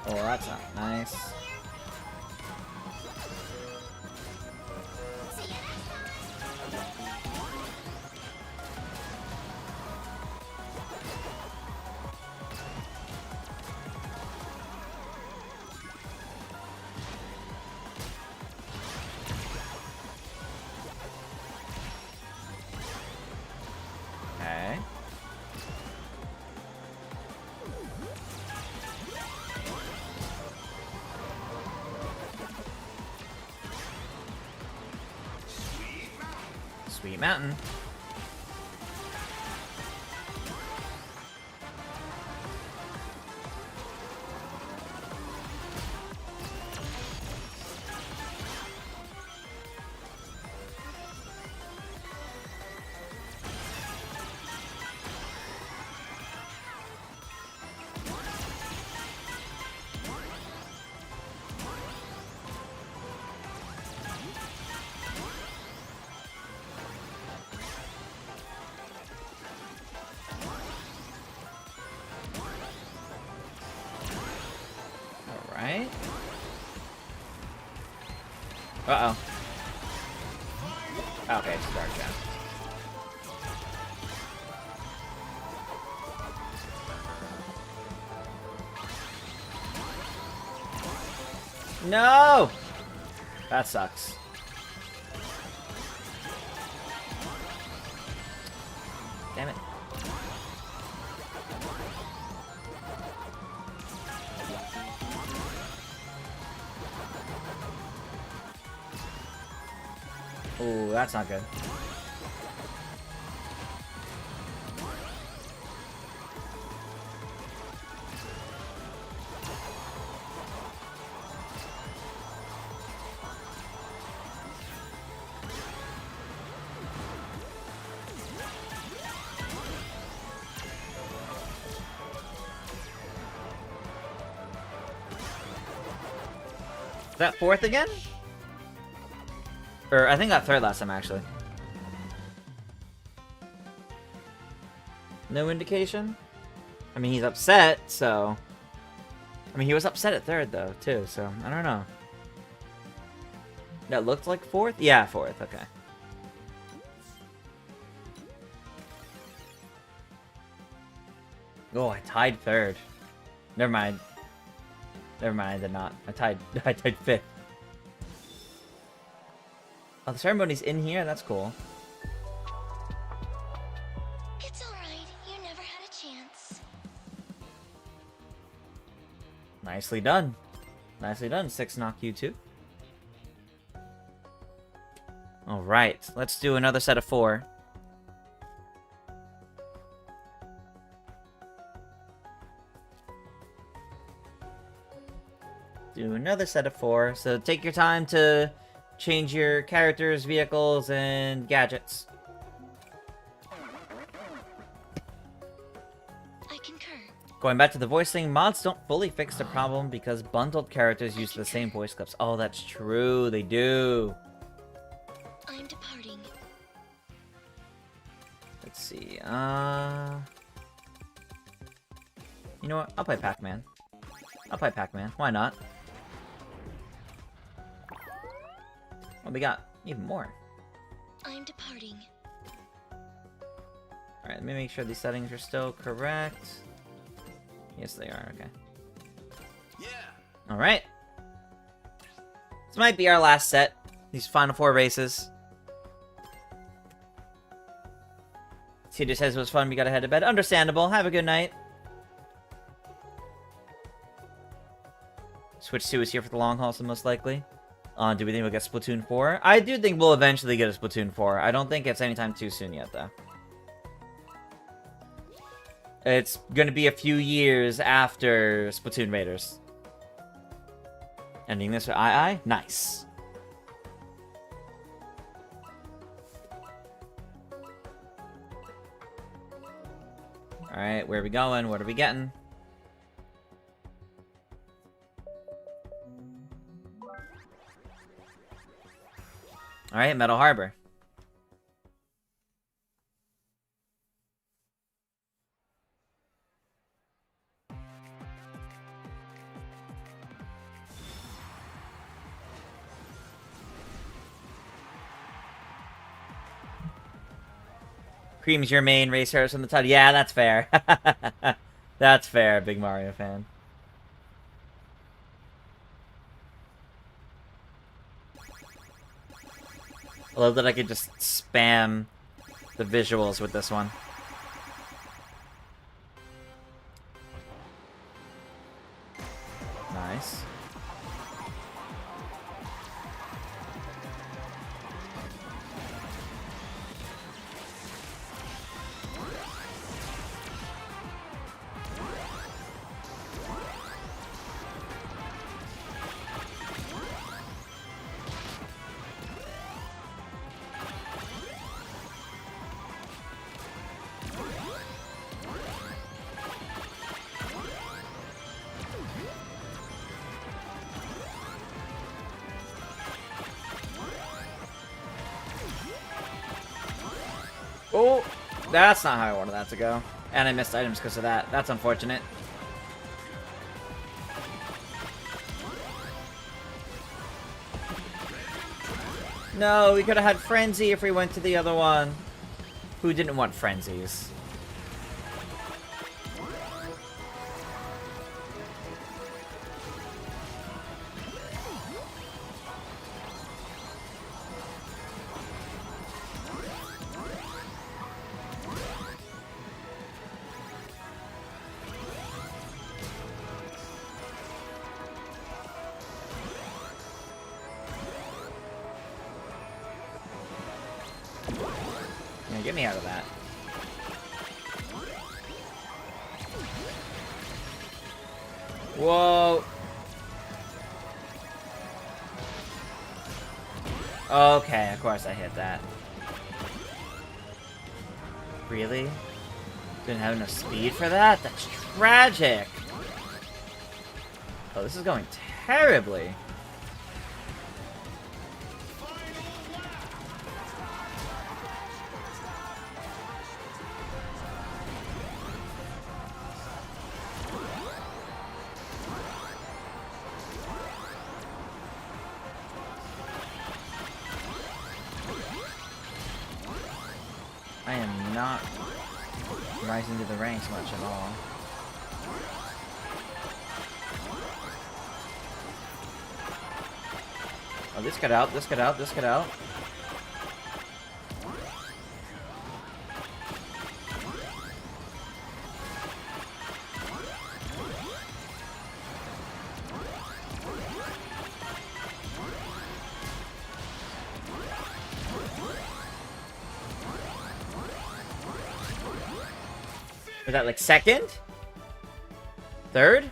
Oh, that's not nice. Okay. Sweet Mountain. Uh-oh. Okay, start down. No! That sucks. Damn it. Ooh, that's not good. Is that fourth again? Or I think that third last time, actually. No indication? I mean, he's upset, so... I mean, he was upset at third, though, too, so I don't know. That looked like fourth? Yeah, fourth, okay. Oh, I tied third. Never mind. Never mind, I did not. I tied fifth. Oh, the ceremony's in here? That's cool. It's alright. You never had a chance. Nicely done. Nicely done, 6 knock you too. Alright, let's do another set of 4. Do another set of 4. So take your time to change your characters, vehicles, and gadgets. I concur. Going back to the voice thing, mods don't fully fix the problem because bundled characters use the same voice clips. Oh, that's true. They do. I'm departing. Let's see. You know what? I'll play Pac-Man. I'll play Pac-Man. Why not? What we got? Even more. I'm departing. Alright, let me make sure these settings are still correct. Yes, they are. Okay. Yeah. Alright. This might be our last set. These final 4 races. Cedar says it was fun. We gotta head to bed. Understandable. Have a good night. Switch 2 is here for the long haul, so most likely. Do we think we'll get Splatoon 4? I do think we'll eventually get a Splatoon 4. I don't think it's anytime too soon yet, though. It's gonna be a few years after Splatoon Raiders. Ending this with II? Nice. Alright, where are we going? What are we getting? Alright, Metal Harbor. Cream's your main racer from the title. Yeah, that's fair. That's fair, big Mario fan. I love that I could just spam the visuals with this one. Nice. Oh, that's not how I wanted that to go. And I missed items because of that. That's unfortunate. No, we could have had Frenzy if we went to the other one. Who didn't want Frenzies? Yeah, get me out of that. Whoa. Okay, of course I hit that. Really? Didn't have enough speed for that? That's tragic! Oh, this is going terribly. I am not rising to the ranks much at all. Oh, this got out, this got out, this got out. Was that like second? Third?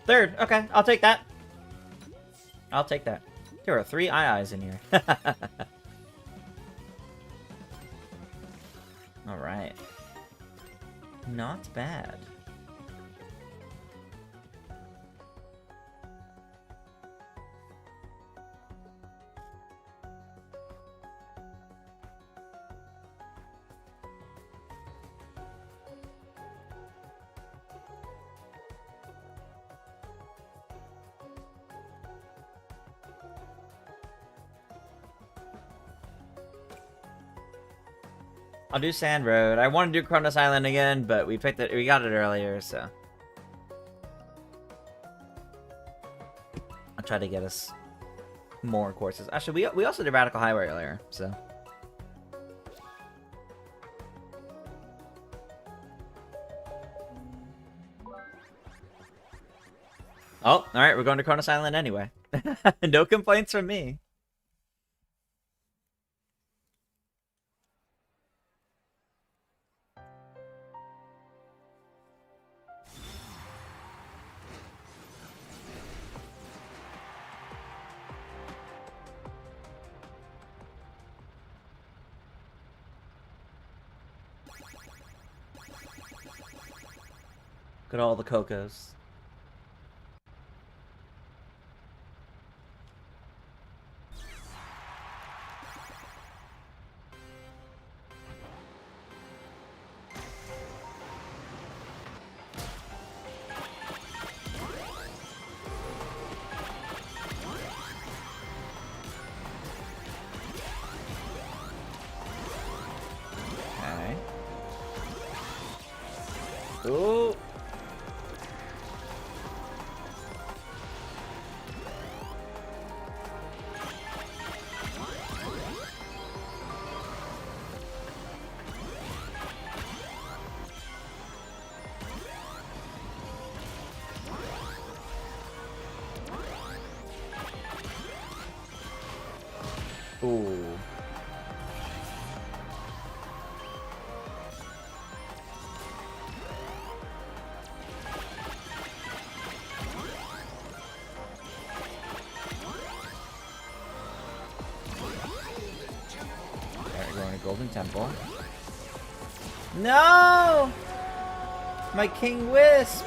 Third. Okay, I'll take that. I'll take that. There are 3 eyes in here. Alright. Not bad. I'll do Sand Road. I want to do Kronos Island again, but we picked it. We got it earlier, so I'll try to get us more courses. Actually, we also did Radical Highway earlier, so. Oh, all right. We're going to Kronos Island anyway. No complaints from me. Look at all the Cocos. Okay. Ooh. Ooh. Alright, we're going to Golden Temple. No! My King Wisp!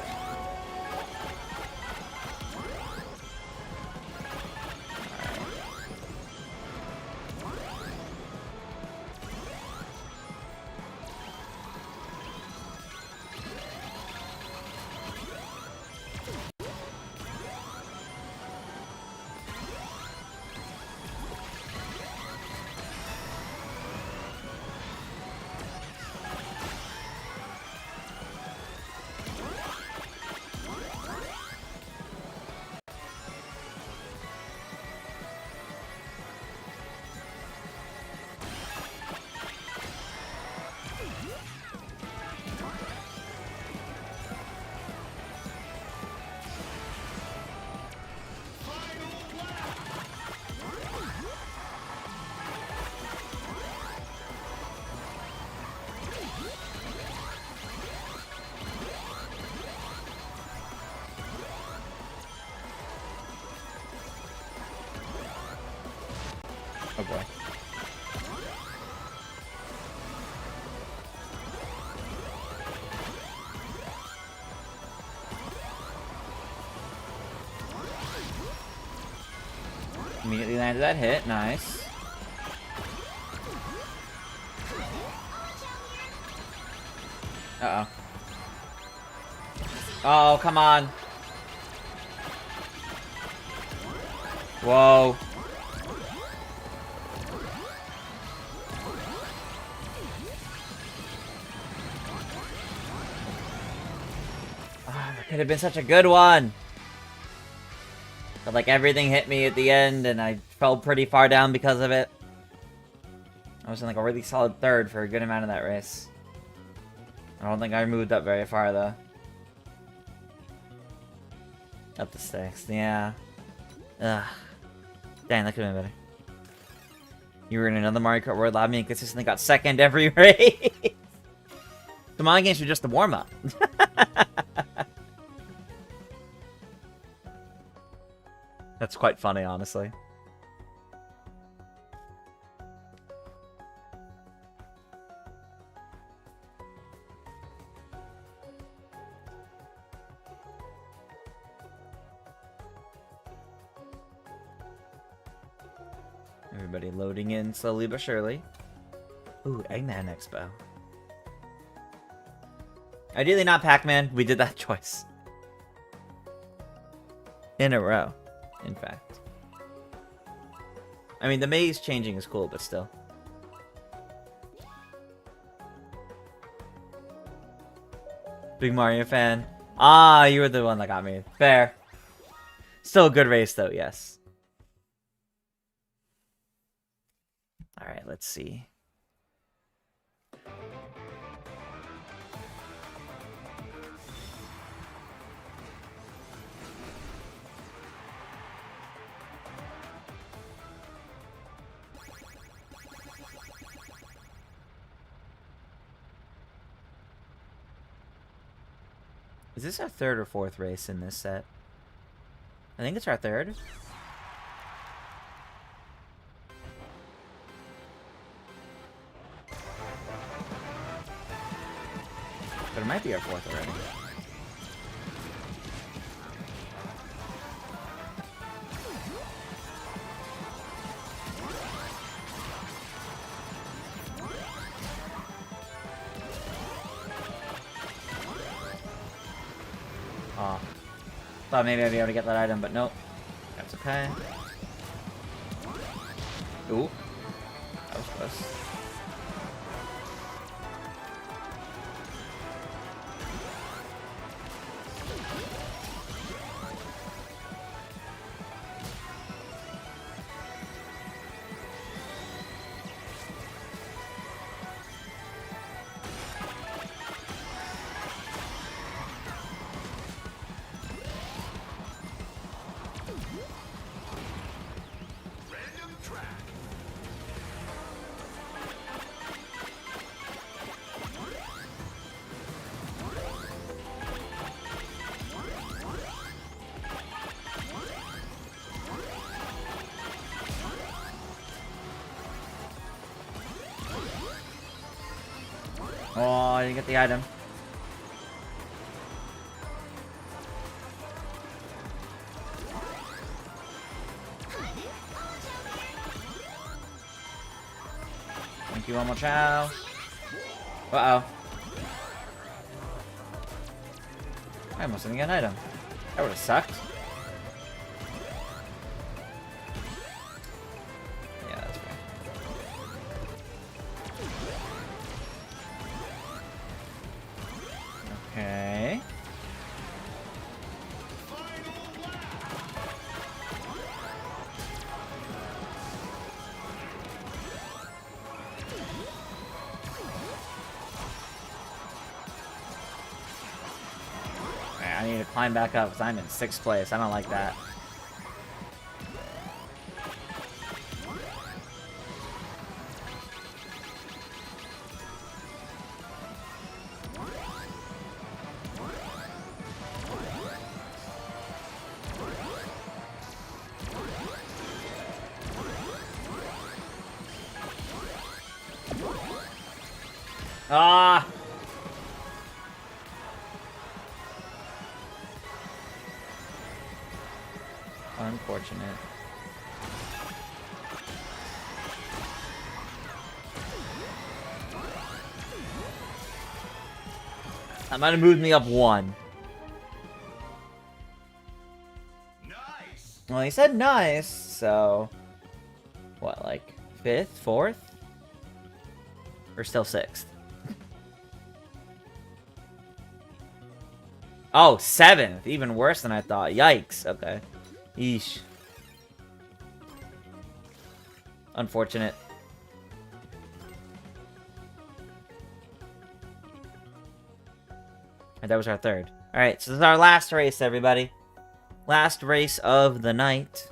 Oh boy. Immediately landed that hit. Nice. Uh-oh. Oh, come on. Whoa. Ah, that could have been such a good one. But like everything hit me at the end and I fell pretty far down because of it. I was in like a really solid third for a good amount of that race. I don't think I moved up very far though. Up to 6th, yeah. Ugh. Dang, that could have been better. You were in another Mario Kart World lobby and consistently got 2nd every race. The Mario games were just the warm-up. That's quite funny, honestly. Everybody loading in slowly but surely. Ooh, Eggman Expo. Ideally not Pac-Man. We did that choice. In a row, in fact. I mean, the maze changing is cool, but still. Big Mario fan. Ah, you were the one that got me. Fair. Still a good race, though, yes. Alright, let's see. Is this our 3rd or 4th race in this set? I think it's our 3rd. But it might be our 4th already. Aw. Thought maybe I'd be able to get that item, but nope. That's okay. Ooh. That was close. Oh, I didn't get the item. Thank you, Omo Chow. Uh-oh. I almost didn't get an item. That would have sucked. Yeah, that's right. Okay. I need to climb back up because I'm in 6th place. I don't like that. Ah! Unfortunate. That might have moved me up one. Nice. Well, he said nice, so... What, like, 5th? 4th? Or still 6th? Oh, 7th! Even worse than I thought. Yikes. Okay. Yeesh. Unfortunate. And that was our 3rd. Alright, so this is our last race, everybody. Last race of the night.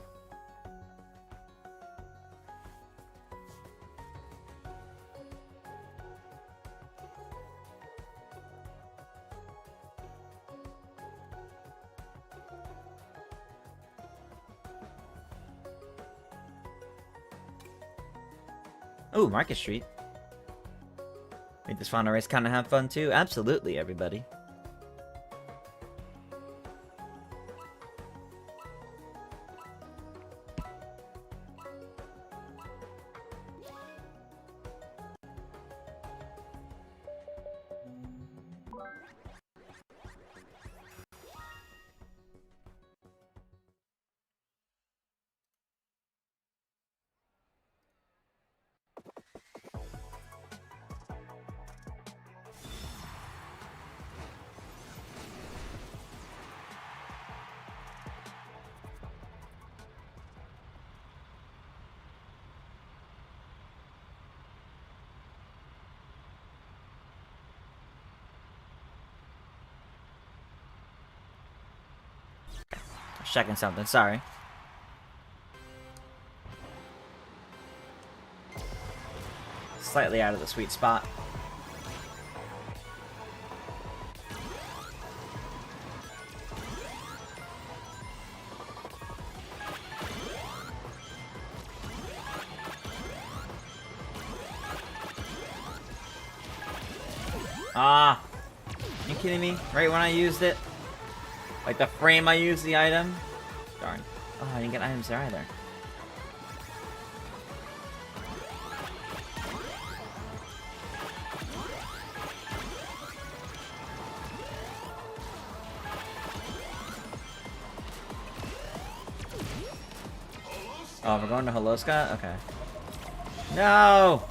Ooh, Market Street. Make this final race kind of have fun too? Absolutely, everybody. Checking something, sorry. Slightly out of the sweet spot. Ah! Are you kidding me? Right when I used it? Like the frame I used the item? Darn. Oh, I didn't get items there either. Oh, we're going to Holoska? Okay. No!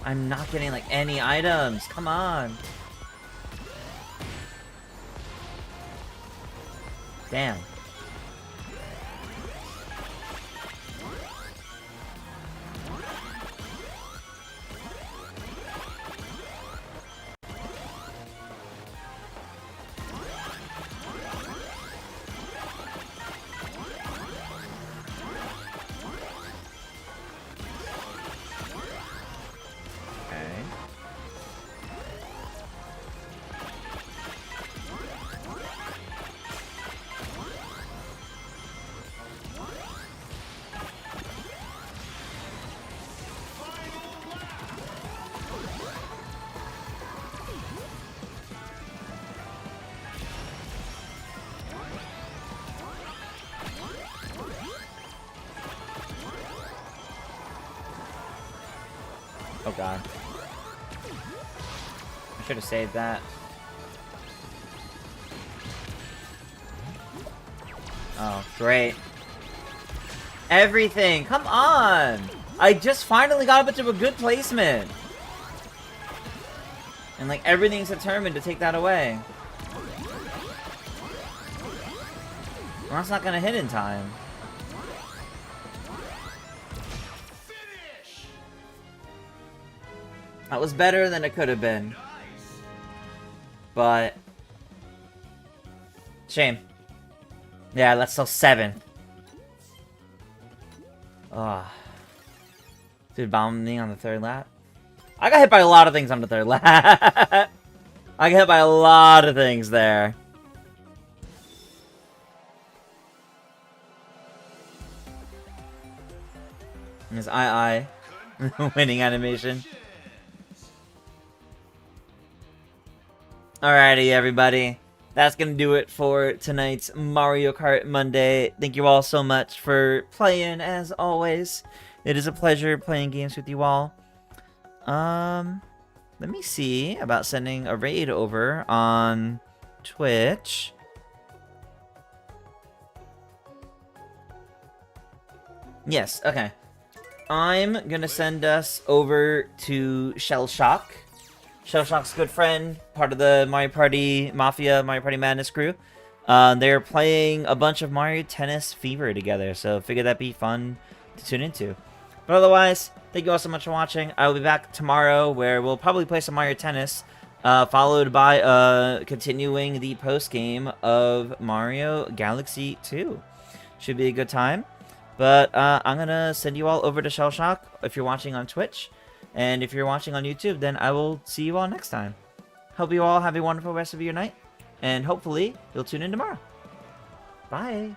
I'm not getting, like, any items. Come on. Damn. Oh god. I should have saved that. Oh, great. Everything! Come on! I just finally got a bit of a good placement! And like, everything's determined to take that away. Well, that's not gonna hit in time. That was better than it could have been. But... shame. Yeah, that's still 7th. Ugh. Dude, bombing me on the 3rd lap? I got hit by a lot of things on the 3rd lap. I got hit by a lot of things there. It's I winning animation. Alrighty, everybody. That's going to do it for tonight's Mario Kart Monday. Thank you all so much for playing, as always. It is a pleasure playing games with you all. Let me see about sending a raid over on Twitch. Yes, okay. I'm going to send us over to Shellshock. Shellshock's a good friend, part of the Mario Party Mafia, Mario Party Madness crew. They're playing a bunch of Mario Tennis Fever together, so figured that'd be fun to tune into. But otherwise, thank you all so much for watching. I will be back tomorrow, where we'll probably play some Mario Tennis, followed by continuing the post-game of Mario Galaxy 2. Should be a good time. But I'm going to send you all over to Shellshock if you're watching on Twitch. And if you're watching on YouTube, then I will see you all next time. Hope you all have a wonderful rest of your night. And hopefully, you'll tune in tomorrow. Bye.